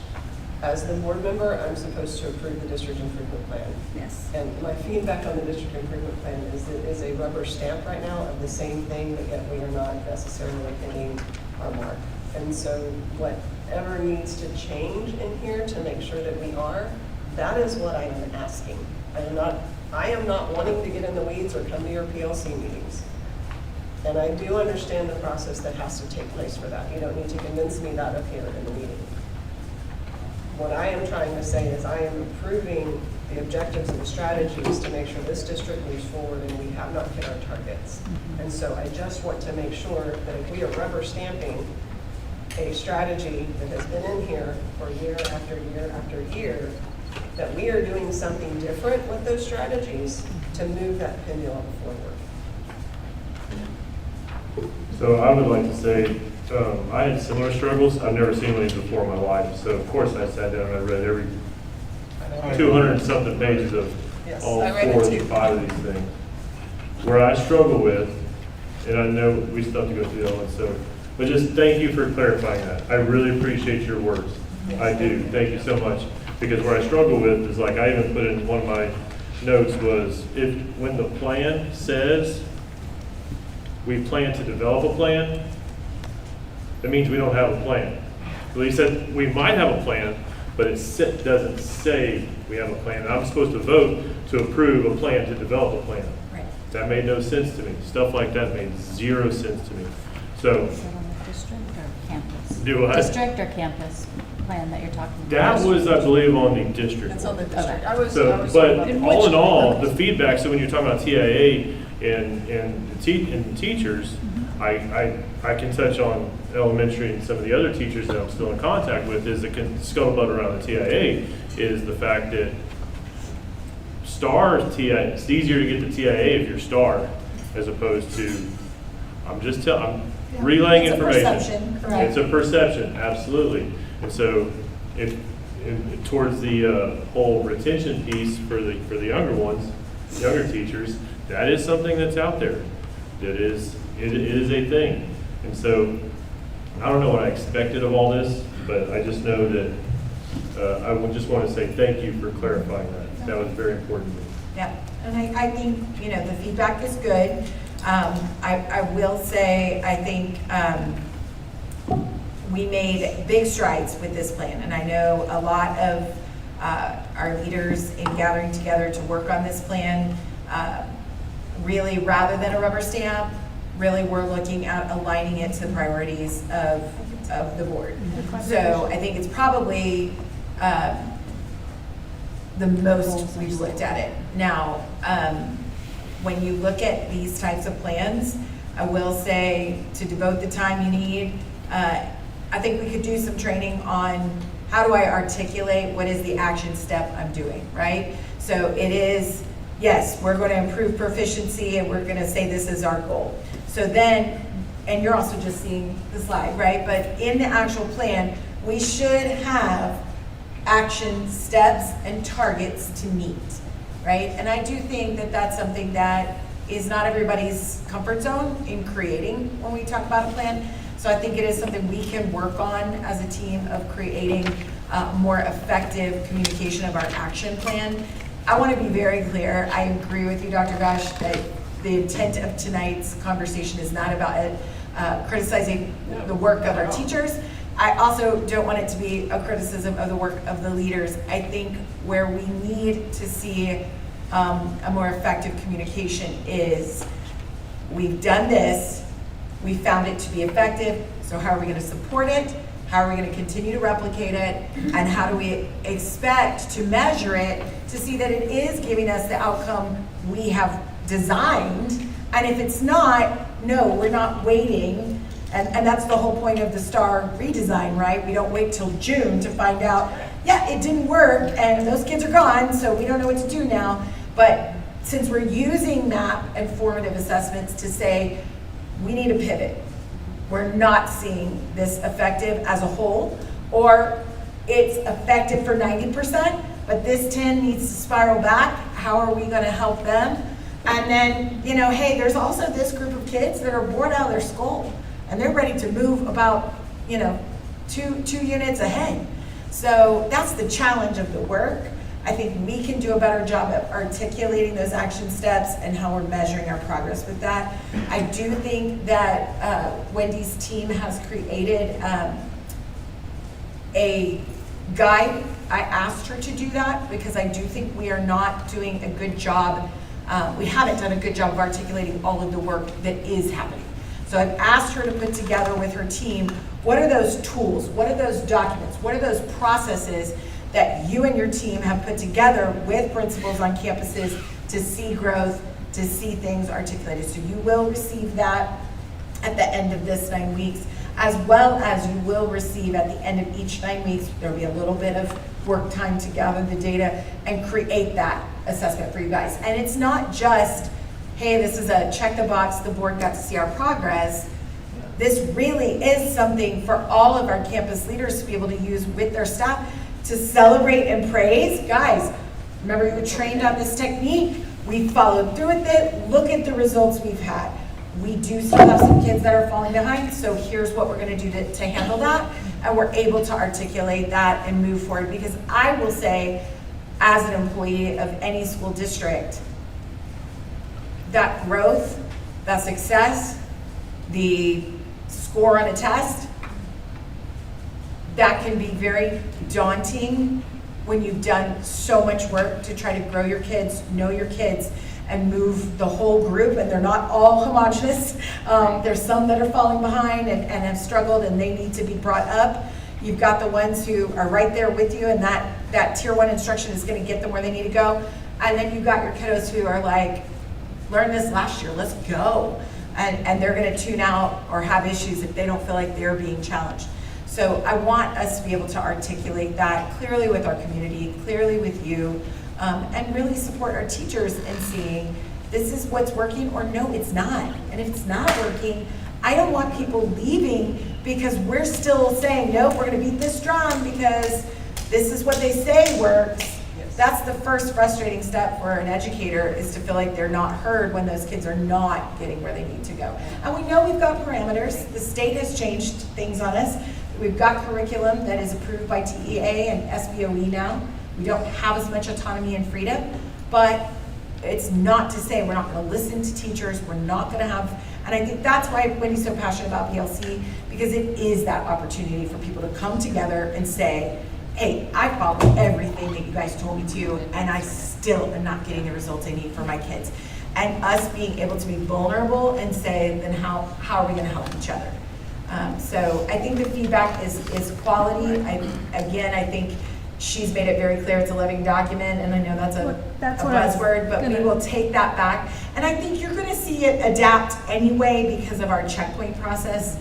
As the board member, I'm supposed to approve the district improvement plan. Yes. And my feedback on the district improvement plan is it is a rubber stamp right now of the same thing, but yet we are not necessarily hitting our mark. And so whatever needs to change in here to make sure that we are, that is what I am asking. I am not wanting to get in the weeds or come to your PLC meetings. And I do understand the process that has to take place for that. You don't need to convince me that up here in the meeting. What I am trying to say is I am approving the objectives and the strategies to make sure this district moves forward and we have not hit our targets. And so I just want to make sure that if we are rubber stamping a strategy that has been in here for year after year after year, that we are doing something different with those strategies to move that pendulum forward. So I would like to say, I had similar struggles. I've never seen one of these before in my life. So of course I sat down and I read every 200 and something pages of all 4 or 5 of these things. Where I struggle with, and I know we still have to go through that one, so, but just thank you for clarifying that. I really appreciate your words. I do. Thank you so much. Because where I struggle with is, like, I even put in one of my notes was, when the plan says we plan to develop a plan, that means we don't have a plan. So he said we might have a plan, but it doesn't say we have a plan. And I'm supposed to vote to approve a plan to develop a plan. Right. That made no sense to me. Stuff like that made 0 sense to me. So, is it on the district or campus? Do what? District or campus plan that you're talking about? That was, I believe, on the district. That's on the district. Okay. But all in all, the feedback, so when you're talking about TIA and teachers, I can touch on elementary and some of the other teachers that I'm still in contact with, is the scuttlebutt around the TIA is the fact that STAR TIA, it's easier to get the TIA if you're STAR as opposed to, I'm relaying It's a information. perception, correct. It's a perception, absolutely. And so if towards the whole retention piece for the younger ones, younger teachers, that is something that's out there. It is a thing. And so I don't know what I expected of all this, but I just know that I would just want to say thank you for clarifying that. That was very important to me. Yeah, and I think, you know, the feedback is good. I will say, I think we made big strides with this plan, and I know a lot of our leaders in gathering together to work on this plan, really, rather than a rubber stamp, really we're looking at aligning it to the priorities of the board. So I think it's probably the most we've looked at it. Now, when you look at these types of plans, I will say to devote the time you need, I think we could do some training on how do I articulate what is the action step I'm doing, right? So it is, yes, we're going to improve proficiency and we're going to say this is our goal. So then, and you're also just seeing the slide, right? But in the actual plan, we should have action steps and targets to meet, right? And I do think that that's something that is not everybody's comfort zone in creating when we talk about a plan. So I think it is something we can work on as a team of creating more effective communication of our action plan. I want to be very clear. I agree with you, Dr. Gosh, that the intent of tonight's conversation is not about criticizing the work of our teachers. I also don't want it to be a criticism of the work of the leaders. I think where we need to see a more effective communication is we've done this, we found it to be effective, so how are we going to support it? How are we going to continue to replicate it? And how do we expect to measure it to see that it is giving us the outcome we have designed? And if it's not, no, we're not waiting. And that's the whole point of the STAR redesign, right? We don't wait till June to find out, yeah, it didn't work and those kids are gone, so we don't know what to do now. But since we're using MAP and formative assessments to say, we need a pivot. We're not seeing this effective as a whole, or it's effective for 90%, but this 10 needs to spiral back. How are we gonna help them? And then, you know, hey, there's also this group of kids that are bored out of their skull and they're ready to move about, you know, two units ahead. So that's the challenge of the work. I think we can do a better job of articulating those action steps and how we're measuring our progress with that. I do think that Wendy's team has created a guide. I asked her to do that because I do think we are not doing a good job. We haven't done a good job of articulating all of the work that is happening. So I've asked her to put together with her team, what are those tools? What are those documents? What are those processes that you and your team have put together with principals on campuses to see growth, to see things articulated? So you will receive that at the end of this 9 weeks, as well as you will receive at the end of each 9 weeks, there'll be a little bit of work time to gather the data and create that assessment for you guys. And it's not just, hey, this is a check the box, the board got to see our progress. This really is something for all of our campus leaders to be able to use with their staff to celebrate and praise. Guys, remember you were trained on this technique, we followed through with it, look at the results we've had. We do still have some kids that are falling behind, so here's what we're gonna do to handle that, and we're able to articulate that and move forward. Because I will say, as an employee of any school district, that growth, that success, the score on a test, that can be very daunting when you've done so much work to try to grow your kids, know your kids, and move the whole group, and they're not all homogenous. There's some that are falling behind and have struggled and they need to be brought up. You've got the ones who are right there with you, and that tier 1 instruction is gonna get them where they need to go. And then you've got your kiddos who are like, learned this last year, let's go. And they're gonna tune out or have issues if they don't feel like they're being challenged. So I want us to be able to articulate that clearly with our community, clearly with you, and really support our teachers in seeing this is what's working or no, it's not. And if it's not working, I don't want people leaving because we're still saying, nope, we're gonna beat this drum because this is what they say works. That's the first frustrating step for an educator, is to feel like they're not heard when those kids are not getting where they need to go. And we know we've got parameters. The state has changed things on us. We've got curriculum that is approved by TEA and SBOE now. We don't have as much autonomy and freedom, but it's not to say we're not going to listen to teachers. We're not going to have, and I think that's why Wendy's so passionate about PLC, because it is that opportunity for people to come together and say, hey, I followed everything that you guys told me to, and I still am not getting the results I need for my kids. And us being able to be vulnerable and say, then how are we going to help each other? So I think the feedback is quality. I think she's made it very clear it's a living document, and I know that's a buzzword, but we will take that back. And I think you're going to see it adapt anyway because of our checkpoint process.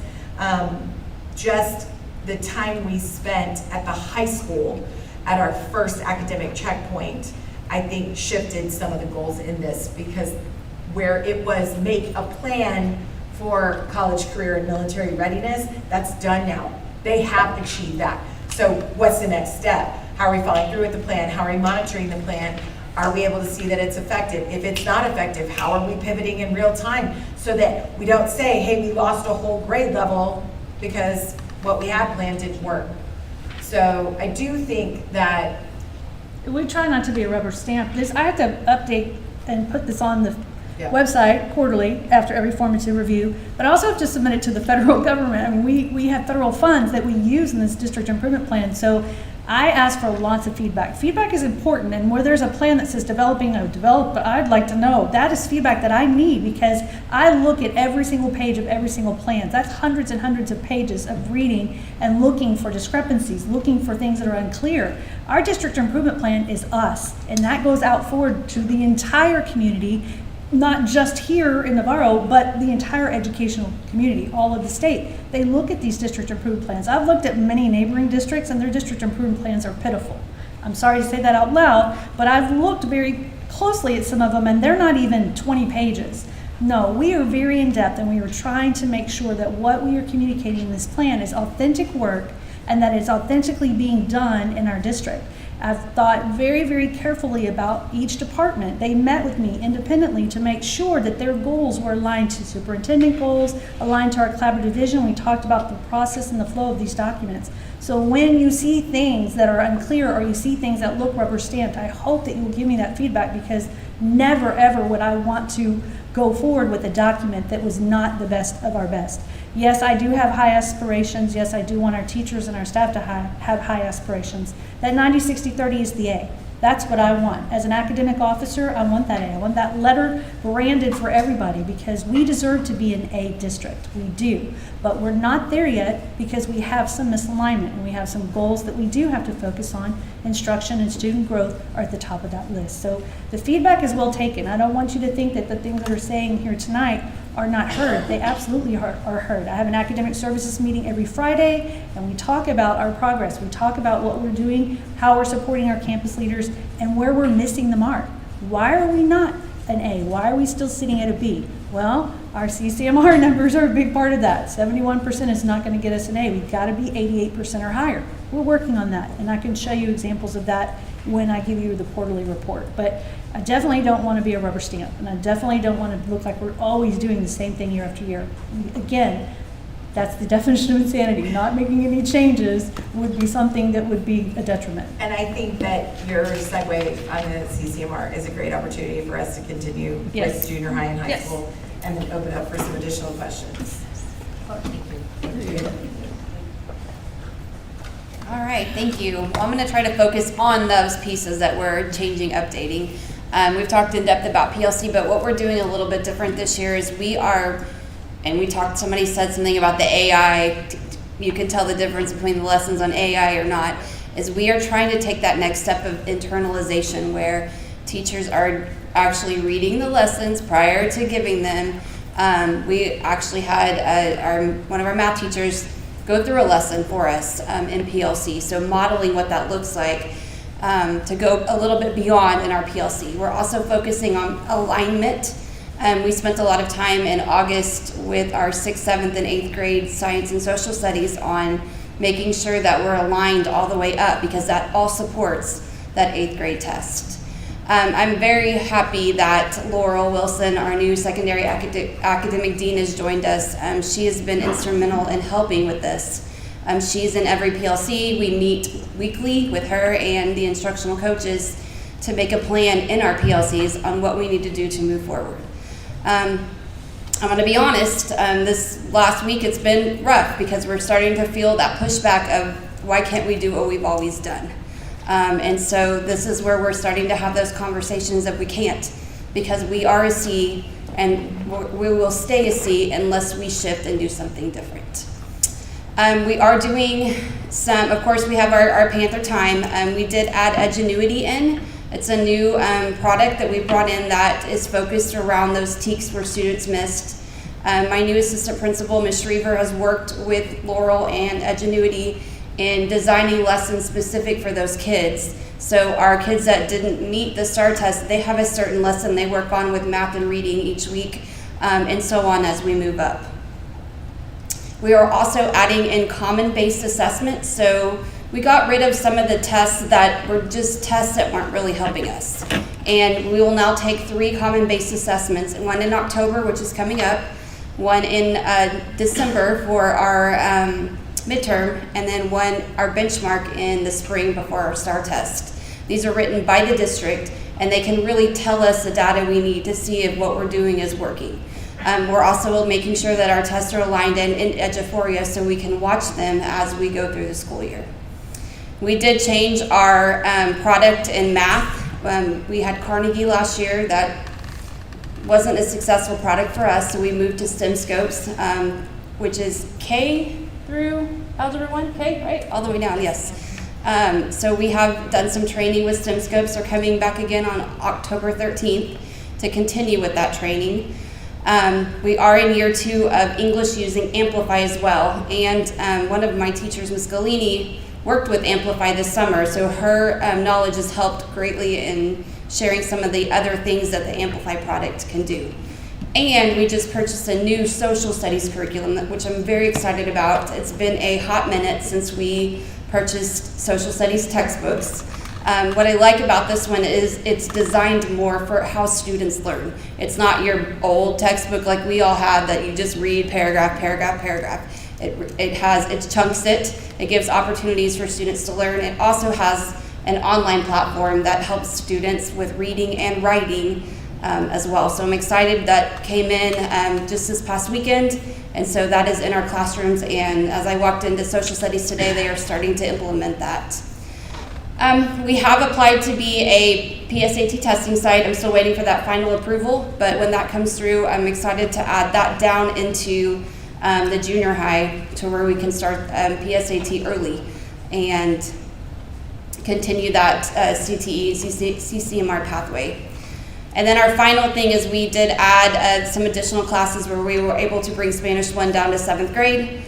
Just the time we spent at the high school at our first academic checkpoint, I think shifted some of the goals in this, because where it was make a plan for college, career, and military readiness, that's done now. They have achieved that. So what's the next step? How are we following through with the plan? How are we monitoring the plan? Are we able to see that it's effective? If it's not effective, how are we pivoting in real time so that we don't say, hey, we lost a whole grade level because what we had planned didn't work. So I do think that we try not to be a rubber stamp. I have to update and put this on the website quarterly after every formative review, but I also have to submit it to the federal government. I mean, we have federal funds that we use in this district improvement plan. So I ask for lots of feedback. Feedback is important, and where there's a plan that says developing, but I'd like to know. That is feedback that I need, because I look at every single page of every single plan. That's hundreds and hundreds of pages of reading and looking for discrepancies, looking for things that are unclear. Our district improvement plan is us, and that goes out forward to the entire community, not just here in Navarro, but the entire educational community, all of the state. They look at these district improvement plans. I've looked at many neighboring districts, and their district improvement plans are pitiful. I'm sorry to say that out loud, but I've looked very closely at some of them, and they're not even 20 pages. No, we are very in-depth, and we are trying to make sure that what we are communicating in this plan is authentic work, and that it's authentically being done in our district. I've thought very, very carefully about each department. They met with me independently to make sure that their goals were aligned to superintendent goals, aligned to our collaborative vision. We talked about the process and the flow of these documents. So when you see things that are unclear, or you see things that look rubber stamped, I hope that you will give me that feedback, because never ever would I want to go forward with a document that was not the best of our best. Yes, I do have high aspirations. Yes, I do want our teachers and our staff to have high aspirations. That 90-60-30 is the A. That's what I want. As an academic officer, I want that A. I want that letter branded for everybody, because we deserve to be an A district. We do. But we're not there yet, because we have some misalignment, and we have some goals that we do have to focus on. Instruction and student growth are at the top of that list. So the feedback is well taken. I don't want you to think that the things that are saying here tonight are not heard. They absolutely are heard. I have an academic services meeting every Friday, and we talk about our progress. We talk about what we're doing, how we're supporting our campus leaders, and where we're missing the mark. Why are we not an A? Why are we still sitting at a B? Well, our CCMR numbers are a big part of that. 71% is not going to get us an A. We've got to be 88% or higher. We're working on that, and I can show you examples of that when I give you the quarterly report. But I definitely don't want to be a rubber stamp, and I definitely don't want to look like we're always doing the same thing year after year. Again, that's the definition of insanity. Not making any changes would be something that would be a detriment. And I think that your segue on the CCMR is a great opportunity for us to continue with junior high and high school, and then open up for some additional questions. Thank you. All right, thank you. Well, I'm going to try to focus on those pieces that we're changing, updating. We've talked in depth about PLC, but what we're doing a little bit different this year is somebody said something about the AI, you can tell the difference between the lessons on AI or not, is we are trying to take that next step of internalization, where teachers are actually reading the lessons prior to giving them. We actually had one of our math teachers go through a lesson for us in PLC, so modeling what that looks like to go a little bit beyond in our PLC. We're also focusing on alignment. We spent a lot of time in August with our 6th, 7th, and 8th grade science and social studies on making sure that we're aligned all the way up because that all supports that 8th grade test. I'm very happy that Laurel Wilson, our new secondary academic dean, has joined us. She has been instrumental in helping with this. She's in every PLC. We meet weekly with her and the instructional coaches to make a plan in our PLCs on what we need to do to move forward. I'm going to be honest, this last week it's been rough because we're starting to feel that pushback of why can't we do what we've always done? And so this is where we're starting to have those conversations that we can't, because we are a C and we will stay a C unless we shift and do something different. We are doing some, of course we have our Panther Time. We did add Edgenuity in. It's a new product that we brought in that is focused around those TEKs where students missed. My new assistant principal, Ms. Shriver, has worked with Laurel and Edgenuity in designing lessons specific for those kids. So our kids that didn't meet the STAR test, they have a certain lesson they work on with math and reading each week, and so on as we move up. We are also adding in common-based assessments. So we got rid of some of the tests that were just tests that weren't really helping us. And we will now take 3 common-based assessments, one in October, which is coming up, one in December for our midterm, and then our benchmark in the spring before our STAR test. These are written by the district, and they can really tell us the data we need to see if what we're doing is working. We're also making sure that our tests are aligned in Eduphoria so we can watch them as we go through the school year. We did change our product in math. We had Carnegie last year. That wasn't a successful product for us, so we moved to STEM Scopes, which is K through Algebra 1, K, right? All the way down, yes. So we have done some training with STEM Scopes. They're coming back again on October 13th to continue with that training. We are in year 2 of English using Amplify as well. And one of my teachers, Ms. Galini, worked with Amplify this summer. So her knowledge has helped greatly in sharing some of the other things that the Amplify product can do. And we just purchased a new social studies curriculum, which I'm very excited about. It's been a hot minute since we purchased social studies textbooks. What I like about this one is it's designed more for how students learn. It's not your old textbook like we all have that you just read paragraph, paragraph, paragraph. It chunks it. It gives opportunities for students to learn. It also has an online platform that helps students with reading and writing as well. So I'm excited that came in just this past weekend, and so that is in our classrooms, and as I walked into social studies today, they are starting to implement that. We have applied to be a PSAT testing site. I'm still waiting for that final approval, but when that comes through, I'm excited to add that down into the junior high to where we can start PSAT early and continue that CTE, CCMR pathway. And then our final thing is we did add some additional classes where we were able to bring Spanish 1 down to 7th grade.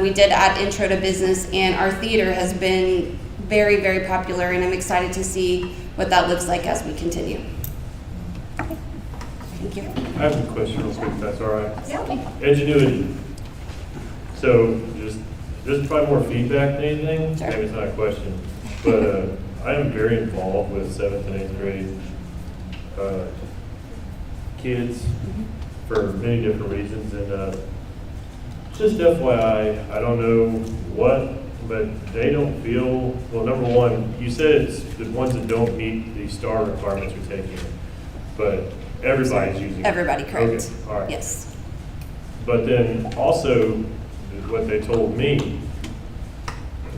We did add Intro to Business, and our theater has been very, very popular, and I'm excited to see what that looks like as we continue. Thank you. I have a question real quick, if that's all right. Yeah. Ingenuity. So just probably more feedback than anything. Sure. Maybe it's not a question, but I am very involved with 7th and 8th grade kids for many different reasons, and just FYI, I don't know what, but they don't feel, well, number one, you said it's the ones that don't meet the STAR requirements are taking it, but everybody's using it. Everybody, correct. Okay, all right. Yes. But then also, what they told me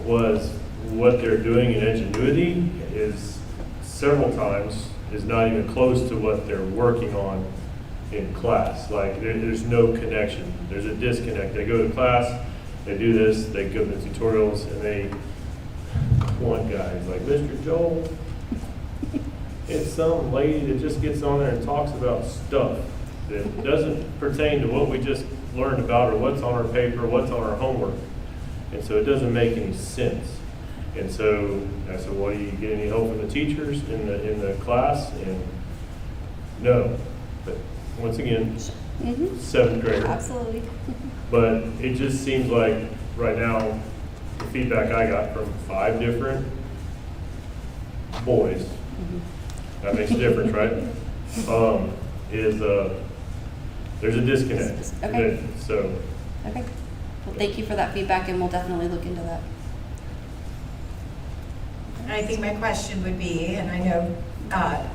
was what they're doing in Ingenuity is several times is not even close to what they're working on in class. Like there's no connection. There's a disconnect. They go to class, they do this, they go to the tutorials, and one guy's like, Mr. Joel, it's some lady that just gets on there and talks about stuff that doesn't pertain to what we just learned about or what's on our paper, what's on our homework. And so it doesn't make any sense. And so I said, well, do you get any help from the teachers in the class? And no. But once again, 7th grader. Absolutely. But it just seems like right now the feedback I got from 5 different boys, that makes a difference, right? Is there's a disconnect. Okay. So. Okay. Well, thank you for that feedback, and we'll definitely look into that. And I think my question would be, and I know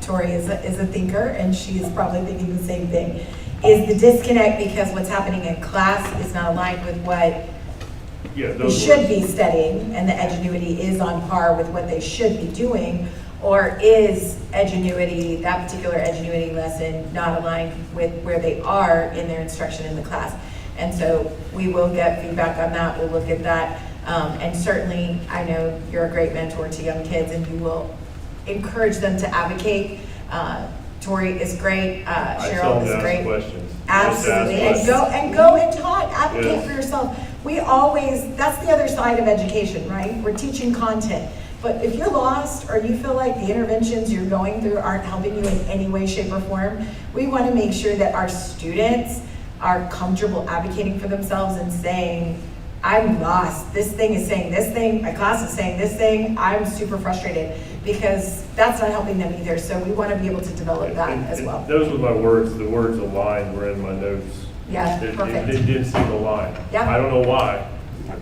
Tori is a thinker, and she is probably thinking the same thing, is the disconnect because what's happening in class is not aligned with what we should be studying, and the Edgenuity is on par with what they should be doing, or is Edgenuity, that particular Edgenuity lesson, not aligned with where they are in their instruction in the class? And so we will get feedback on that. We'll look at that. And certainly, I know you're a great mentor to young kids, and you will encourage them to advocate. Tori is great. Cheryl is great. Questions. Absolutely. And go and talk. Advocate for yourself. We always, that's the other side of education, right? We're teaching content. But if you're lost or you feel like the interventions you're going through aren't helping you in any way, shape, or form, we want to make sure that our students are comfortable advocating for themselves and saying, I'm lost. This thing is saying this thing. My class is saying this thing. I'm super frustrated, because that's not helping them either. So we want to be able to develop that as well. Those were my words. The words aligned were in my notes. Yeah, perfect. It did seem aligned. Yeah. I don't know why.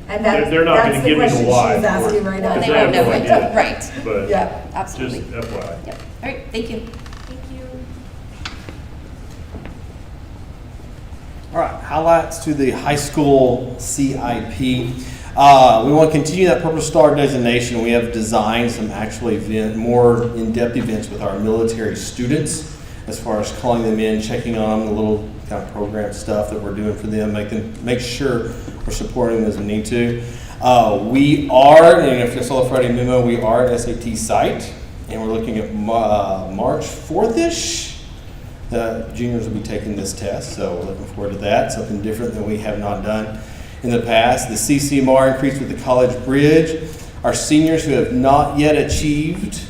And that's, they're not going to give me the why. She's asking right now. They won't know it. Right. But yeah, absolutely. Just FYI. Yep. All right. Thank you. Thank you. All right, highlights to the high school CIP. We want to continue that Purple Star designation. We have designed some actual more in-depth events with our military students, as far as calling them in, checking on them, the little kind of program stuff that we're doing for them, make sure we're supporting them as we need to. We are, and if you saw the Friday memo, we are an SAT site, and we're looking at March 4th-ish. The juniors will be taking this test, so we're looking forward to that. Something different than we have not done in the past. The CCMR increased with the College Bridge. Our seniors who have not yet achieved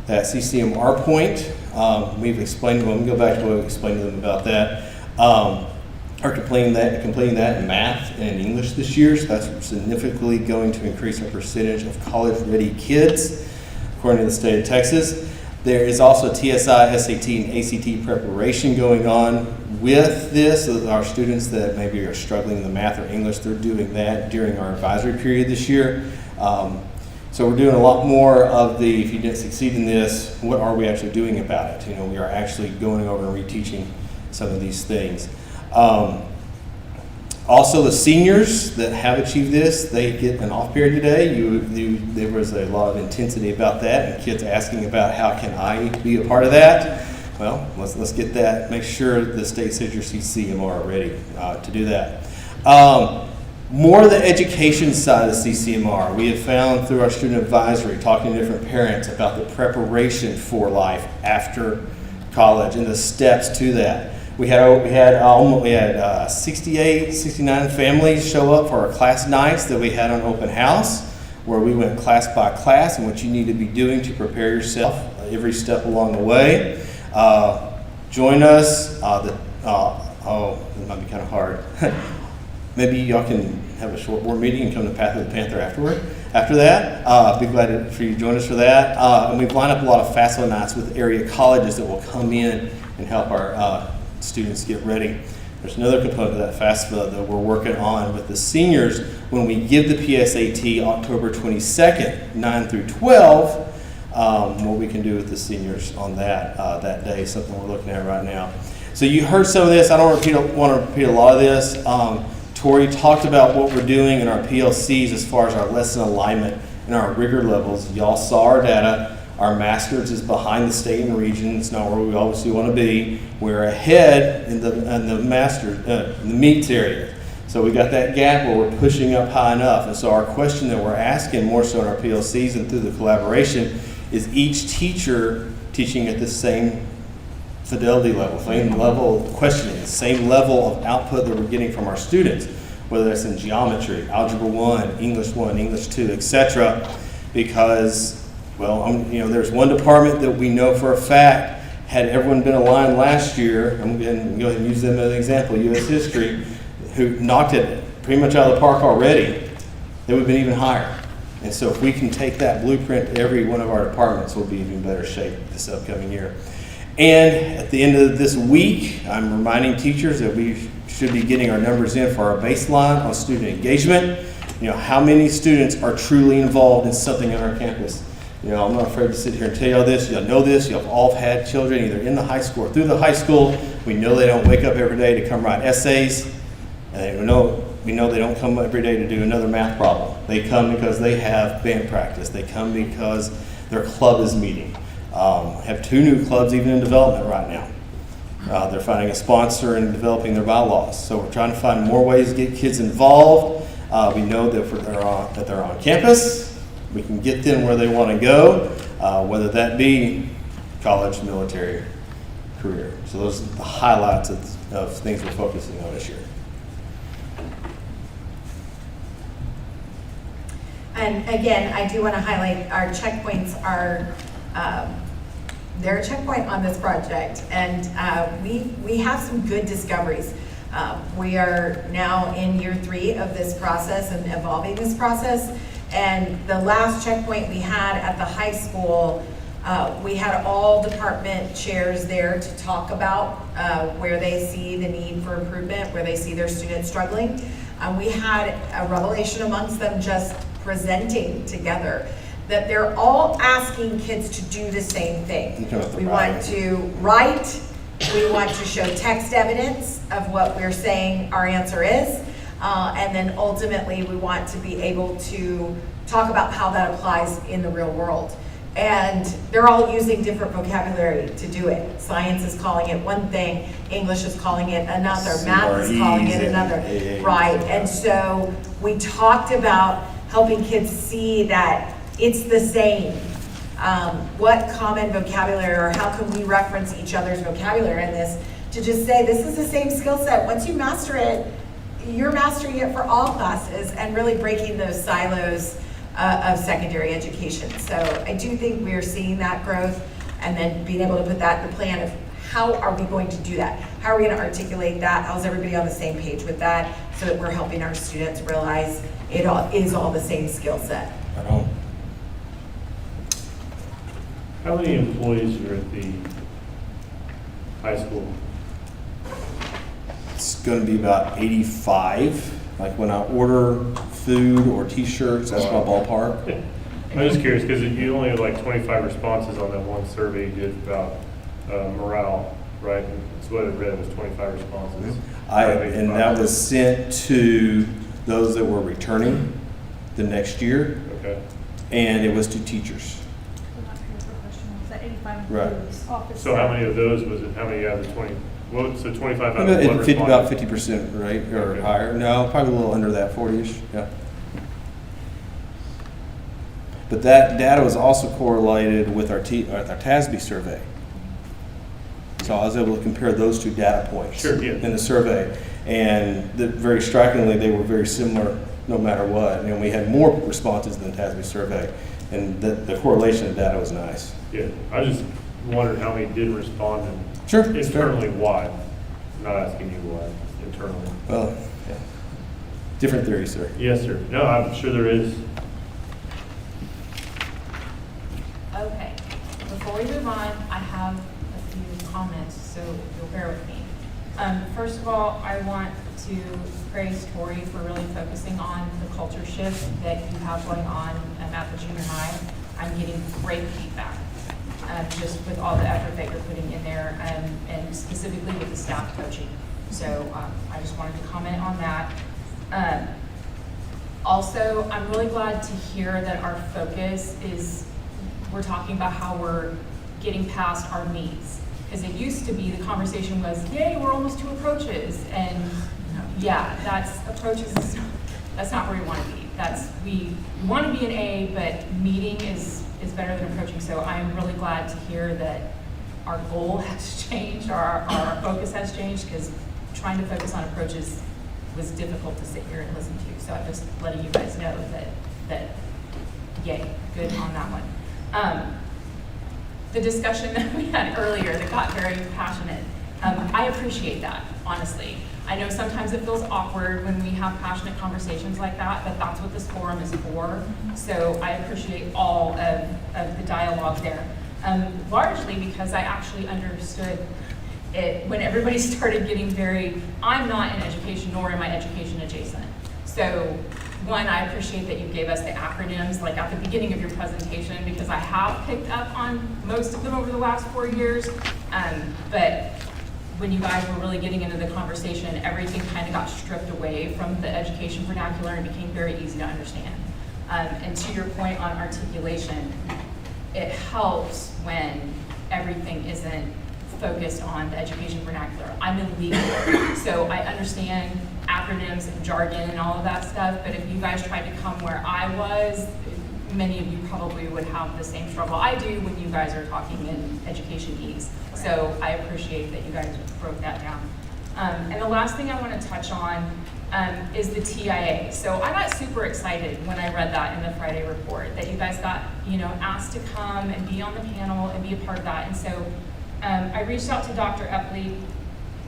that CCMR point, we've explained to them, go back to what we explained to them about that, are completing that in math and in English this year, so that's significantly going to increase our percentage of college-ready kids, according to the state of Texas. There is also TSI, SAT, and ACT preparation going on with this. So our students that maybe are struggling in the math or English, they're doing that during our advisory period this year. So we're doing a lot more of the, if you didn't succeed in this, what are we actually doing about it? You know, we are actually going over and reteaching some of these things. Also, the seniors that have achieved this, they get an off period today. There was a lot of intensity about that, and kids asking about how can I be a part of that. Well, let's get that. Make sure the state says your CCMR are ready to do that. More of the education side of the CCMR. We have found through our student advisory, talking to different parents about the preparation for life after college and the steps to that. We had 68, 69 families show up for our class nights that we had on open house, where we went class by class and what you need to be doing to prepare yourself every step along the way. Join us. It might be kind of hard. Maybe y'all can have a short board meeting and come to Path of the Panther after that. I'd be glad for you to join us for that. And we've lined up a lot of FAFSA nights with area colleges that will come in and help our students get ready. There's another component of that FAFSA that we're working on with the seniors. When we give the PSAT October 22nd, 9 through 12, what we can do with the seniors on that day is something we're looking at right now. So you heard some of this. I don't want to repeat a lot of this. Tori talked about what we're doing in our PLCs as far as our lesson alignment and our rigor levels. Y'all saw our data. Our masters is behind the state and region. It's not where we obviously want to be. We're ahead in the meets area. So we got that gap where we're pushing up high enough. And so our question that we're asking more so in our PLCs and through the collaboration is each teacher teaching at the same fidelity level, same level of questioning, the same level of output that we're getting from our students, whether that's in geometry, algebra 1, English 2, etc. Because, there's one department that we know for a fact, had everyone been aligned last year, I'm going to go ahead and use them as an example, U.S. history, who knocked it pretty much out of the park already, they would have been even higher. And so if we can take that blueprint, every one of our departments will be in even better shape this upcoming year. And at the end of this week, I'm reminding teachers that we should be getting our numbers in for our baseline on student engagement. You know, how many students are truly involved in something on our campus? You know, I'm not afraid to sit here and tell y'all this. Y'all know this. Y'all all have had children either in the high school or through the high school. We know they don't wake up every day to come write essays. And we know they don't come every day to do another math problem. They come because they have band practice. They come because their club is meeting. Have 2 new clubs even in development right now. They're finding a sponsor and developing their bylaws. So we're trying to find more ways to get kids involved. We know that they're on campus. We can get them where they want to go, whether that be college, military, career. So those are the highlights of things we're focusing on this year. And again, I do want to highlight our checkpoints are, they're a checkpoint on this project, and we have some good discoveries. We are now in year 3 of this process and evolving this process. And the last checkpoint we had at the high school, we had all department chairs there to talk about where they see the need for improvement, where they see their students struggling. We had a revelation amongst them just presenting together that they're all asking kids to do the same thing. We want to write, we want to show text evidence of what we're saying our answer is, and then ultimately we want to be able to talk about how that applies in the real world. And they're all using different vocabulary to do it. Science is calling it one thing, English is calling it another, math is calling it another, right? And so we talked about helping kids see that it's the same. What common vocabulary, or how can we reference each other's vocabulary in this to just say this is the same skill set. Once you master it, you're mastering it for all classes and really breaking those silos of secondary education. So I do think we're seeing that growth, and then being able to put that in the plan of how are we going to do that? How are we going to articulate that? How's everybody on the same page with that, so that we're helping our students realize it all is all the same skill set. Right on. How many employees are at the high school? It's going to be about 85. Like when I order food or t-shirts, that's my ballpark. I'm just curious because you only had like 25 responses on that one survey you did about morale, right? That's what it read, was 25 responses. And that was sent to those that were returning the next year. Okay. And it was to teachers. Right. So how many of those was it? How many out of the 20? Well, so 25 out of what About 50%, right, or okay. higher. No, probably a little under that, 40-ish. Yeah. But that data was also correlated with our TASB survey. So I was able to compare those 2 data points in the survey, and very strikingly, they were very similar no matter what. And we had more responses than the TASB survey, and the correlation of data was nice. Yeah, I just wondered how many did respond, and sure, internally why. I'm not asking you why, internally. Well, yeah. Different theory, sir. Yes, sir. No, I'm sure there is. Okay, before we move on, I have a few comments, so you'll bear with me. First of all, I want to praise Tori for really focusing on the culture shift that you have going on at the junior high. I'm getting great feedback, just with all the effort that you're putting in there, and specifically with the staff coaching. So I just wanted to comment on that. Also, I'm really glad to hear that our focus is, we're talking about how we're getting past our needs. Because it used to be, the conversation was, yay, we're almost to approaches. And yeah, that's approaches, that's not where we want to be. We want to be an A, but meeting is better than approaching. So I'm really glad to hear that our goal has changed, our focus has changed, because trying to focus on approaches was difficult to sit here and listen to. So I'm just letting you guys know that yay, good on that one. The discussion that we had earlier that got very passionate I appreciate that, honestly. I know sometimes it feels awkward when we have passionate conversations like that, but that's what this forum is for. So I appreciate all of the dialogue there. Largely because I actually understood it when everybody started getting I'm not in education, nor am I education adjacent. So one, I appreciate that you gave us the acronyms like at the beginning of your presentation, because I have picked up on most of them over the last 4 years. But when you guys were really getting into the conversation, everything kind of got stripped away from the education vernacular and became very easy to understand. And to your point on articulation, it helps when everything isn't focused on the education vernacular. I'm in legal, so I understand acronyms and jargon and all of that stuff, but if you guys tried to come where I was, many of you probably would have the same struggle I do when you guys are talking in education-ese. So I appreciate that you guys broke that down. And the last thing I want to touch on is the TIA. So I got super excited when I read that in the Friday report, that you guys got, asked to come and be on the panel and be a part of that. And so I reached out to Dr. Epley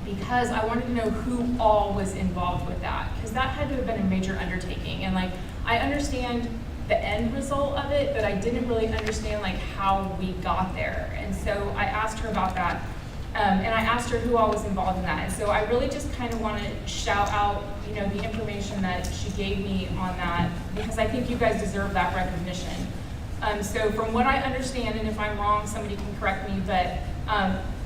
because I wanted to know who all was involved with that, because that had to have been a major undertaking. And I understand the end result of it, but I didn't really understand how we got there. And so I asked her about that. And I asked her who all was involved in that. And so I really just kind of want to shout out, the information that she gave me on that, because I think you guys deserve that recognition. So from what I understand, and if I'm wrong, somebody can correct me, but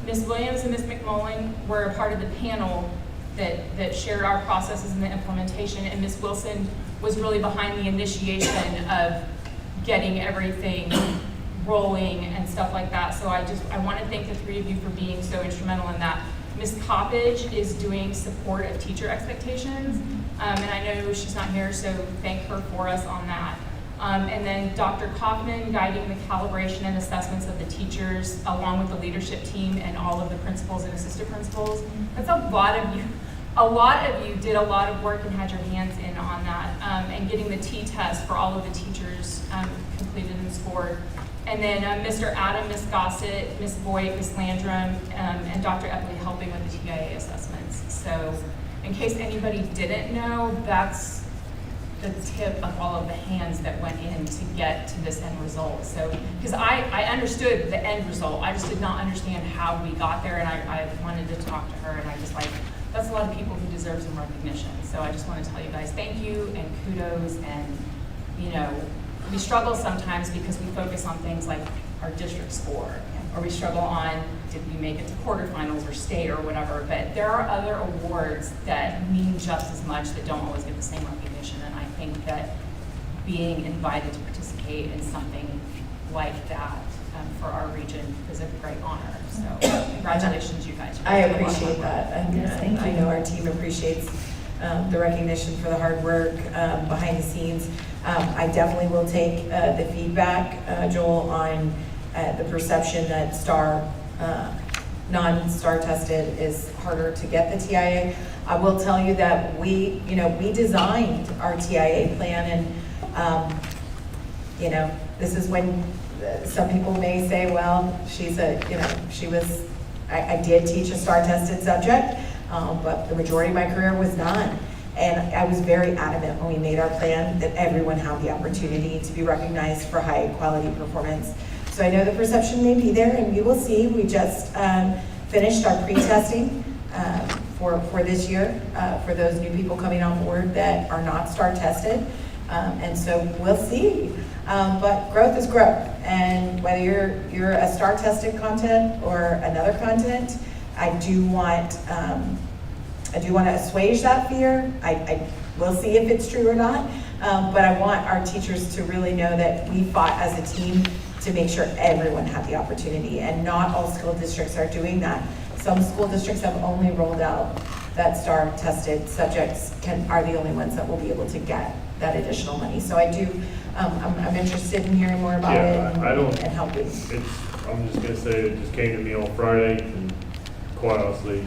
Ms. Williams and Ms. McMullen were a part of the panel that shared our processes and the implementation, and Ms. Wilson was really behind the initiation of getting everything rolling and stuff like that. So I want to thank the three of you for being so instrumental in that. Ms. Coppage is doing support of teacher expectations, and I know she's not here, so thank her for us on that. And then Dr. Kaufman guiding the calibration and assessments of the teachers, along with the leadership team and all of the principals and assistant principals. That's a lot of you. A lot of you did a lot of work and had your hands in on that, and getting the T-test for all of the teachers completed and scored. And then Mr. Adam, Ms. Gossett, Ms. Voigt, Ms. Landrum, and Dr. Epley helping with the TIA assessments. So in case anybody didn't know, that's the tip of all of the hands that went in to get to this end result. So, because I understood the end result, I just did not understand how we got there, and I wanted to talk to her, and I just that's a lot of people who deserve some recognition. So I just want to tell you guys thank you and kudos, and we struggle sometimes because we focus on things like our district score, or we struggle on did we make it to quarterfinals or state or whatever, but there are other awards that mean just as much that don't always get the same recognition, and I think that being invited to participate in something like that for our region is a great honor. So congratulations, you guys. I appreciate that, and Yes, thank I you. know our team appreciates the recognition for the hard work behind the scenes. I definitely will take the feedback, Joel, on the perception that non-STAR tested is harder to get the TIA. I will tell you that we designed our TIA plan, and this is when some people may say, well, I did teach a STAR tested subject, but the majority of my career was not. And I was very adamant when we made our plan that everyone had the opportunity to be recognized for high quality performance. So I know the perception may be there, and we will see. We just finished our pre-testing for this year for those new people coming on board that are not STAR tested. And so we'll see. But growth is growth. And whether you're a STAR tested content or another content, I do want to assuage that fear. I will see if it's true or not. But I want our teachers to really know that we fought as a team to make sure everyone had the opportunity, and not all school districts are doing that. Some school districts have only rolled out that STAR tested subjects are the only ones that will be able to get that additional money. So I do, I'm interested in hearing more about it and helping. I'm just gonna say it just came to me on Friday, and quite honestly,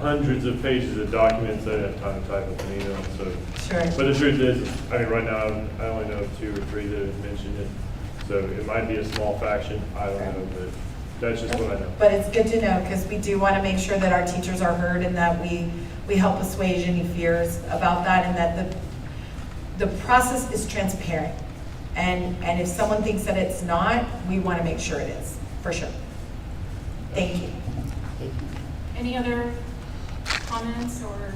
hundreds of pages of documents. I didn't have time to type up an email. So, sure. But the truth is, right now I only know 2 or 3 that have mentioned it. So it might be a small faction. I don't know, but That's just what I know. But it's good to know, because we do want to make sure that our teachers are heard and that we help assuage any fears about that, and that the process is transparent. And if someone thinks that it's not, we want to make sure it is, for sure. Thank you. Any other comments or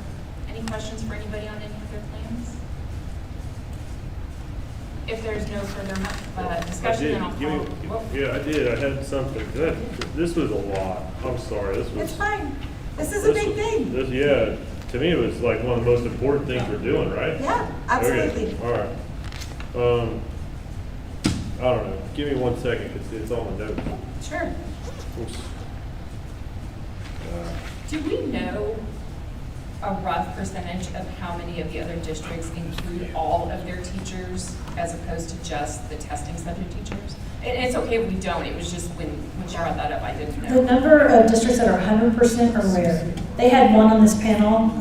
any questions for anybody on any of their plans? If there's no further discussion, then I'll call. Yeah, I did. I had something. This was a lot. I'm sorry. This was. It's fine. This is a big thing. Yeah. To me, it was like one of the most important things we're doing, right? Yeah, absolutely. Okay. All right. I don't know. Give me 1 second, because it's on the notes. Sure. Oops. Do we know a rough percentage of how many of the other districts include all of their teachers as opposed to just the testing subject teachers? And it's okay if we don't. It was just when she brought that up, I didn't know. The number of districts that are 100% are rare. They had one on this panel.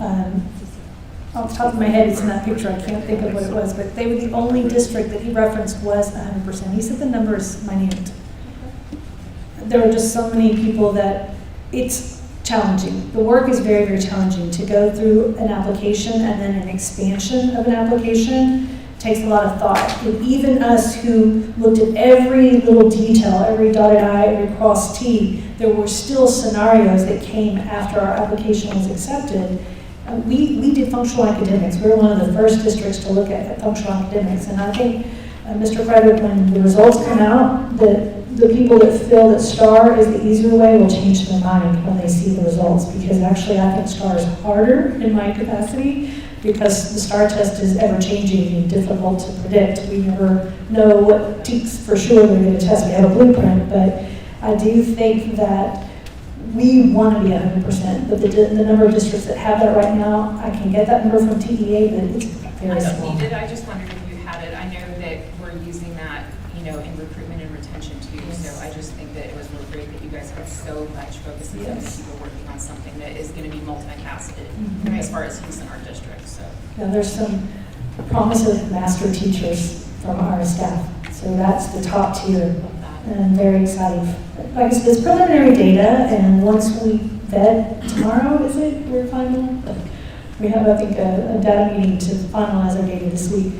Off the top of my head, it's in that picture. I can't think of what it was, but they were the only district that he referenced was 100%. He said the number is minute. There were just so many people that it's challenging. The work is very, very challenging. To go through an application and then an expansion of an application takes a lot of thought. And even us who looked at every little detail, every dotted I, every crossed T, there were still scenarios that came after our application was accepted. We did functional academics. We were one of the first districts to look at functional academics. And I think, Mr. Frederick, when the results come out, the people that feel that STAR is the easier way will change their mind when they see the results. Because actually, I think STAR is harder in my capacity, because the STAR test is ever changing and difficult to predict. We never know what teaks for sure they're going to test. We have a blueprint, but I do think that we want to be 100%, but the number of districts that have that right now, I can get that number from TEA, but it's very I don't small. need it. I just wondered if you had it. I know that we're using that, in recruitment and retention too. So I just think that it was really great that you guys had so much focus and Yes. people working on something that is going to be multifaceted as far as use in our district. So Now, there's some promise of master teachers from our staff, so that's the top tier, and I'm very excited. Like I said, it's preliminary data, and once we vet tomorrow, is it, we're final? We have, I think, a data meeting to finalize our data this week.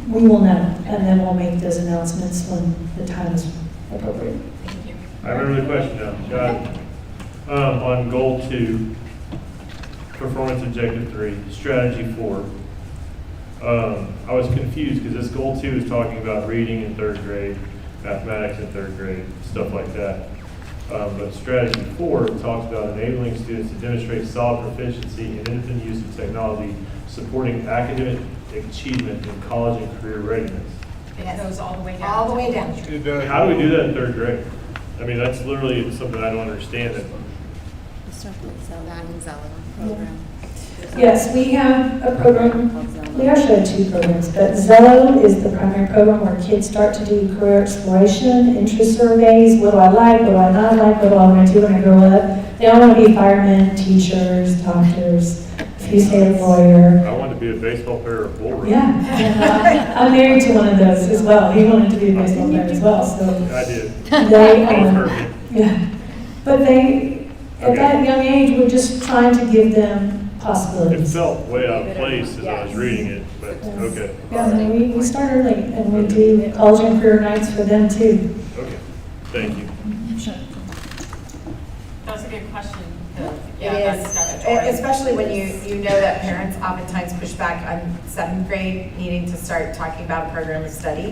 We will know, and then we'll make those announcements when the time is appropriate. thank you. I remember the question now. Got it. On goal 2, performance objective 3, strategy 4. I was confused because this goal 2 is talking about reading in 3rd grade, mathematics in 3rd grade, stuff like that. But strategy 4 talks about enabling students to demonstrate solid proficiency in independent use of technology, supporting academic achievement in college and career readiness. It goes all the way down. All the way down. How do we do that in 3rd grade? I mean, that's literally something I don't understand. Yes, we have a program, we actually have 2 programs, but Zello is the primary program where kids start to do career exploration, interest surveys, what do I like, what do I not like, what do I want to do when I grow up. They all want to be firemen, teachers, doctors, a few say a lawyer. I wanted to be a baseball player or a bull rider. Yeah, and, I'm married to one of those as well. He wanted to be a baseball player as well, so. I did. They, Both hurt me. yeah, but they, at that young age, we're just trying to give them It possibilities. felt way out of place as I was reading it, but okay. Yeah, no, we start early, and we do college and career nights for them too. Okay, thank you. Sure. That was a good question. It is, especially when you know that parents oftentimes push back on 7th grade needing to start talking about a program of study.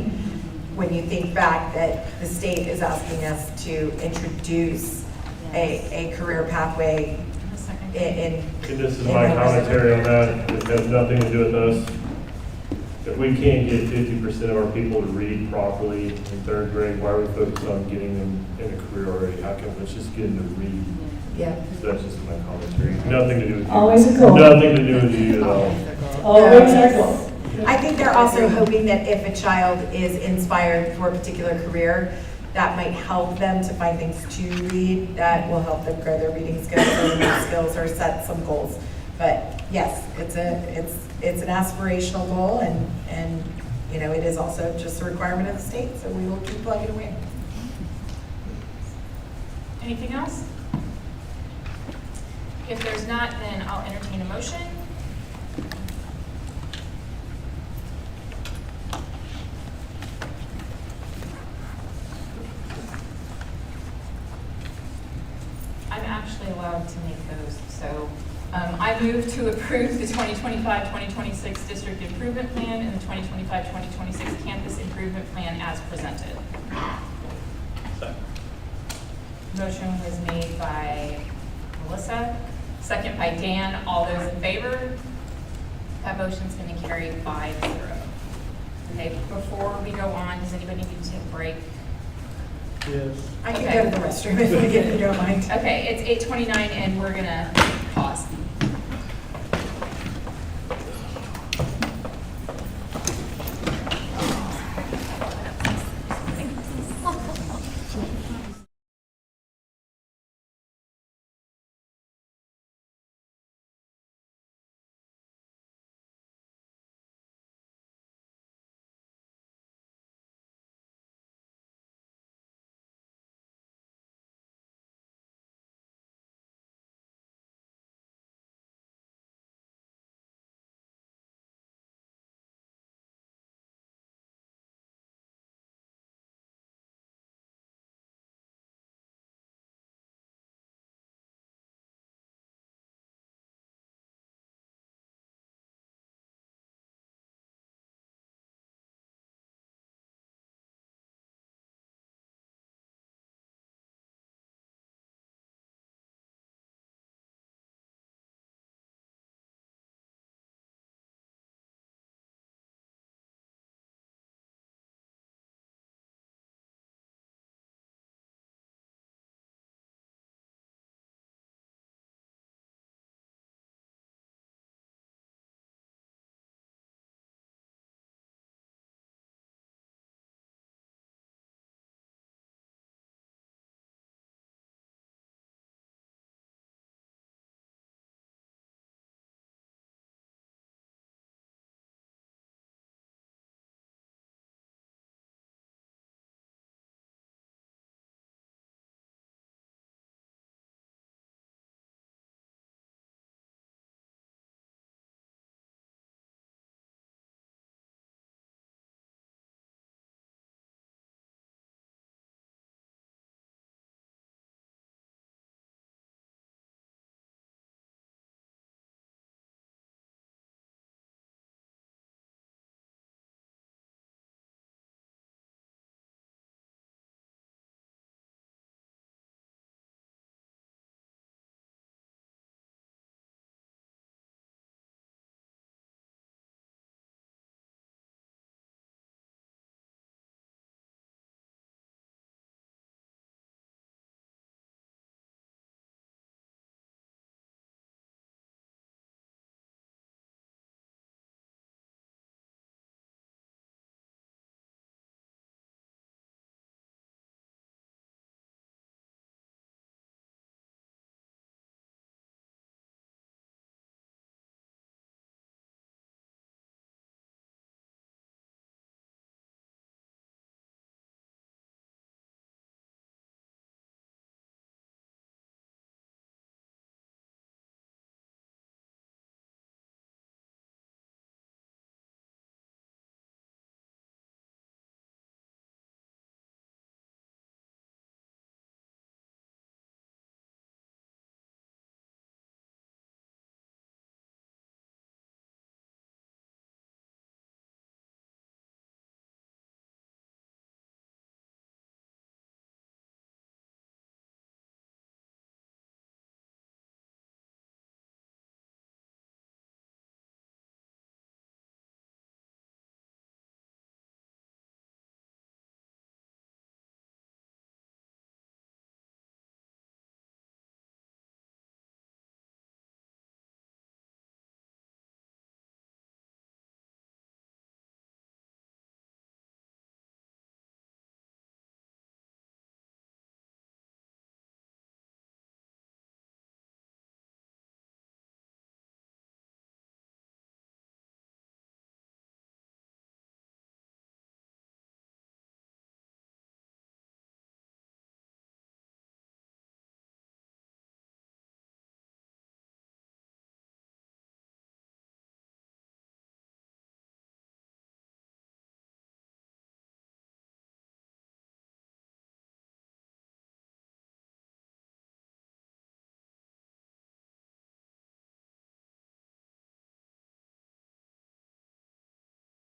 When you think back that the state is asking us to introduce a career pathway in. And this is my commentary on that. It has nothing to do with us. If we can't get 50% of our people to read properly in 3rd grade, why are we focused on getting them in a career already? How come, let's just get them to read. Yeah. So that's just my commentary. Nothing to do with you. Always a goal. Nothing to do with you at all. Always a goal. I think they're also hoping that if a child is inspired for a particular career, that might help them to find things to read that will help them grow their reading skills or math skills or set some goals. But yes, it's an aspirational goal, and it is also just a requirement of the state, so we will keep plugging away. Anything else? If there's not, then I'll entertain a motion. I'm actually allowed to make those, so I move to approve the 2025-2026 District Improvement Plan and the 2025-2026 Campus Improvement Plan as presented. Motion was made by Melissa, second by Dan. All those in favor? That motion's going to carry 5-0. Okay, before we go on, does anybody need to take a break? Yes. I can go to the restroom if you don't mind. Okay, it's 8:29 and we're going to pause.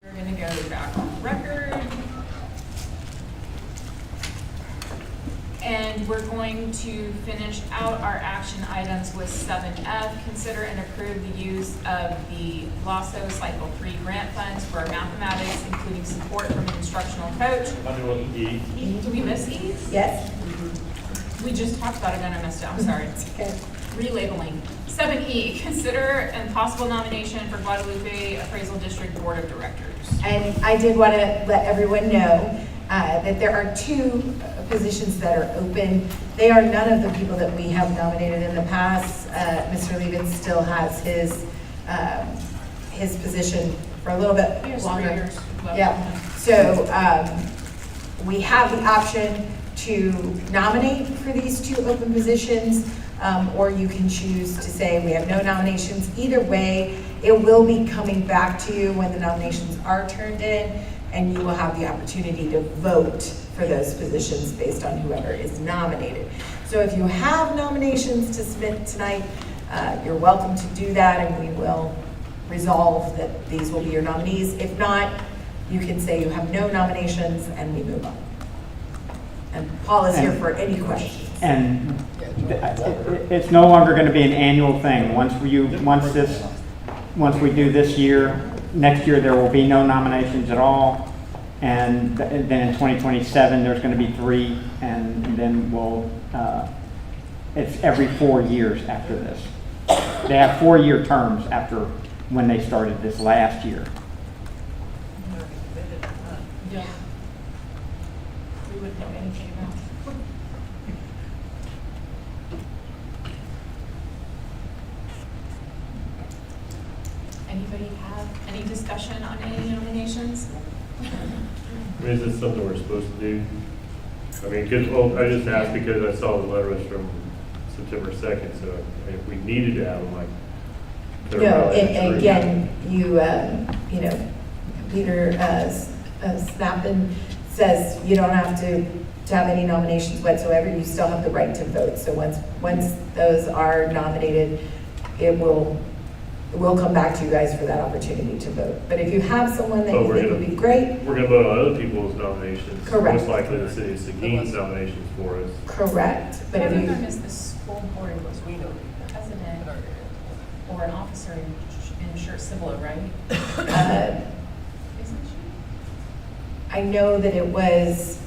We're gonna go back on record. And we're going to finish out our action items with 7F. Consider and approve the use of the LASSO Cycle 3 grant funds for our mathematics, including support from an instructional coach. I'm doing E. Did we miss E? Yes. We just talked about it and I missed it, I'm sorry. Okay. Relabeling. 7E, consider and possible nomination for Guadalupe Appraisal District Board of Directors. And I did want to let everyone know that there are 2 positions that are open. They are none of the people that we have nominated in the past. Mr. Levin still has his position for a little bit He has longer. 3 years left. Yeah, so we have the option to nominate for these 2 open positions, or you can choose to say we have no nominations. Either way, it will be coming back to you when the nominations are turned in, and you will have the opportunity to vote for those positions based on whoever is nominated. So if you have nominations to submit tonight, you're welcome to do that, and we will resolve that these will be your nominees. If not, you can say you have no nominations, and we move on. And Paul is here for any questions. And it's no longer going to be an annual thing. Once we do this year, next year there will be no nominations at all. And then in 2027, there's going to be 3, and then it's every 4 years after this. They have 4-year terms after when they started this last year. Yeah. We wouldn't know anything about it. Anybody have any discussion on any nominations? I mean, is this something we're supposed to do? I mean, I just asked because I saw the letter was from September 2nd, so I mean, if we needed to have them, like. No, and again, you know, Peter Snappen says you don't have to have any nominations whatsoever. You still have the right to vote. So once those are nominated, it will come back to you guys for that opportunity to vote. But if you have someone that you think would be great. We're gonna vote on other people's nominations. Correct. Most likely the city of Seguin's nominations for us. Correct. But One if of you, them is the school board president or an officer in Shirt Civil, right? Isn't she? I know that it was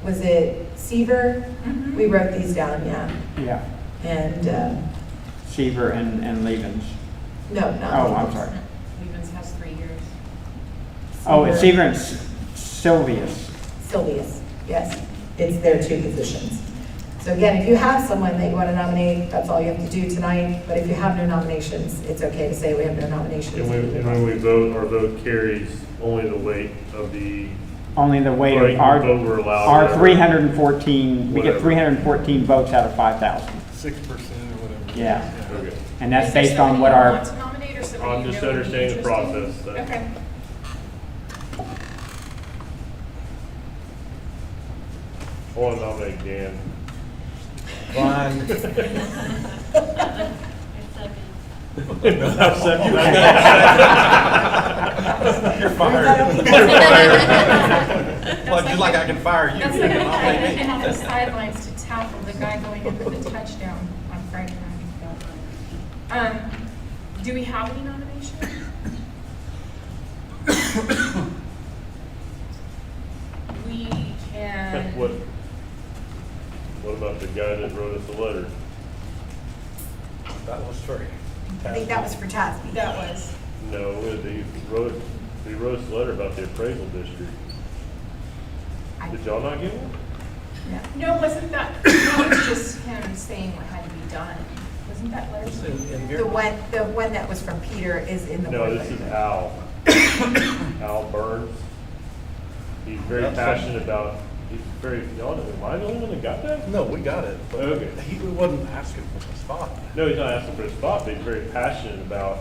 it Seaver? Mhm. We wrote these down, yeah. Yeah. And, Seaver and Levens. no, not. Oh, I'm sorry. Stevens has 3 years. Oh, it's Seaver and Sylvius. Sylvius, yes. It's their 2 positions. So again, if you have someone that you want to nominate, that's all you have to do tonight. But if you have no nominations, it's okay to say we have no nominations. And when we vote, our vote carries only the weight of the. Only the weight Right, of our vote we're allowed, our whatever. 314, we get Whatever. 314 votes out of 5,000. 6% or whatever. Yeah. Okay. And that's Is there based on somebody what you our, want to nominate or somebody I'm you just know would be understanding the interested? process. Okay. I want to nominate Dan. Fine. No, I'm second. You're fired. Well, just like I can fire you. That's you like can nominate me. been on the sidelines to tackle the guy going in for the touchdown on Friday night. Do we have any nominations? We can. What about the guy that wrote us a letter? That was free. I think that was for Tasby. That was. No, he wrote us a letter about the appraisal district. Did y'all not get one? No, wasn't that, that was just him saying what had to be done. Wasn't that letter? The one that was from Peter is in the. No, board this is letter. Al. Al Burns. He's very passionate about, y'all, am I the only one that got that? No, we got it. But Okay. He wasn't asking for the spot. No, he's not asking for a spot, but he's very passionate about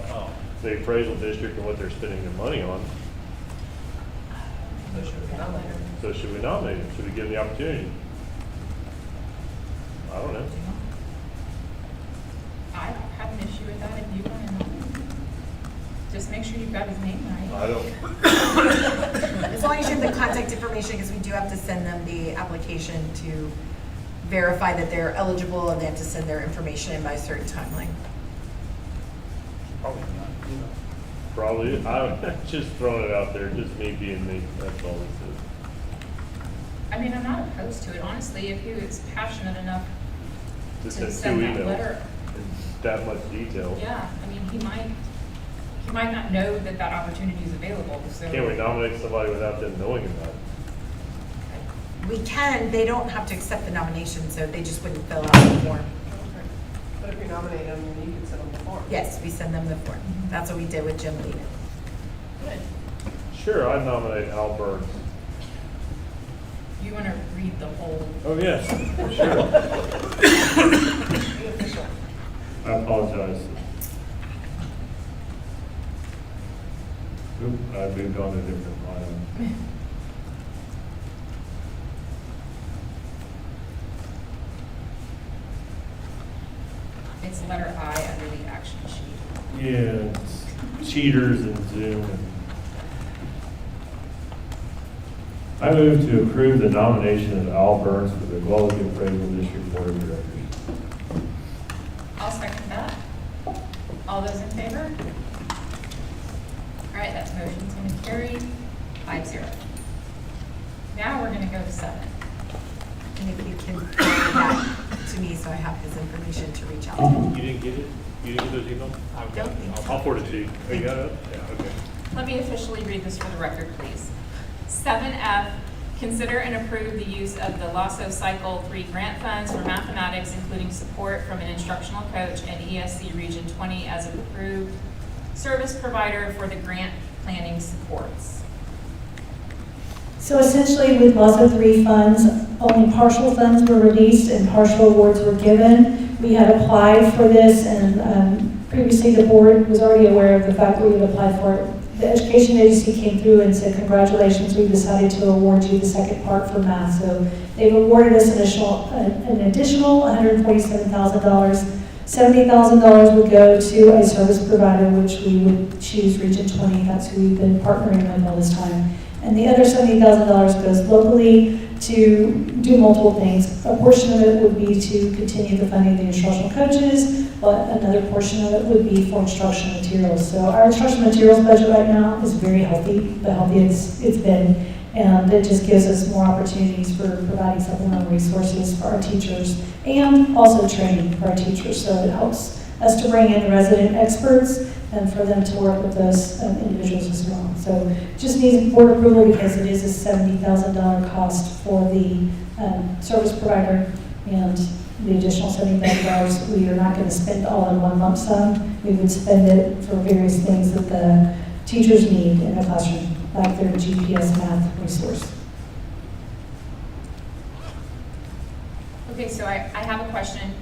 the appraisal district and what they're spending their money on. So should we nominate him? Should we give him the opportunity? I don't know. I don't have an issue with that if you want to nominate. Just make sure you've got his name right. I don't, As long as you have the contact information, because we do have to send them the application to verify that they're eligible, and they have to send their information in by a certain timeline. Probably not. Probably, I'm just throwing it out there, just me being me, that's all this is. I mean, I'm not opposed to it, honestly, if he was passionate enough to Just send send that 2 letter. emails, in that much detail. Yeah, I mean, he might not know that that opportunity is available, so. can't we nominate somebody without them knowing about it? We can, they don't have to accept the nomination, so they just wouldn't fill out the form. But if you nominate them, you can send them the form. Yes, we send them the form. That's what we did with Jim Lee. Good. Sure, I nominate Al Burns. You want to read the whole? Oh, yes, sure. I apologize. Oop, I moved on to a different line. It's letter I under the action sheet. Yeah, it's cheaters and Zoom. I move to approve the nomination of Al Burns for the Quality Appraisal District Board of Directors. I'll second that. All those in favor? All right, that motion's going to carry 5-0. Now we're going to go to 7. And if you can forward that to me, so I have his information to reach out to him. You didn't get it? You didn't get those emails? Don't think so. I'll forward it to you. Oh, you got it? Yeah, okay. Let me officially read this for the record, please. 7F, consider and approve the use of the Lasso Cycle 3 grant funds for mathematics, including support from an instructional coach and ESC Region 20 as approved service provider for the grant planning supports. So essentially, with LASSO 3 funds, only partial funds were released and partial awards were given. We had applied for this, and previously the board was already aware of the fact that we had applied for it. The education agency came through and said, congratulations, we decided to award you the second part for math. So they've awarded us an additional $147,000. $70,000 would go to a service provider, which we would choose Region 20. That's who we've been partnering with all this time. And the other $70,000 goes locally to do multiple things. A portion of it would be to continue the funding of the instructional coaches, but another portion of it would be for instructional materials. So our instructional materials budget right now is very healthy, the healthiest it's been, and it just gives us more opportunities for providing supplemental resources for our teachers and also training for our teachers. So it helps us to bring in the resident experts and for them to work with those individuals as well. So just needs board approval because it is a $70,000 cost for the service provider, and the additional $70,000 we are not going to spend all in one lump sum. We would spend it for various things that the teachers need in the classroom, like their GPS math resource. Okay, so I have a question.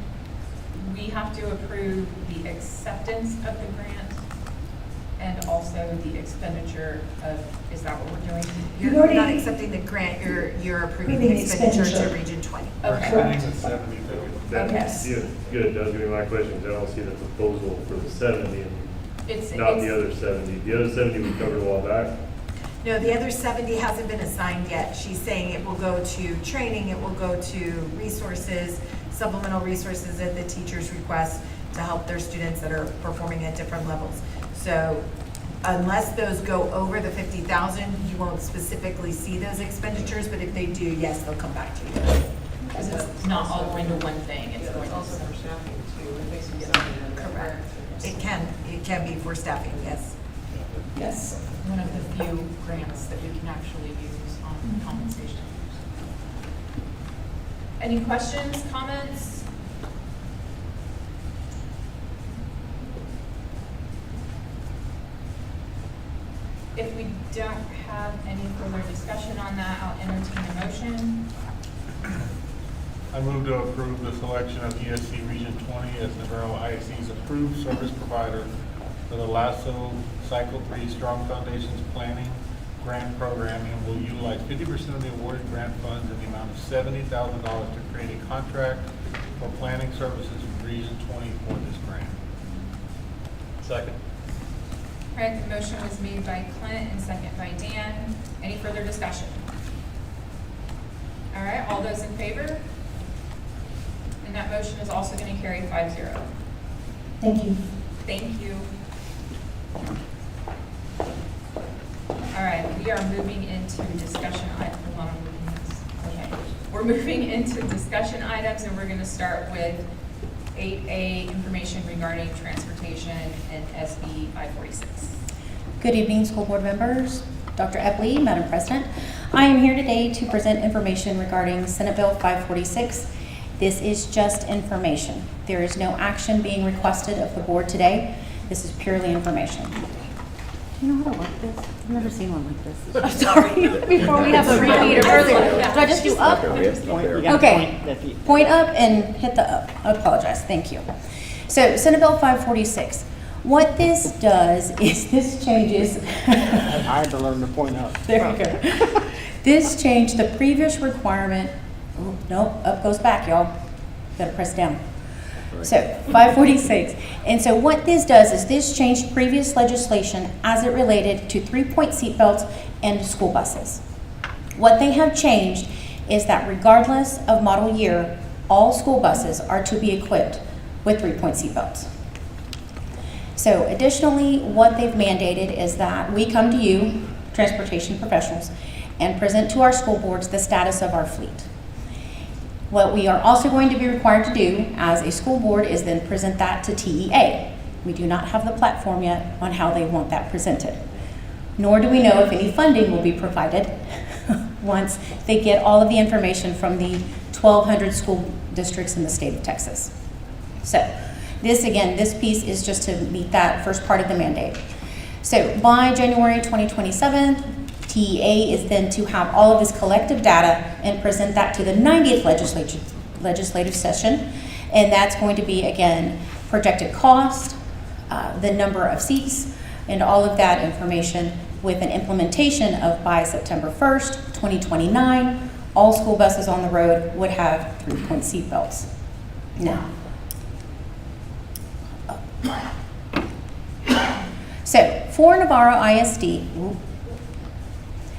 We have to approve the acceptance of the grant and also the expenditure of, is that what we're doing? You're not accepting the grant, you're approving the expenditure to Region 20. Okay. That, Okay. good, that was gonna be my question, 'cause I don't see the proposal for the 70 and not the other 70. The other 70 we covered a while back. No, the other 70 hasn't been assigned yet. She's saying it will go to training, it will go to resources, supplemental resources at the teacher's request to help their students that are performing at different levels. So unless those go over the 50,000, you won't specifically see those expenditures, but if they do, yes, they'll come back to you. Because it's not all going to one thing, it's going to Also for staffing too, it makes me Correct. It can be for staffing, yes. Yes, one of the few grants that we can actually use on compensation. Any questions, comments? If we don't have any further discussion on that, I'll entertain a motion. I move to approve the selection of ESC Region 20 as Navarro ISD's approved service provider for the Lasso Cycle 3 Strong Foundations Planning Grant Program, and will utilize 50% of the awarded grant funds in the amount of $70,000 to create a contract for planning services in Region 20 for this grant. Second. All right, the motion was made by Clint and second by Dan. Any further discussion? All right, all those in favor? And that motion is also going to carry 5-0. Thank you. Thank you. All right, we are moving into discussion items. Hold on, I'm moving this. Okay. We're moving into discussion items, and we're going to start with 8A, information regarding transportation and SB 546. Good evening, school board members. Dr. Epley, Madam President. I am here today to present information regarding Senate Bill 546. This is just information. There is no action being requested of the board today. This is purely information. Do you know how to work this? I've never seen one like this. I'm sorry. Before we have a repeat earlier. Do I just do up? Okay. Point up and hit the up. I apologize. Thank you. So Senate Bill 546. What this does is this changes. I had to learn to point up. There you go. This changed the previous requirement. Oh, no, up goes back, y'all. Gotta press down. So 546. And so what this does is this changed previous legislation as it related to 3-point seatbelts and school buses. What they have changed is that regardless of model year, all school buses are to be equipped with 3-point seatbelts. So additionally, what they've mandated is that we come to you, transportation professionals, and present to our school boards the status of our fleet. What we are also going to be required to do as a school board is then present that to TEA. We do not have the platform yet on how they want that presented. Nor do we know if any funding will be provided once they get all of the information from the 1,200 school districts in the state of Texas. So this, again, this piece is just to meet that first part of the mandate. So by January 2027, TEA is then to have all of this collective data and present that to the 90th legislative session. And that's going to be, again, projected cost, the number of seats, and all of that information with an implementation of by September 1st, 2029, all school buses on the road would have 3-point seatbelts. Now, so for Navarro ISD,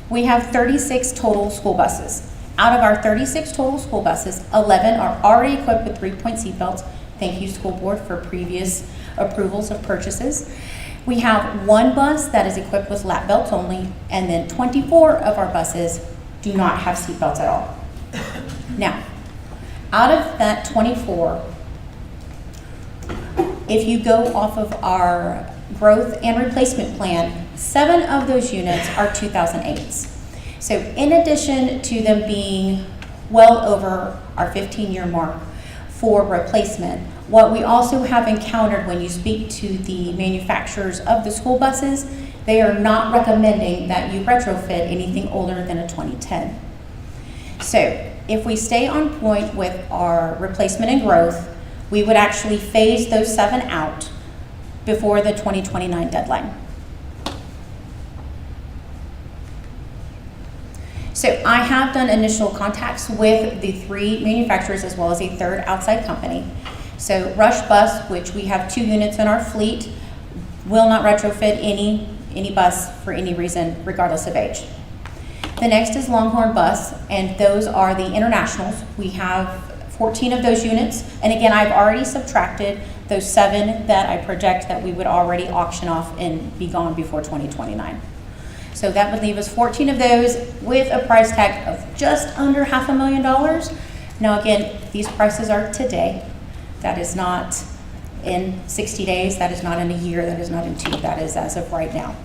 we have 36 total school buses. Out of our 36 total school buses, 11 are already equipped with 3-point seatbelts. Thank you, school board, for previous approvals of purchases. We have one bus that is equipped with lap belts only, and then 24 of our buses do not have seatbelts at all. Now, out of that 24, if you go off of our growth and replacement plan, 7 of those units are 2008s. So in addition to them being well over our 15-year mark for replacement, what we also have encountered when you speak to the manufacturers of the school buses, they are not recommending that you retrofit anything older than a 2010. So if we stay on point with our replacement and growth, we would actually phase those 7 out before the 2029 deadline. So I have done initial contacts with the 3 manufacturers as well as a 3rd outside company. So Rush Bus, which we have 2 units in our fleet, will not retrofit any bus for any reason, regardless of age. The next is Longhorn Bus, and those are the internationals. We have 14 of those units, and again, I've already subtracted those 7 that I project that we would already auction off and be gone before 2029. So that would leave us 14 of those with a price tag of just under $500,000. Now again, these prices are today. That is not in 60 days, that is not in a year, that is not in 2, that is as of right now.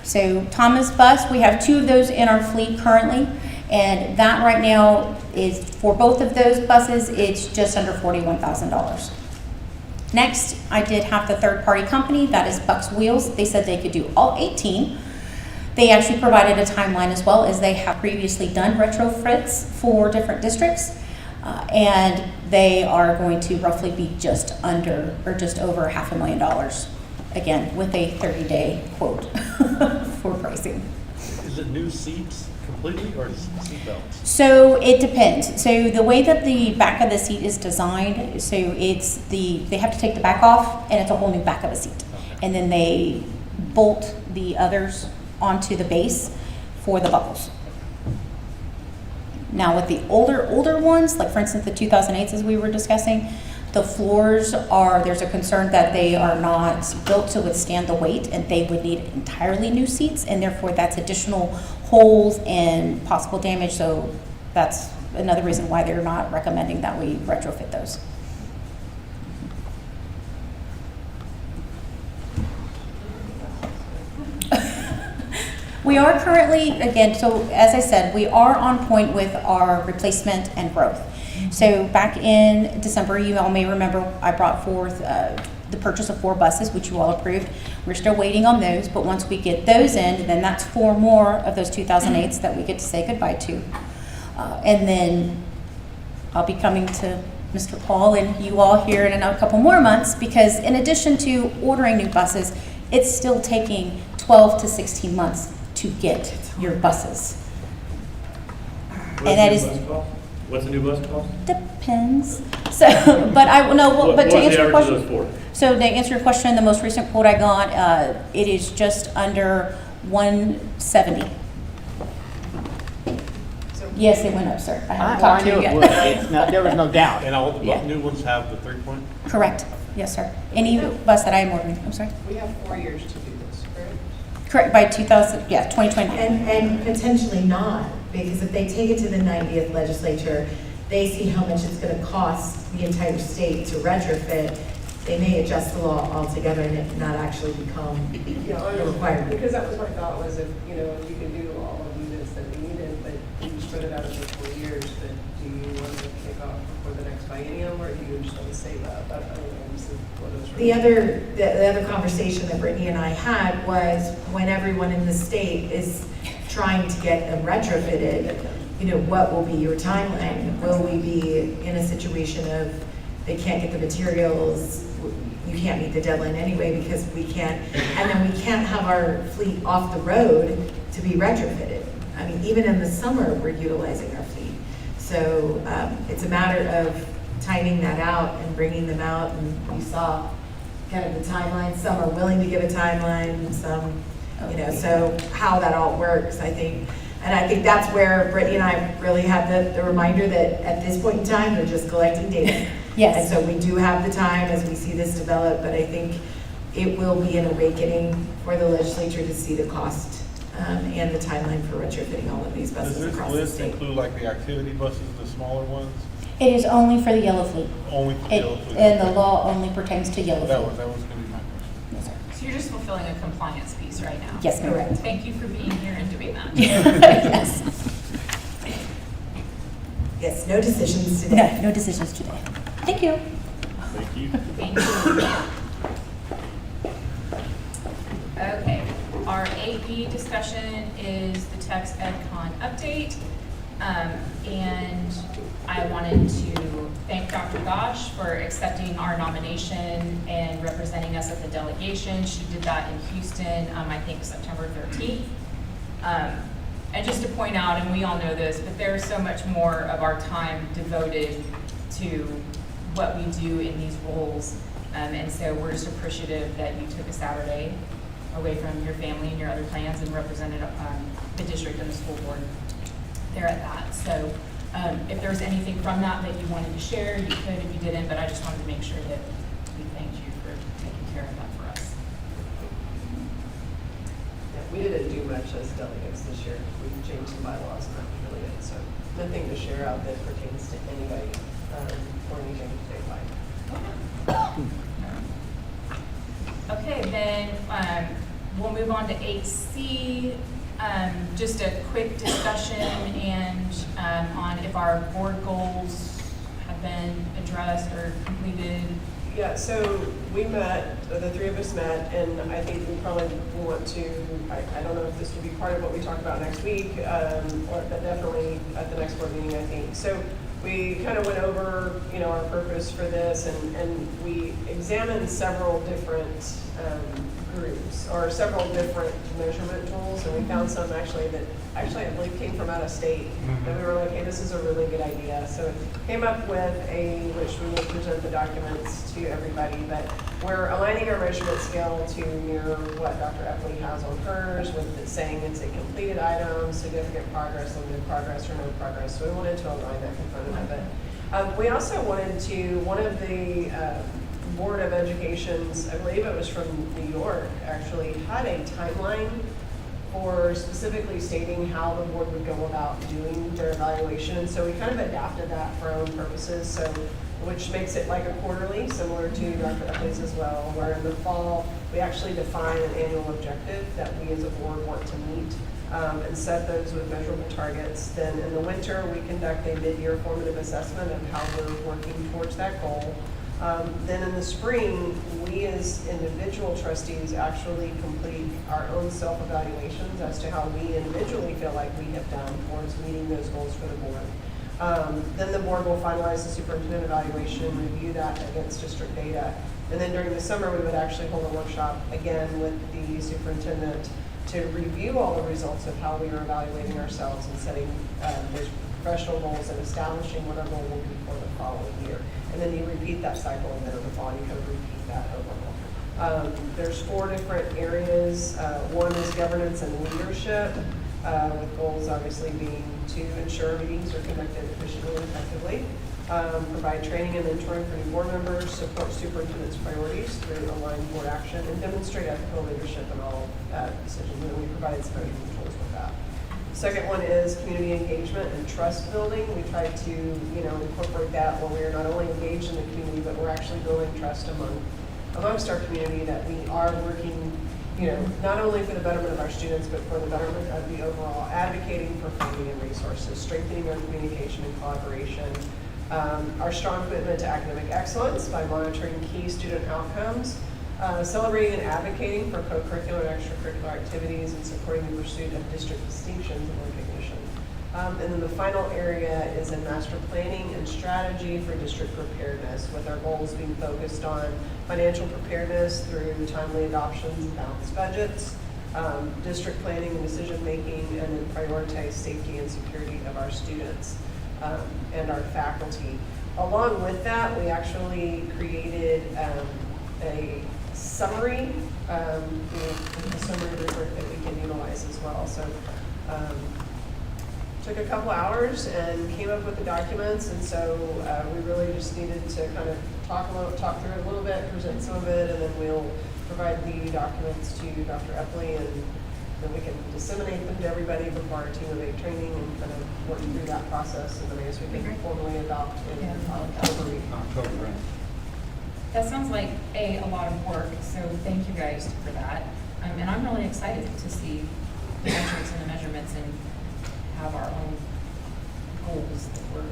So Thomas Bus, we have 2 of those in our fleet currently, and that right now is, for both of those buses, it's just under $41,000. Next, I did have the 3rd-party company, that is Bucks Wheels. They said they could do all 18. They actually provided a timeline as well, as they have previously done retrofits for different districts, and they are going to roughly be just under or just over $500,000, again, with a 30-day quote for pricing. Is it new seats completely or seat belts? So it depends. So the way that the back of the seat is designed, so it's they have to take the back off, and it's a whole new back of a seat. And then they bolt the others onto the base for the buckles. Now with the older ones, like for instance the 2008s as we were discussing, the floors are, there's a concern that they are not built to withstand the weight and they would need entirely new seats, and therefore that's additional holes and possible damage. So that's another reason why they're not recommending that we retrofit those. We are currently, again, so as I said, we are on point with our replacement and growth. So back in December, you all may remember I brought forth the purchase of 4 buses, which you all approved. We're still waiting on those, but once we get those in, then that's 4 more of those 2008s that we get to say goodbye to. And then I'll be coming to Mr. Paul and you all here in a couple more months, because in addition to ordering new buses, it's still taking 12 to 16 months to get your buses. What's the new bus cost? Depends. So, but I no. But to answer your question, for? so to answer your question, the most recent quote I got, it is just under 170. Yes, it went up, sir. I haven't talked to you yet. There was no doubt. And all the new ones have the 3-point? Correct. Yes, sir. Any bus that I am ordering. I'm sorry. We have 4 years to do this, correct? Correct. By 2029. And potentially not, because if they take it to the 90th legislature, they see how much it's going to cost the entire state to retrofit, they may adjust the law altogether and it not actually become a requirement. Because that was my thought was if, you can do all of the units that we needed, but you spread it out over 4 years, but do you want to kick off before the next biennium, or do you just want to save up? I don't know. The other conversation that Brittany and I had was when everyone in the state is trying to get them retrofitted, what will be your timeline? Will we be in a situation of they can't get the materials, you can't meet the deadline anyway because we can't, and then we can't have our fleet off the road to be retrofitted. I mean, even in the summer, we're utilizing our fleet. So it's a matter of timing that out and bringing them out, and you saw kind of the timeline. Some are willing to give a timeline, some, so how that all works, I think. And I think that's where Brittany and I really had the reminder that at this point in time, they're just collecting data. Yes. And so we do have the time as we see this develop, but I think it will be an awakening for the legislature to see the cost and the timeline for retrofitting all of these buses across the Does this state. list include like the activity buses, the smaller ones? It is only for the yellow fleet. Only for the yellow fleet? And the law only pertains to yellow That fleet. was going to be my question. Yes, sir. So you're just fulfilling a compliance piece right now? Yes, ma'am. Correct. Thank you for being here and doing that. Yes. Yes, no decisions today. No decisions today. Thank you. Thank you. Thank you. Okay, our 8B discussion is the Tex EdCon update. And I wanted to thank Dr. Gosh for accepting our nomination and representing us at the delegation. She did that in Houston, I think September 13th. And just to point out, and we all know this, but there's so much more of our time devoted to what we do in these roles. And so we're just appreciative that you took a Saturday away from your family and your other plans and represented the district and the school board there at that. So if there's anything from that you wanted to share, you could if you didn't, but I just wanted to make sure that we thanked you for taking care of that for us. Yeah, we didn't do much as delegates this year. We changed some bylaws and that was really it. So nothing to share out that pertains to anybody or anything statewide. Okay, then we'll move on to 8C. Just a quick discussion and on if our board goals have been addressed or completed. Yeah, so we met, the 3 of us met, and I think we probably want to, I don't know if this will be part of what we talk about next week, but definitely at the next board meeting, I think. So we kind of went over, our purpose for this, and we examined several different groups, or several different measurement tools, and we found some actually that I believe came from out of state, and we were like, hey, this is a really good idea. So came up with which we will present the documents to everybody, but we're aligning our measurement scale to mirror what Dr. Epley has on hers, with it saying it's a completed item, significant progress, limited progress, or no progress. So we wanted to align that component of it. We also wanted to, one of the Board of Education's, I believe it was from New York, actually had a timeline for specifically stating how the board would go about doing their evaluation. And so we kind of adapted that for our own purposes, so which makes it like a quarterly, similar to Dr. Epley's as well, where in the fall, we actually define an annual objective that we as a board want to meet and set those with measurable targets. Then in the winter, we conduct a mid-year formative assessment of how we're working towards that goal. Then in the spring, we as individual trustees actually complete our own self-evaluations as to how we individually feel like we have done towards meeting those goals for the board. Then the board will finalize the superintendent evaluation, review that against district data. And then during the summer, we would actually hold a workshop again with the superintendent to review all the results of how we are evaluating ourselves and setting those professional goals and establishing what our goal will be for the following year. And then you repeat that cycle, and then in the fall, you kind of repeat that overall. There's 4 different areas. One is governance and leadership, with goals obviously being to ensure meetings are conducted efficiently and effectively, provide training and mentoring for new board members, support superintendent's priorities through aligned board action, and demonstrate ethical leadership in all decisions. And we provided some tools with that. Second one is community engagement and trust building. We try to, incorporate that where we are not only engaged in the community, but we're actually building trust amongst our community that we are working, not only for the betterment of our students, but for the betterment of the overall, advocating for funding and resources, strengthening our communication and collaboration, our strong commitment to academic excellence by monitoring key student outcomes, celebrating and advocating for co-curricular and extracurricular activities, and supporting the pursuit of district distinctions and recognition. And then the final area is in master planning and strategy for district preparedness, with our goals being focused on financial preparedness through timely adoptions and balanced budgets, district planning and decision making, and then prioritize safety and security of our students and our faculty. Along with that, we actually created a summary, a summary rubric that we can utilize as well. So took a couple hours and came up with the documents, and so we really just needed to kind of talk through it a little bit, present some of it, and then we'll provide the documents to Dr. Epley, and then we can disseminate them to everybody before our team of 8 training and kind of work through that process, and then I guess we can formally adopt in October. That sounds like a lot of work, so thank you guys for that. And I'm really excited to see the metrics and the measurements and have our own goals that we're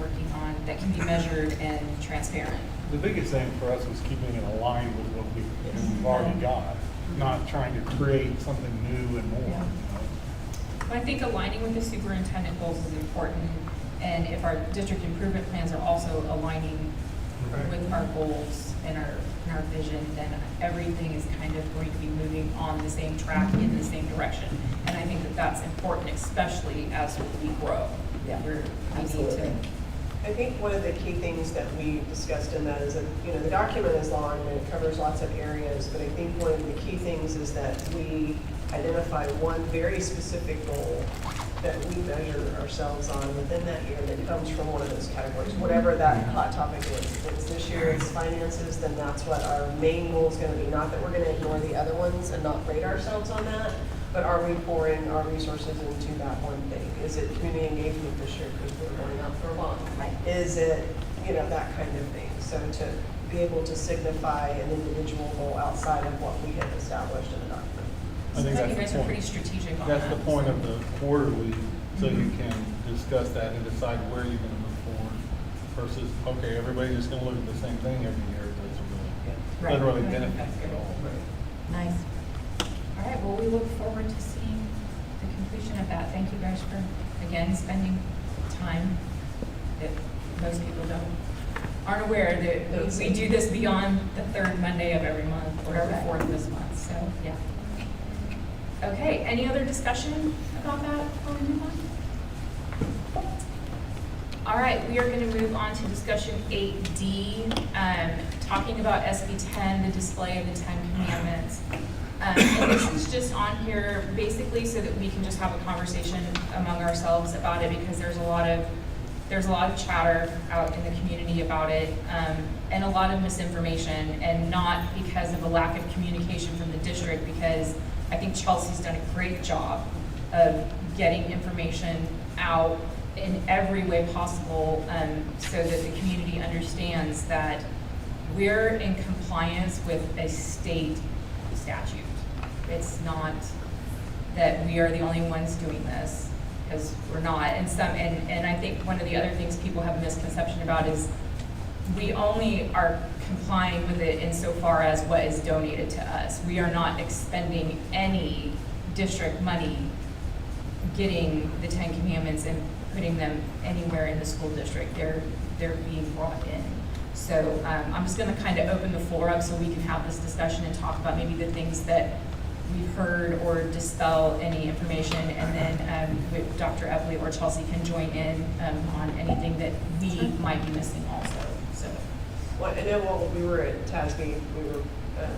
working on that can be measured and transparent. The biggest thing for us was keeping it aligned with what we've already got, not trying to create something new and more. Yeah. I think aligning with the superintendent goals is important, and if our district improvement plans are also aligning with our goals and our vision, then everything is kind of going to be moving on the same track in the same direction. And I think that that's important, especially as we grow. Yeah, absolutely. I think one of the key things that we discussed in that is that, the document is long and it covers lots of areas, but I think one of the key things is that we identify one very specific goal that we measure ourselves on within that year that comes from one of those categories, whatever that hot topic is. If it's this year, it's finances, then that's what our main goal is going to be. Not that we're going to ignore the other ones and not rate ourselves on that, but are we pouring our resources into that one thing? Is it community engagement this year because we're going out for a bond? Is it, that kind of thing? So to be able to signify an individual goal outside of what we have established in the document. I think you guys are pretty strategic on that. That's the point of the quarterly, so you can discuss that and decide where you're going to move forward versus, okay, everybody's just going to look at the same thing every year. It doesn't really benefit at all. Nice. All right, well, we look forward to seeing the completion of that. Thank you guys for, again, spending time that most people aren't aware that we do this beyond the 3rd Monday of every month. whatever 4th this month, so, yeah. Okay, any other discussion about that before we move on? All right, we are going to move on to discussion 8D, talking about SB 10, the display of the 10 Commandments. And this is just on here basically so that we can just have a conversation among ourselves about it, because there's a lot of chatter out in the community about it, and a lot of misinformation, and not because of a lack of communication from the district, because I think Chelsea's done a great job of getting information out in every way possible, so that the community understands that we're in compliance with a state statute. It's not that we are the only ones doing this, because we're not. And I think one of the other things people have a misconception about is we only are complying with it insofar as what is donated to us. We are not expending any district money getting the 10 Commandments and putting them anywhere in the school district. They're being brought in. So I'm just going to kind of open the floor up so we can have this discussion and talk about maybe the things that we've heard or dispel any information, and then Dr. Epley or Chelsea can join in on anything that we might be missing also. So, well, I know while we were at TASB, we were at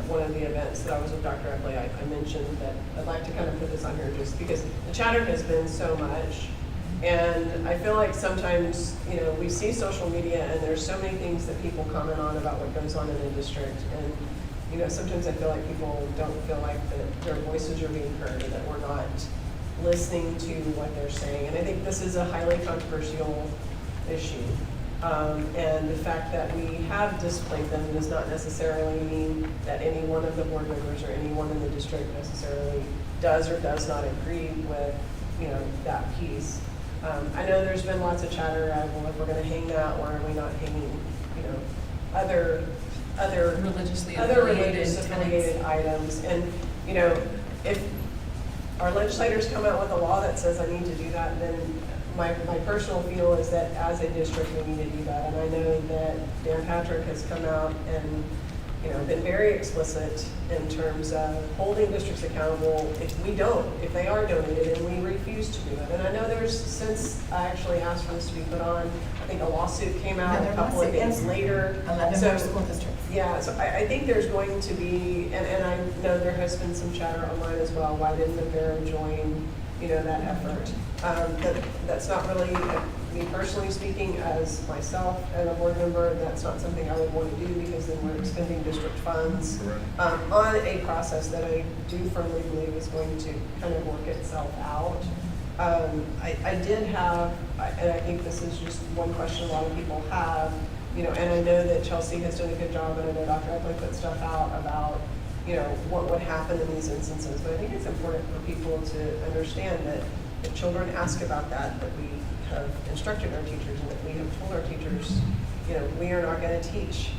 one of the events that I was with Dr. Epley, I mentioned that I'd like to kind of put this on here just because the chatter has been so much. And I feel like sometimes, you know, we see social media and there's so many things that people comment on about what goes on in the district. And, you know, sometimes I feel like people don't feel like that their voices are being heard, and that we're not listening to what they're saying. And I think this is a highly controversial issue. And the fact that we have displayed them does not necessarily mean that any one of the board members or anyone in the district necessarily does or does not agree with, you know, that piece. I know there's been lots of chatter around, well, if we're going to hang that, why are we not hanging, you know, other religiously affiliated items? And, you know, if our legislators come out with a law that says I need to do that, then my personal feel is that as a district we need to do that. And I know that Dan Patrick has come out and, you know, been very explicit in terms of holding districts accountable if they are donated and we refuse to do it. And I know since I actually asked for this to be put on, I think a lawsuit came out a couple of days later. 11 more school districts. Yeah, so I think there's going to be, and I know there has been some chatter online as well, why didn't Navarro join, you know, that effort? That's not really, me personally speaking, as myself and a board member, that's not something I would want to do, because then we're expending district funds on a process that I do firmly believe is going to kind of work itself out. I did have, and I think this is just one question a lot of people have, you know, and I know that Chelsea has done a good job, and I know Dr. Epley put stuff out about, you know, what would happen in these instances. But I think it's important for people to understand that if children ask about that we have instructed our teachers, and that we have told our teachers, you know, we are not going to teach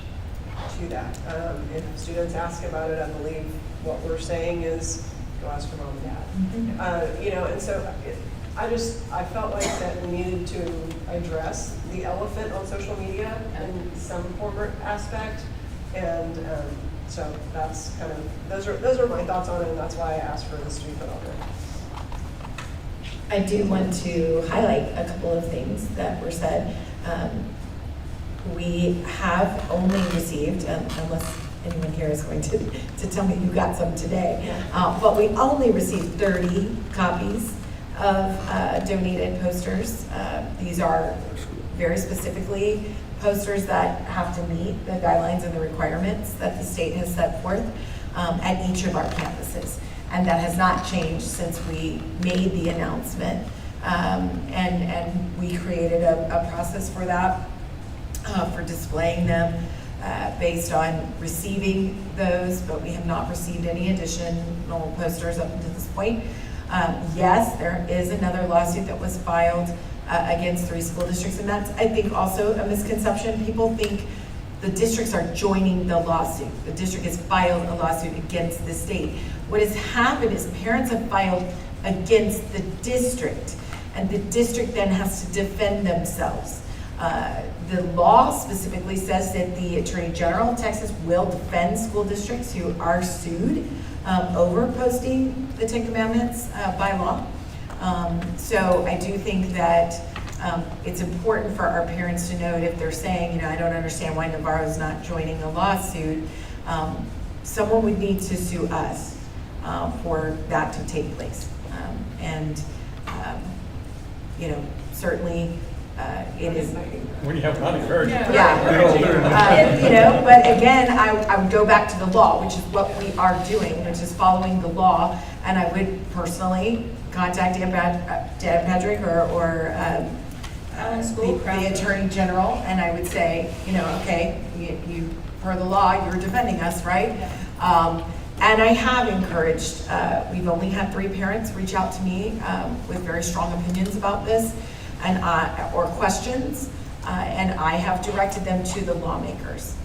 to that. If students ask about it, I believe what we're saying is go ask your mom and dad. You know, and so I felt like that we needed to address the elephant on social media in some form or aspect, and so that's kind of those are my thoughts on it, and that's why I asked for this to be put on there. I do want to highlight a couple of things that were said. We have only received, unless anyone here is going to tell me you got some today, but we only received 30 copies of donated posters. These are very specifically posters that have to meet the guidelines and the requirements that the state has set forth at each of our campuses. And that has not changed since we made the announcement. And we created a process for that, for displaying them based on receiving those, but we have not received any additional posters up until this point. Yes, there is another lawsuit that was filed against 3 school districts, and that's, I think, also a misconception. People think the districts are joining the lawsuit. The district has filed a lawsuit against the state. What has happened is parents have filed against the district, and the district then has to defend themselves The law specifically says that the Attorney General of Texas will defend school districts who are sued over posting the Ten Commandments by law. So I do think that it's important for our parents to know if they're saying, I don't understand why Navarro's not joining a lawsuit, someone would need to sue us for that to take place. Certainly it is. When you have not encouraged. Yeah. But again, I would go back to the law, which is what we are doing, which is following the law. And I would personally contact Dan Patrick or the Attorney General, and I would say, okay, you per the law, you're defending us, right? And I have encouraged, we've only had 3 parents reach out to me with very strong opinions about this or questions, and I have directed them to the lawmakers.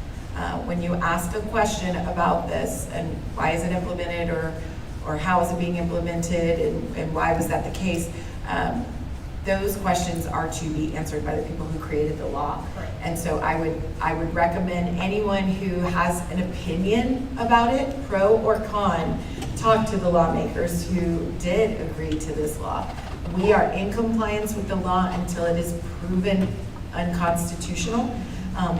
When you ask a question about this and why is it implemented or how is it being implemented and why was that the case, those questions are to be answered by the people who created the law. And so I would recommend anyone who has an opinion about it, pro or con, talk to the lawmakers who did agree to this law. We are in compliance with the law until it is proven unconstitutional.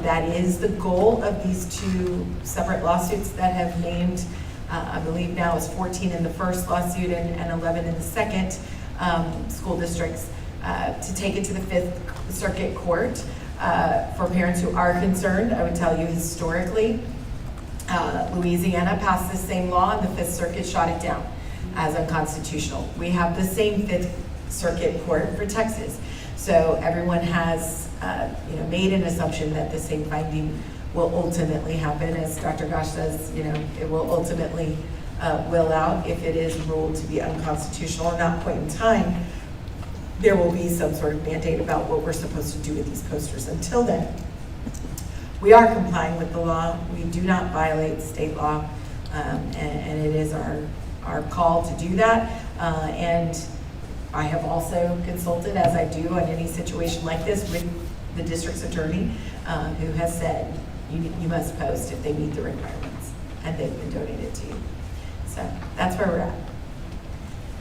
That is the goal of these 2 separate lawsuits that have named, I believe now it's 14 in the first lawsuit and 11 in the second, school districts, to take it to the 5th Circuit Court. For parents who are concerned, I would tell you historically, Louisiana passed the same law and the 5th Circuit shot it down as unconstitutional. We have the same 5th Circuit Court for Texas. So everyone has made an assumption that the same finding will ultimately happen. As Dr. Gosh says, it will ultimately will out if it is ruled to be unconstitutional. At that point in time, there will be some sort of mandate about what we're supposed to do with these posters. Until then, we are complying with the law. We do not violate state law, and it is our call to do that. And I have also consulted, as I do on any situation like this, with the district's attorney, who has said you must post if they meet the requirements, and they've been donated to you. So that's where we're at.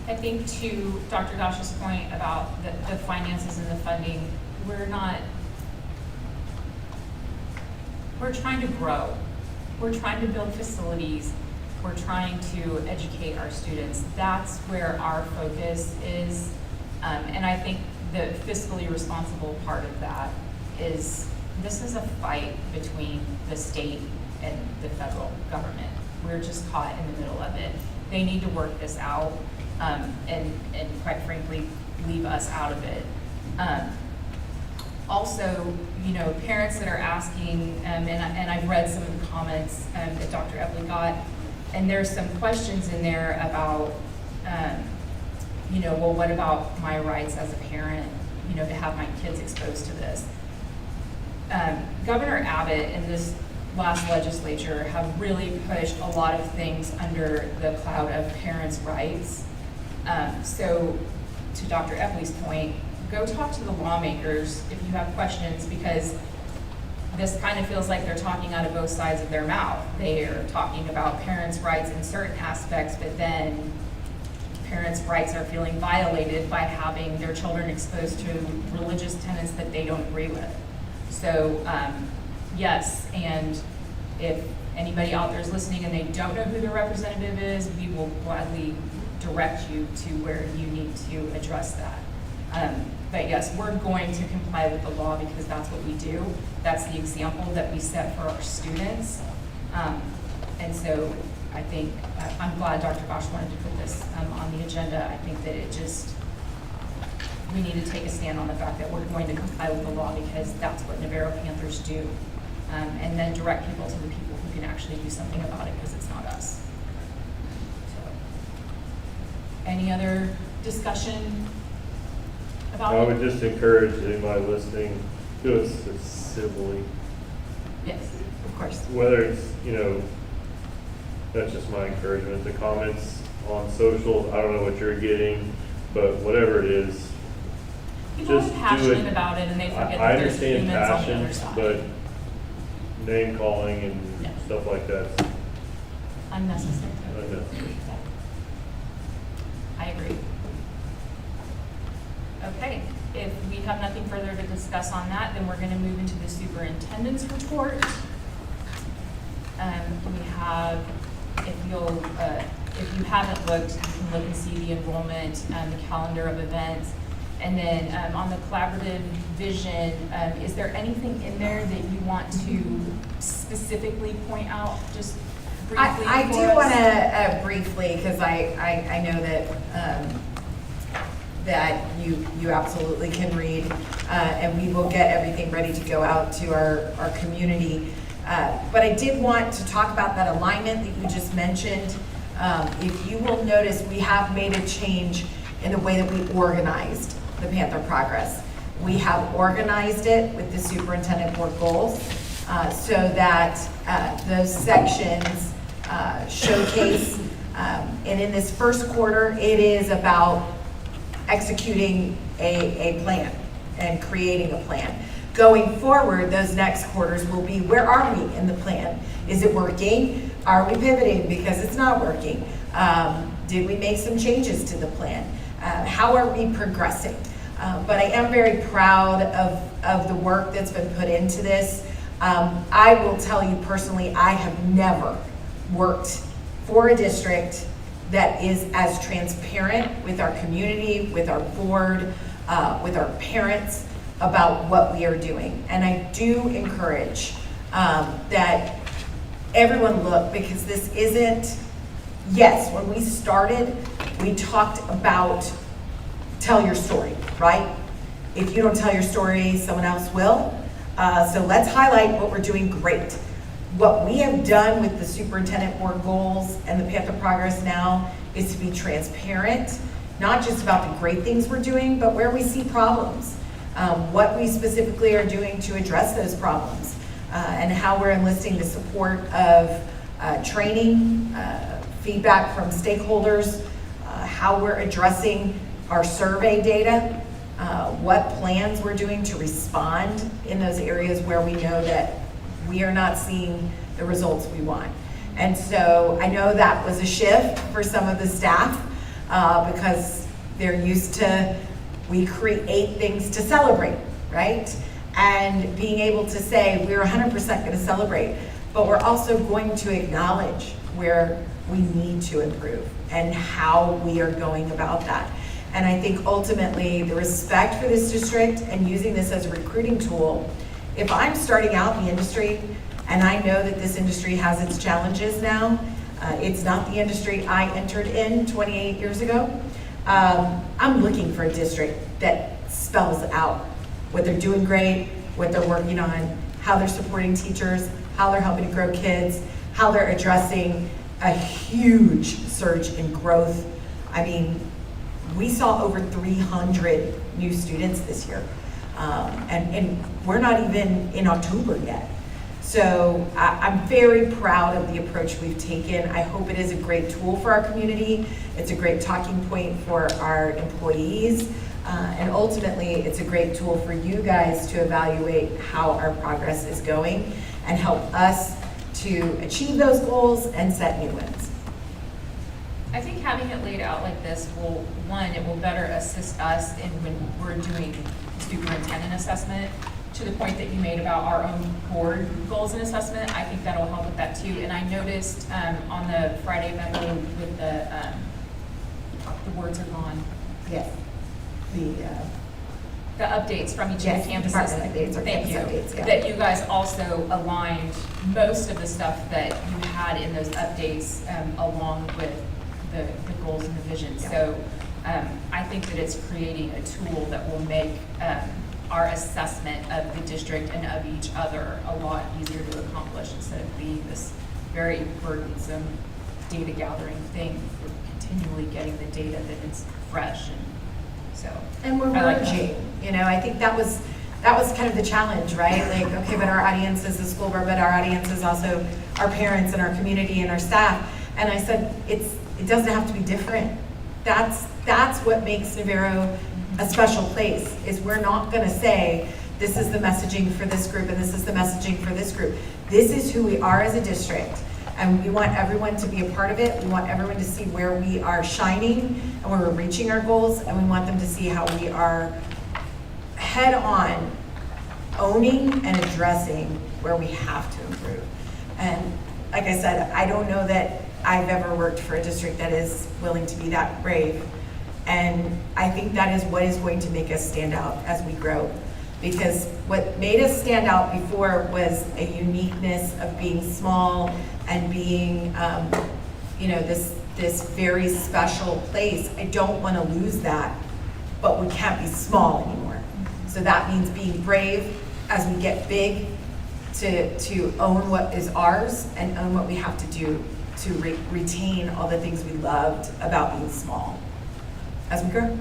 I think to Dr. Gosh's point about the finances and the funding, we're trying to grow. We're trying to build facilities. We're trying to educate our students. That's where our focus is. And I think the fiscally responsible part of that is this is a fight between the state and the federal government. We're just caught in the middle of it. They need to work this out. And quite frankly, leave us out of it. Also, parents that are asking, and I've read some of the comments that Dr. Epley got, and there's some questions in there about, well, what about my rights as a parent, to have my kids exposed to this? Governor Abbott in this last legislature have really pushed a lot of things under the cloud of parents' rights. So to Dr. Epley's point, go talk to the lawmakers if you have questions, because this kind of feels like they're talking out of both sides of their mouth. They are talking about parents' rights in certain aspects, but then parents' rights are feeling violated by having their children exposed to religious tenets that they don't agree with. So yes, and if anybody out there is listening and they don't know who their representative is, we will gladly direct you to where you need to address that. But yes, we're going to comply with the law because that's what we do. That's the example that we set for our students. And so I think, I'm glad Dr. Gosh wanted to put this on the agenda. I think that we need to take a stand on the fact that we're going to comply with the law because that's what Navarro Panthers do. And then direct people to the people who can actually do something about it because it's not us. Any other discussion about I it? would just encourage anybody listening, do it civilly. Yes, of course. Whether it's, that's just my encouragement. The comments on socials, I don't know what you're getting, but whatever it is, People are Just do passionate it. about it and they forget I that there's understand humans on the passion, other side. but name calling and Yeah. stuff like that's Unnecessary. unnecessary. I agree. Okay, if we have nothing further to discuss on that, then we're going to move into the superintendent's report. We have, if you haven't looked, you can look and see the enrollment, the calendar of events. And then on the collaborative vision, is there anything in there that you want to specifically point out, just briefly? I for do us? want to briefly, because I know that that you absolutely can read, and we will get everything ready to go out to our community. But I did want to talk about that alignment that you just mentioned. If you will notice, we have made a change in the way that we organized the Panther Progress. We have organized it with the superintendent board goals so that those sections showcase, and in this first quarter, it is about executing a plan and creating a plan. Going forward, those next quarters will be, where are we in the plan? Is it working? Are we pivoting because it's not working? Did we make some changes to the plan? How are we progressing? But I am very proud of the work that's been put into this. I will tell you personally, I have never worked for a district that is as transparent with our community, with our board, with our parents about what we are doing. And I do encourage that everyone look, because this isn't, yes, when we started, we talked about tell your story, right? If you don't tell your story, someone else will. So let's highlight what we're doing great. What we have done with the superintendent board goals and the Panther Progress now is to be transparent, not just about the great things we're doing, but where we see problems, what we specifically are doing to address those problems, and how we're enlisting the support of training, feedback from stakeholders, how we're addressing our survey data, what plans we're doing to respond in those areas where we know that we are not seeing the results we want. And so I know that was a shift for some of the staff because they're used to, we create things to celebrate, right? And being able to say, we're 100% going to celebrate, but we're also going to acknowledge where we need to improve and how we are going about that. And I think ultimately the respect for this district and using this as a recruiting tool, if I'm starting out in the industry and I know that this industry has its challenges now, it's not the industry I entered in 28 years ago, I'm looking for a district that spells out what they're doing great, what they're working on, how they're supporting teachers, how they're helping to grow kids, how they're addressing a huge surge in growth. I mean, we saw over 300 new students this year, and we're not even in October yet. So I'm very proud of the approach we've taken. I hope it is a great tool for our community. It's a great talking point for our employees. And ultimately, it's a great tool for you guys to evaluate how our progress is going and help us to achieve those goals and set new ones. I think having it laid out like this will, one, it will better assist us in when we're doing superintendent assessment, to the point that you made about our own board goals and assessment. I think that'll help with that too. And I noticed on the Friday memo with the words are gone. Yes. The updates from each Yes, of the campuses. department updates or Thank campus you. updates, yeah. That you guys also aligned most of the stuff that you had in those updates along with the goals and the vision. Yeah. So I think that it's creating a tool that will make our assessment of the district and of each other a lot easier to accomplish instead of being this very burdensome data gathering thing. We're continually getting the data that is fresh, and so. And we're I like that. merging, you know, I think that was kind of the challenge, right? Like, okay, but our audience is the school board, but our audience is also our parents and our community and our staff. And I said, it doesn't have to be different. That's what makes Navarro a special place, is we're not gonna say, this is the messaging for this group and this is the messaging for this group. This is who we are as a district, and we want everyone to be a part of it. We want everyone to see where we are shining and where we're reaching our goals, and we want them to see how we are head on owning and addressing where we have to improve. And like I said, I don't know that I've ever worked for a district that is willing to be that brave. And I think that is what is going to make us stand out as we grow. Because what made us stand out before was a uniqueness of being small and being, this very special place. I don't want to lose that, but we can't be small anymore. So that means being brave as we get big, to own what is ours and own what we have to do to retain all the things we loved about being small as we grow.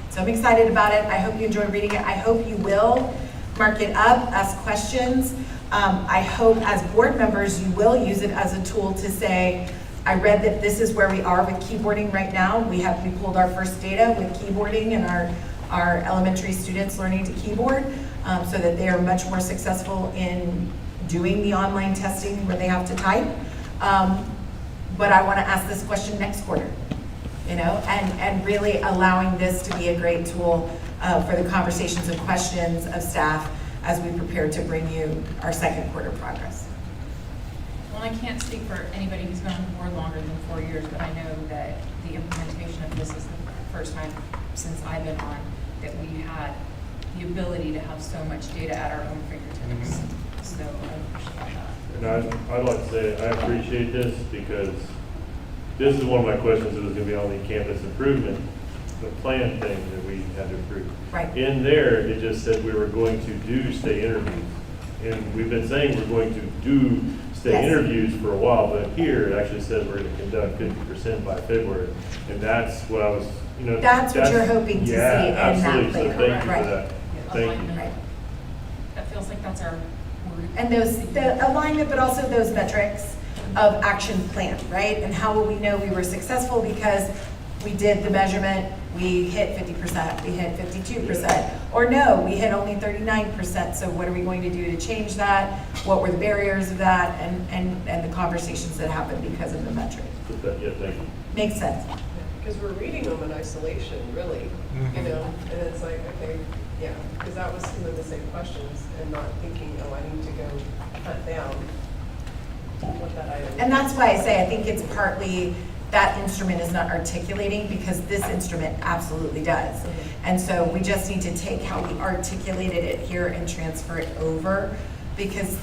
So I'm excited about it. I hope you enjoy reading it. I hope you will mark it up, ask questions. I hope as board members you will use it as a tool to say, I read that this is where we are with keyboarding right now. We pulled our first data with keyboarding and our elementary students learning to keyboard, so that they are much more successful in doing the online testing where they have to type. But I want to ask this question next quarter, and really allowing this to be a great tool for the conversations and questions of staff as we prepare to bring you our second quarter progress. Well, I can't speak for anybody who's been on the board longer than 4 years, but I know that the implementation of this is the first time since I've been on that we had the ability to have so much data at our own fingertips. So I appreciate that. And I'd like to say I appreciate this because this is one of my questions that was going to be on the campus improvement, the plan thing that we had to approve. Right. In there, it just said we were going to do stay interviews. And we've been saying we're going to do stay interviews for a while, but here it actually says we're going to conduct 50% by February. And that's what I was, That's what you're hoping to see in that absolutely. plan. So thank you Right. for that. Thank you. Right. That feels like that's our word. And the alignment, but also those metrics of action plan, right? And how will we know we were successful because we did the measurement, we hit 50%, we hit 52%, or no, we hit only 39%. So what are we going to do to change that? What were the barriers of that, and the conversations that happened because of the metric? Yeah, thank you. Makes sense. Because we're reading them in isolation, really, and it's like, okay, yeah, because that was some of the same questions, and not thinking, oh, I need to go hunt down what that item is. And that's why I say I think it's partly that instrument is not articulating, because this instrument absolutely does. And so we just need to take how we articulated it here and transfer it over, because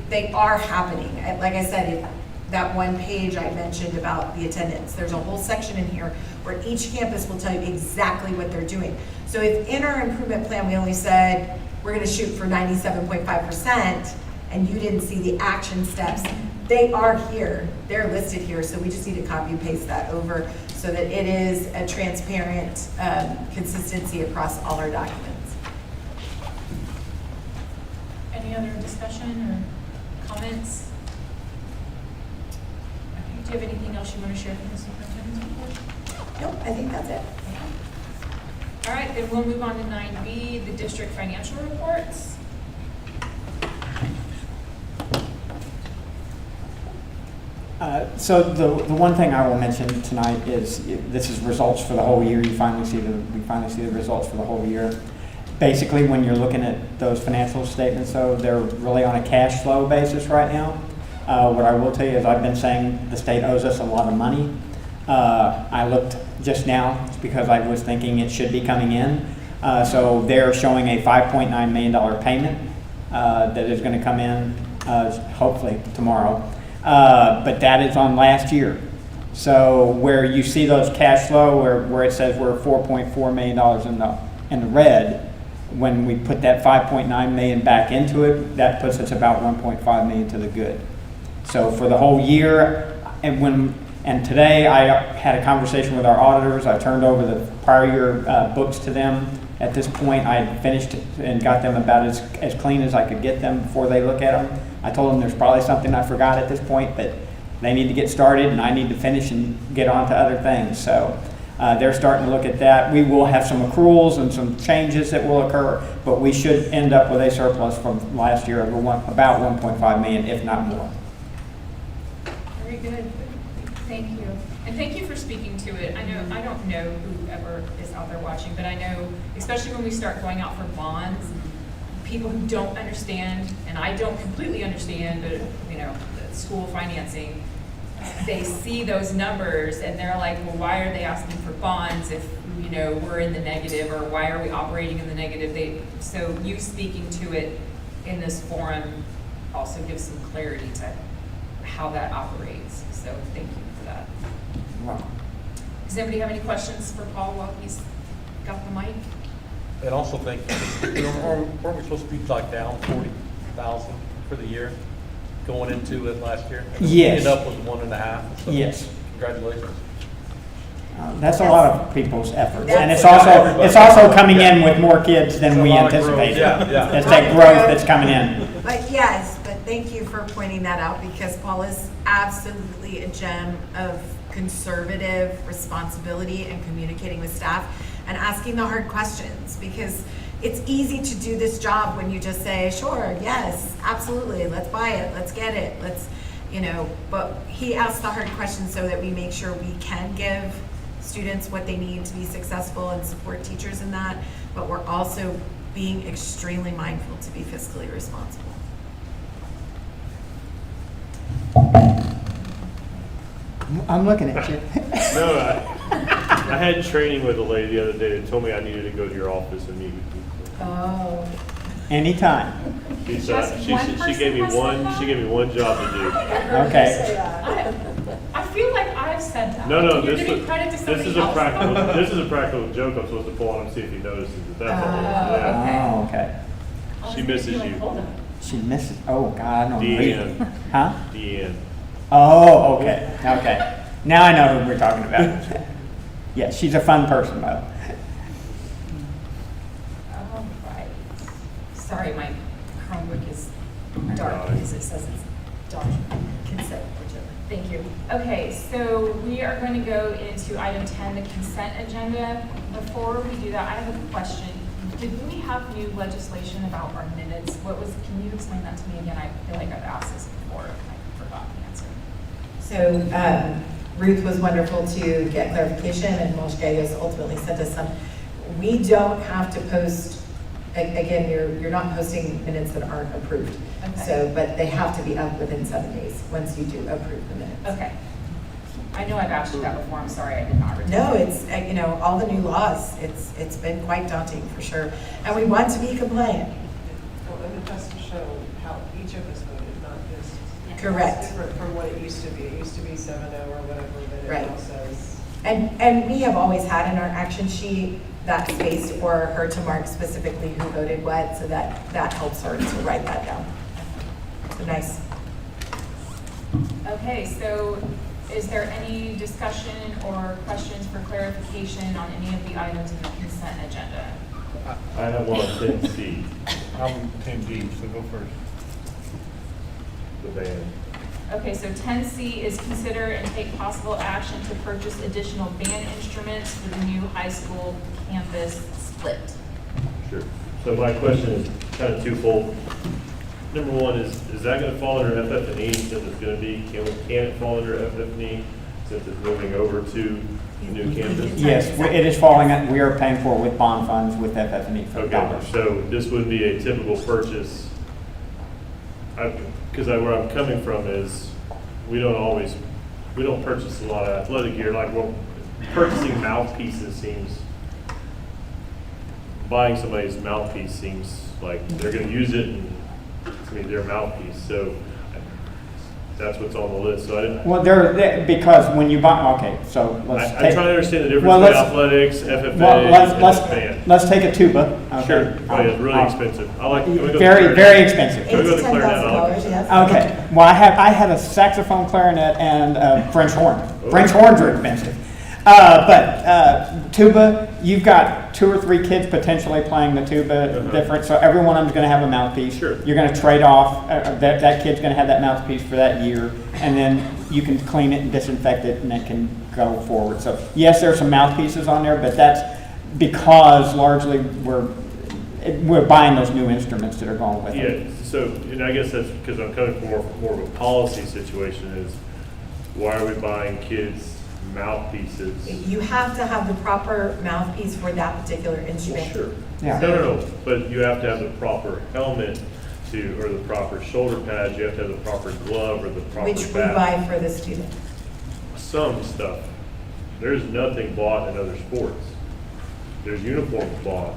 they are happening. Like I said, that one page I mentioned about the attendance, there's a whole section in here where each campus will tell you exactly what they're doing. So if in our improvement plan we only said we're going to shoot for 97.5%, and you didn't see the action steps, they are here, they're listed here, so we just need to copy and paste that over so that it is a transparent consistency across all our documents. Any other discussion or comments? Okay, do you have anything else you want to share from the superintendent's report? Nope, I think that's it. All right, then we'll move on to 9B, the district financial reports. So the one thing I will mention tonight is this is results for the whole year. We finally see the results for the whole year. Basically, when you're looking at those financial statements, though, they're really on a cash flow basis right now. What I will tell you is I've been saying the state owes us a lot of money. I looked just now because I was thinking it should be coming in. So they're showing a $5.9 million payment that is going to come in hopefully tomorrow. But that is on last year. So where you see those cash flow, where it says we're $4.4 million in the red, when we put that $5.9 million back into it, that puts us about $1.5 million to the good. So for the whole year, and today I had a conversation with our auditors. I turned over the prior year books to them. At this point, I had finished and got them about as clean as I could get them before they look at them. I told them there's probably something I forgot at this point, but they need to get started and I need to finish and get on to other things. So They're starting to look at that. We will have some accruals and some changes that will occur, but we should end up with a surplus from last year of about 1.5 million, if not more. Very good. Thank you. And thank you for speaking to it. I don't know whoever is out there watching, but I know, especially when we start going out for bonds, people who don't understand, and I don't completely understand, but the school financing, they see those numbers and they're like, well, why are they asking for bonds if we're in the negative, or why are we operating in the negative? So you speaking to it in this forum also gives some clarity to how that operates. So thank you for that. Wow. Does anybody have any questions for Paul while he's got the mic? And also thank you. Weren't we supposed to be like down 40,000 for the year going into it last year? And Yes. We ended up with 1.5. So Yes. Congratulations. That's a lot of people's efforts, and it's That's also coming in with more kids than we anticipated. Yeah. It's that growth that's coming in. But thank you for pointing that out, because Paul is absolutely a gem of conservative responsibility and communicating with staff and asking the hard questions, because it's easy to do this job when you just say, sure, yes, absolutely, let's buy it, let's get it, but he asks the hard questions so that we make sure we can give students what they need to be successful and support teachers in that, but we're also being extremely mindful to be fiscally responsible. I'm looking at you. No, I had training with a lady the other day that told me I needed to go to your office and meet with you. Oh. Anytime. She gave me one job to do. Okay. I feel like I've said that. No, You're giving credit to somebody this is a practical joke I'm supposed to pull on and see if he notices it. That's all. Yeah. Oh, okay. She misses you. She misses. Oh God, I don't know. Deanne. Huh? Deanne. Oh, okay. Okay. Now I know who we're talking about. Yeah, she's a fun person, though. All right. Sorry, my Chromebook is dark because it says it's dark. Consent agenda. Thank you. Okay, so we are going to go into item 10, the consent agenda. Before we do that, I have a question. Did we have new legislation about our minutes? Can you explain that to me again? I feel like I've asked this before and I forgot the answer. So Ruth was wonderful to get clarification, and Mosh Gallegos ultimately sent us some. We don't have to post, again, you're not posting minutes that aren't approved. Okay. So, but they have to be up within 7 days once you do approve the minutes. Okay. I know I've asked you that before. I'm sorry I did not retain. No, it's, all the new laws, it's been quite daunting for sure. And we want to be compliant. Well, and it has to show how each of us voted, not just. Correct. It's different from what it used to be. It used to be 7-0 or whatever, but it Right. now says. And we have always had in our action sheet that space for her to mark specifically who voted what, so that helps her to write that down. So nice. Okay, so is there any discussion or questions for clarification on any of the items in the consent agenda? I have one on 10C, I'm 10D, so go first. the band. Okay, so 10C is consider and take possible action to purchase additional band instruments for the new high school campus split. Sure. So my question is kind of twofold. Number one is that going to fall under FF&E since it's going to be, can it fall under FF&E since it's moving over to the new campus? Yes, it is falling, we are paying for it with bond funds with FF&E for Okay, dollars. so this would be a typical purchase. Because where I'm coming from is we don't purchase a lot of athletic gear. Like, well, purchasing mouthpieces buying somebody's mouthpiece seems like they're going to use it and it's going to be their mouthpiece. So that's what's on the list. So I didn't. Well, because when you buy, okay, so let's I'm trying to understand the difference between athletics, FFA, and let's take a tuba. Okay. Sure. Oh, it's really expensive. Very expensive. Can we go to clarinet? Yes. Okay. Well, I had a saxophone, clarinet, and a French horn. Oh. French horns are expensive. But tuba, you've got 2 or 3 kids potentially playing the tuba different, so every one of them's going to have a mouthpiece. Sure. You're going to trade off, that kid's going to have that mouthpiece for that year, and then you can clean it and disinfect it, and it can go forward. So yes, there's some mouthpieces on there, but that's because largely we're buying those new instruments that are going with it. Yeah, so, and I guess that's because I'm coming from more of a policy situation is, why are we buying kids mouthpieces? You have to have the proper mouthpiece for that particular instrument. Sure. Yeah. No, but you have to have the proper helmet or the proper shoulder pads, you have to have the proper glove or the proper Which we bat. buy for the student. Some stuff. There's nothing bought in other sports. There's uniforms bought,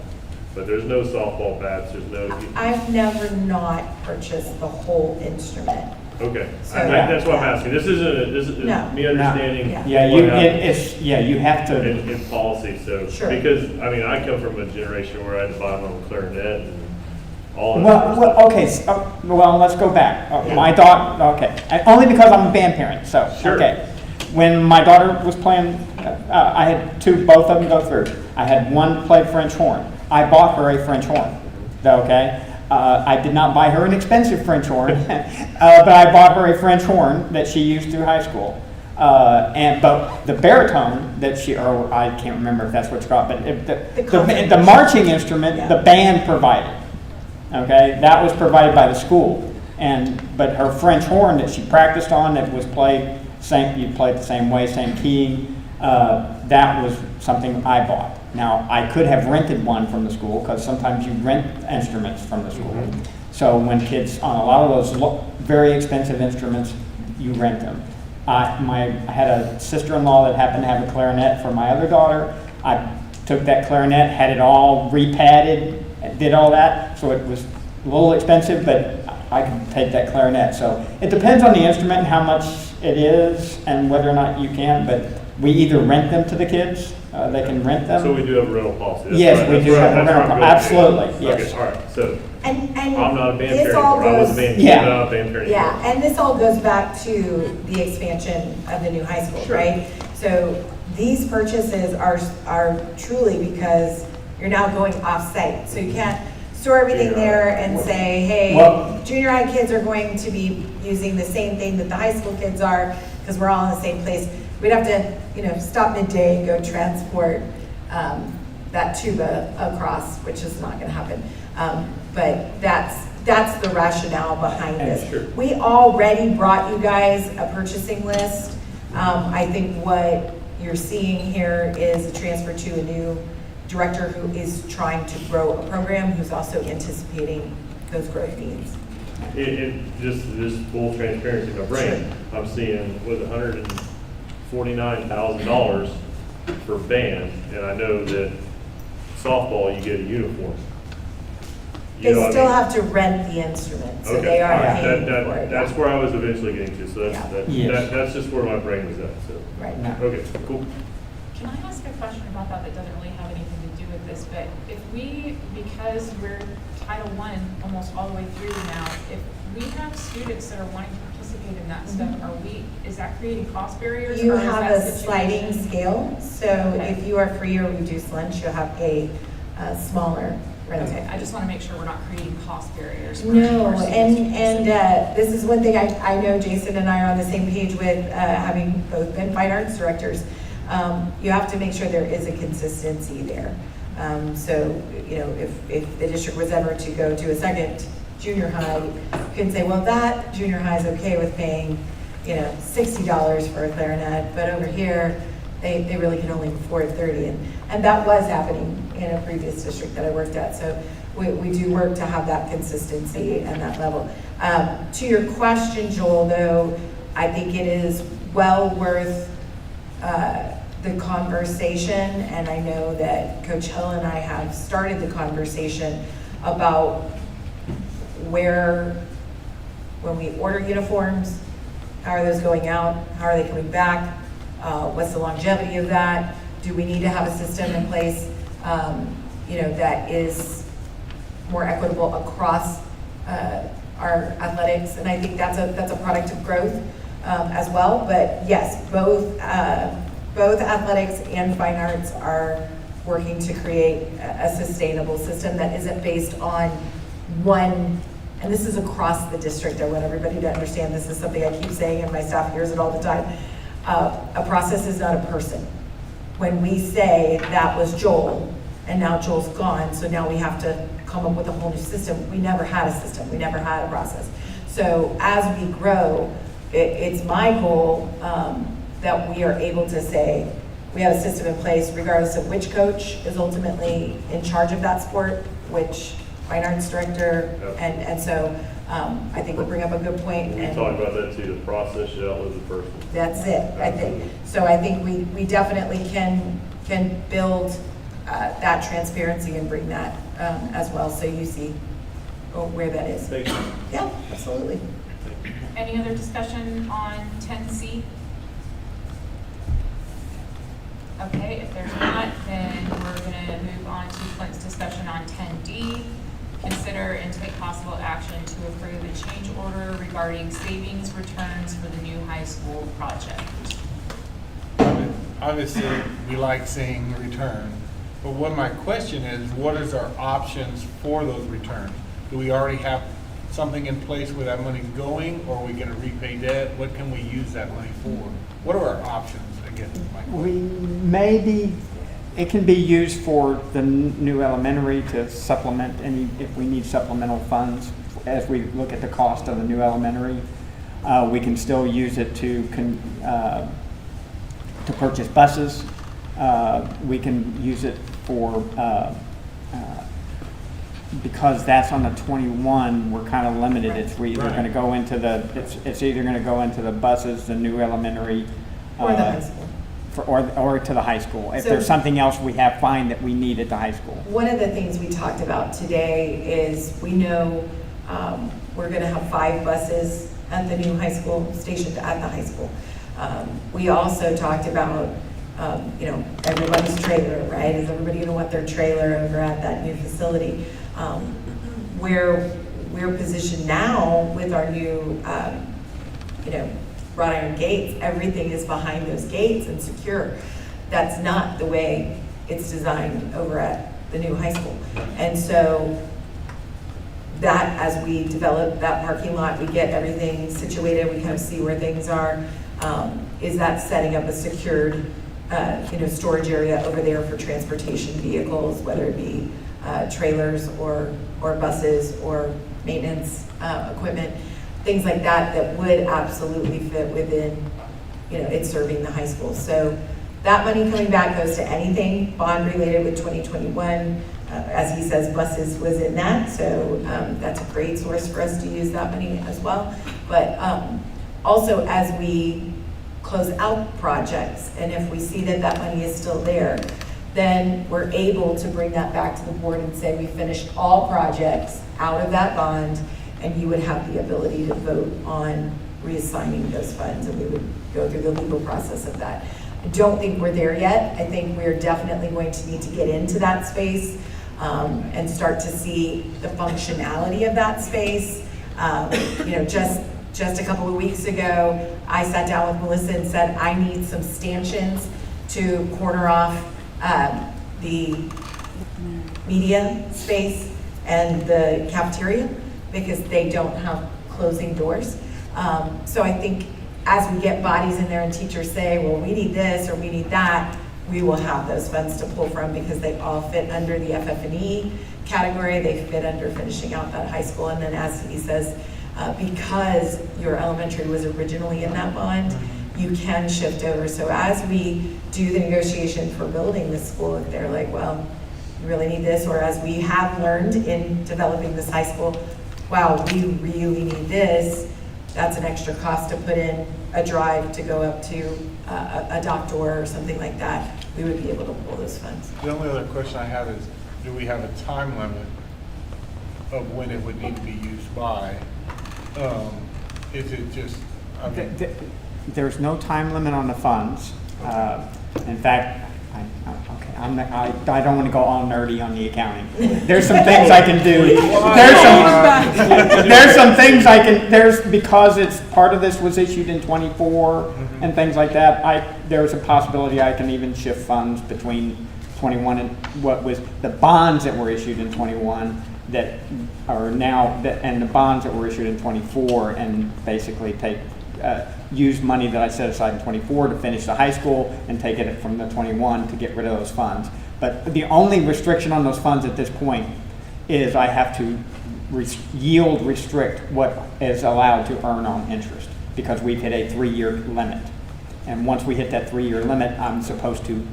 but there's no softball bats, there's no. I've never not purchased the whole instrument. Okay, So- that's what I'm asking. This is No. me understanding. Yeah. You have to. In policy, so. Sure. Because, I mean, I come from a generation where I had to buy my own clarinet and all that. Well, let's go back. My daughter, okay, only because I'm a band parent, so, Sure. okay. When my daughter was playing, I had both of them go through. I had one play French horn. I bought her a French horn, okay? I did not buy her an expensive French horn, but I bought her a French horn that she used through high school. But the baritone that I can't remember if that's what it's called, but the marching instrument, the band provided. Okay, that was provided by the school, but her French horn that she practiced on, that was played you played the same way, same keying. That was something I bought. Now I could have rented one from the school because sometimes you rent instruments from the school. Mm-hmm. So when kids on a lot of those very expensive instruments, you rent them. I had a sister-in-law that happened to have a clarinet for my other daughter. I took that clarinet, had it all repadded, did all that, so it was a little expensive, but I could take that clarinet. So it depends on the instrument and how much it is and whether or not you can, but we either rent them to the kids, they can rent them. So we do have a rental policy. That's Yes, right, we that's do right, have a that's rental where I'm policy, going to. absolutely, yes. Okay, all right, so And I'm not a band this parent all anymore. I was a goes- band Yeah. kid, not a band parent anymore. Yeah, and this all goes back to the expansion of the new high school, Sure. right? So these purchases are truly because you're now going off-site. So you can't store everything Junior there high. and say, hey, Well- junior high kids are going to be using the same thing that the high school kids are, because we're all in the same place. We'd have to, stop midday and go transport that tuba across, which is not gonna happen. But that's the rationale behind this. Sure. We already brought you guys a purchasing list. I think what you're seeing here is a transfer to a new director who is trying to grow a program, who's also anticipating those growth needs. Just full transparency in my brain, I'm seeing with $149,000 for band, and I know that softball, you get a uniform. You They know what I still mean? have to rent the instrument, so Okay, they are all right, paying that- for it. That's where I was eventually getting to, so Yes. that's just where my brain was at, so. Right. Okay, cool. Can I ask a question about that doesn't really have anything to do with this, but if we, because we're Title I almost all the way through now, if we have students that are wanting to participate in that stuff, is that creating cost barriers? You or is have that a sliding situation- scale, so if you are free or reduced lunch, you'll have a smaller rental. Okay, I just want to make sure we're not creating cost barriers. for No, our students. and this is one thing I know Jason and I are on the same page with, having both been fine arts directors. You have to make sure there is a consistency there. So, if the district was ever to go to a second junior high, you can say, well, that junior high is okay with paying, $60 for a clarinet, but over here, they really can only afford $30. And that was happening in a previous district that I worked at. So we do work to have that consistency and that level. To your question, Joel, though, I think it is well worth the conversation, and I know that Coach Hill and I have started the conversation about when we order uniforms, how are those going out? How are they coming back? What's the longevity of that? Do we need to have a system in place, that is more equitable across our athletics? And I think that's a product of growth as well. But yes, both, both athletics and fine arts are working to create a sustainable system that isn't based on one, and this is across the district. I want everybody to understand this is something I keep saying and my staff hears it all the time. A process is not a person. When we say that was Joel and now Joel's gone, so now we have to come up with a whole new system, we never had a system, we never had a process. So as we grow, it's my goal that we are able to say, we have a system in place regardless of which coach is ultimately in charge of that sport, which fine arts director, and so I think you bring up a good point. We talk about that too, the process should outlive the person. That's it, I think. So I think we definitely can build that transparency and bring that as well, so you see where that is. Thank you. Yeah, absolutely. Any other discussion on 10C? Okay, if there's not, then we're gonna move on to Clint's discussion on 10D. Consider and take possible action to approve a change order regarding savings returns for the new high school project. Obviously, we like seeing return, but what my question is, what is our options for those returns? Do we already have something in place where that money's going, or are we gonna repay debt? What can we use that money for? What are our options, again, Mike? It can be used for the new elementary to supplement any, if we need supplemental funds as we look at the cost of the new elementary. We can still use it to purchase buses. We can use it for, because that's on the 21, we're kind of limited. It's either going to go into the, it's either going to go into the buses, the new elementary, Or the high school. Or to the high school. If So- there's something else we have find that we need at the high school. One of the things we talked about today is we know we're going to have 5 buses at the new high school, stationed at the high school. We also talked about, everybody's trailer, right? Is everybody going to want their trailer over at that new facility? Where we're positioned now with our new, wrought iron gates, everything is behind those gates and secure. That's not the way it's designed over at the new high school. And so that, as we develop that parking lot, we get everything situated, we kind of see where things are. Is that setting up a secured, storage area over there for transportation vehicles, whether it be trailers or buses or maintenance equipment, things like that, that would absolutely fit within, it serving the high school. So that money coming back goes to anything bond related with 2021. As he says, buses was in that, so that's a great source for us to use that money as well. But also as we close out projects, and if we see that that money is still there, then we're able to bring that back to the board and say we finished all projects out of that bond, and you would have the ability to vote on reassigning those funds, and we would go through the legal process of that. I don't think we're there yet. I think we're definitely going to need to get into that space and start to see the functionality of that space. Just a couple of weeks ago, I sat down with Melissa and said, I need some stanchions to corner off the media space and the cafeteria, because they don't have closing doors. So I think as we get bodies in there and teachers say, well, we need this or we need that, we will have those funds to pull from, because they all fit under the FF&E category. They fit under finishing out that high school. And then as he says, because your elementary was originally in that bond, you can shift over. So as we do the negotiation for building this school, if they're like, well, you really need this, or as we have learned in developing this high school, wow, we really need this, that's an extra cost to put in a drive to go up to a dock door or something like that. We would be able to pull those funds. The only other question I have is, do we have a time limit of when it would need to be used by? Is it just, I mean, There's no time limit on the funds. In fact, I don't want to go all nerdy on the accounting. There's some things I can do. There's some things I can, because it's, part of this was issued in 24 and things like that, there's a possibility I can even shift funds between 21 and what was the bonds that were issued in 21 that are now, and the bonds that were issued in 24, and basically use money that I set aside in 24 to finish the high school and take it from the 21 to get rid of those funds. But the only restriction on those funds at this point is I have to yield restrict what is allowed to earn on interest, because we've hit a 3-year limit. And once we hit that 3-year limit, I'm supposed to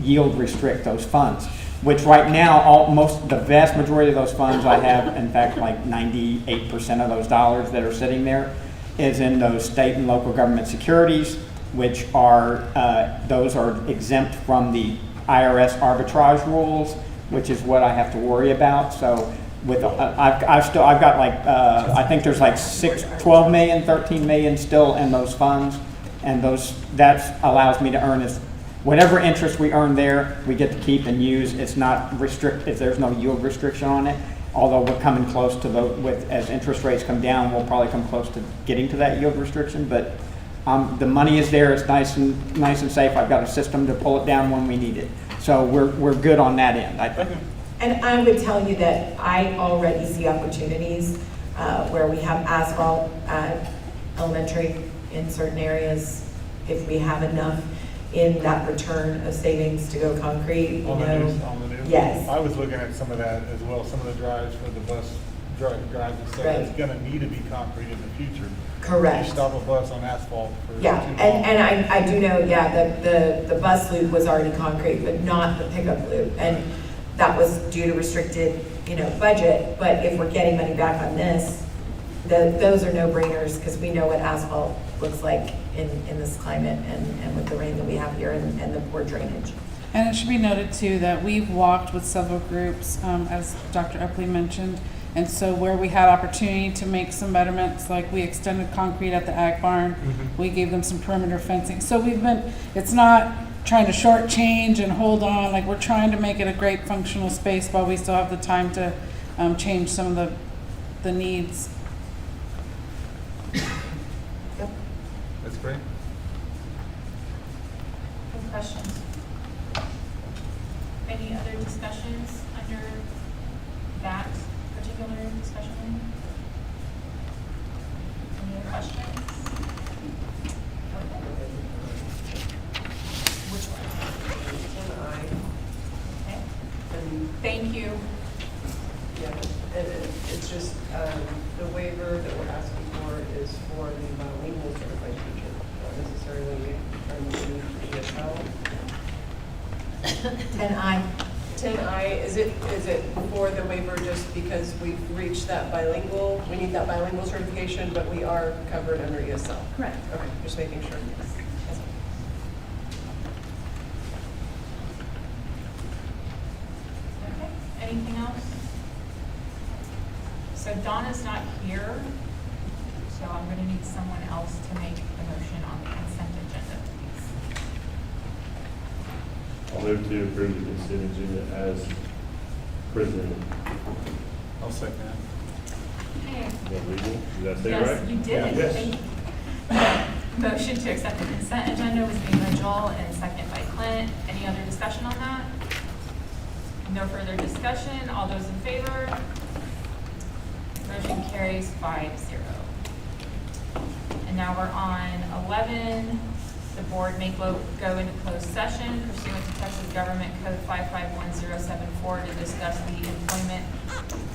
yield restrict those funds, which right now, the vast majority of those funds I have, in fact, like 98% of those dollars that are sitting there is in those state and local government securities, which are, those are exempt from the IRS arbitrage rules, which is what I have to worry about. So with, I've got like, I think there's like 12 million, 13 million still in those funds. And that allows me to earn whatever interest we earn there, we get to keep and use. It's not restricted, there's no yield restriction on it. Although we're coming close to as interest rates come down, we'll probably come close to getting to that yield restriction. But the money is there, it's nice and safe. I've got a system to pull it down when we need it. So we're good on that end, I think. And I would tell you that I already see opportunities where we have asphalt at elementary in certain areas. If we have enough in that return of savings to go concrete, On the new. Yes. I was looking at some of that as well, some of the drives for the bus drives and stuff. Right. It's gonna need to be concrete in the future. Correct. You stop a bus on asphalt for too Yeah, long. and I do know, the bus loop was already concrete, but not the pickup loop. And that was due to restricted, budget. But if we're getting money back on this, those are no-brainers, because we know what asphalt looks like in this climate and with the rain that we have here and the poor drainage. And it should be noted too that we've walked with several groups, as Dr. Epley mentioned. And so where we had opportunity to make some betterments, like we extended concrete at the ag barn, we gave them some perimeter fencing. So it's not trying to shortchange and hold on, like we're trying to make it a great functional space while we still have the time to change some of the needs. Yep. That's great. Any questions? Any other discussions under that particular discussion? Any other questions? Which one? Okay. Thank you. Yeah, and it's just, the waiver that we're asking for is for the bilingual certified teacher, not necessarily the ESL. 10I. 10I, is it for the waiver just because we've reached that bilingual, we need that bilingual certification, but we are covered under ESL? Correct. Okay, just making sure. Okay, anything else? So Donna's not here, so I'm gonna need someone else to make the motion on the consent agenda, please. I'll move to approve the consent agenda as presented. I'll second that. Okay. Is that legal? Did I say it right? Yes, you did. Yes. Thank you. Motion to accept the consent agenda was made by Joel and second by Clint. Any other discussion on that? No further discussion. All those in favor? Motion carries 5-0. And now we're on 11. The board may go into closed session pursuant to Texas Government Code 551074 to discuss the employment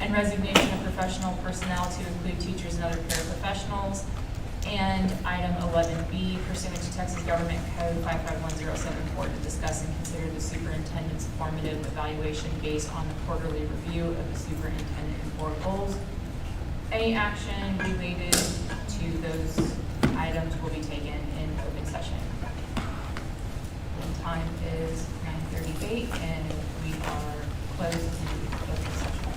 and resignation of professional personnel to include teachers and other paraprofessionals. And item 11B, pursuant to Texas Government Code 551074 to discuss and consider the superintendent's formative evaluation based on the quarterly review of the superintendent and board goals. Any action related to those items will be taken in open session. The time is 9:38 and we are closed to open session.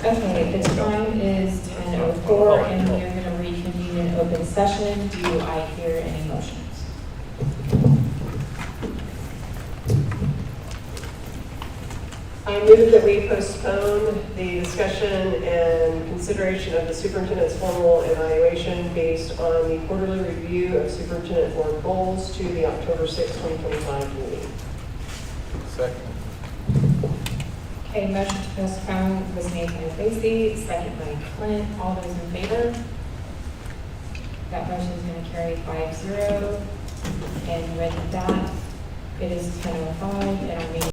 Okay, the time is 10:04 and we are going to reconvene in open session. Do I hear any motions? I move that we postpone the discussion and consideration of the superintendent's formal evaluation based on the quarterly review of superintendent board goals to the October 6, 2025 meeting. Second. Okay, motion to postpone was made by Lacey, second by Clint. All those in favor? That motion is going to carry 5-0. And with that, it is 10:05 and our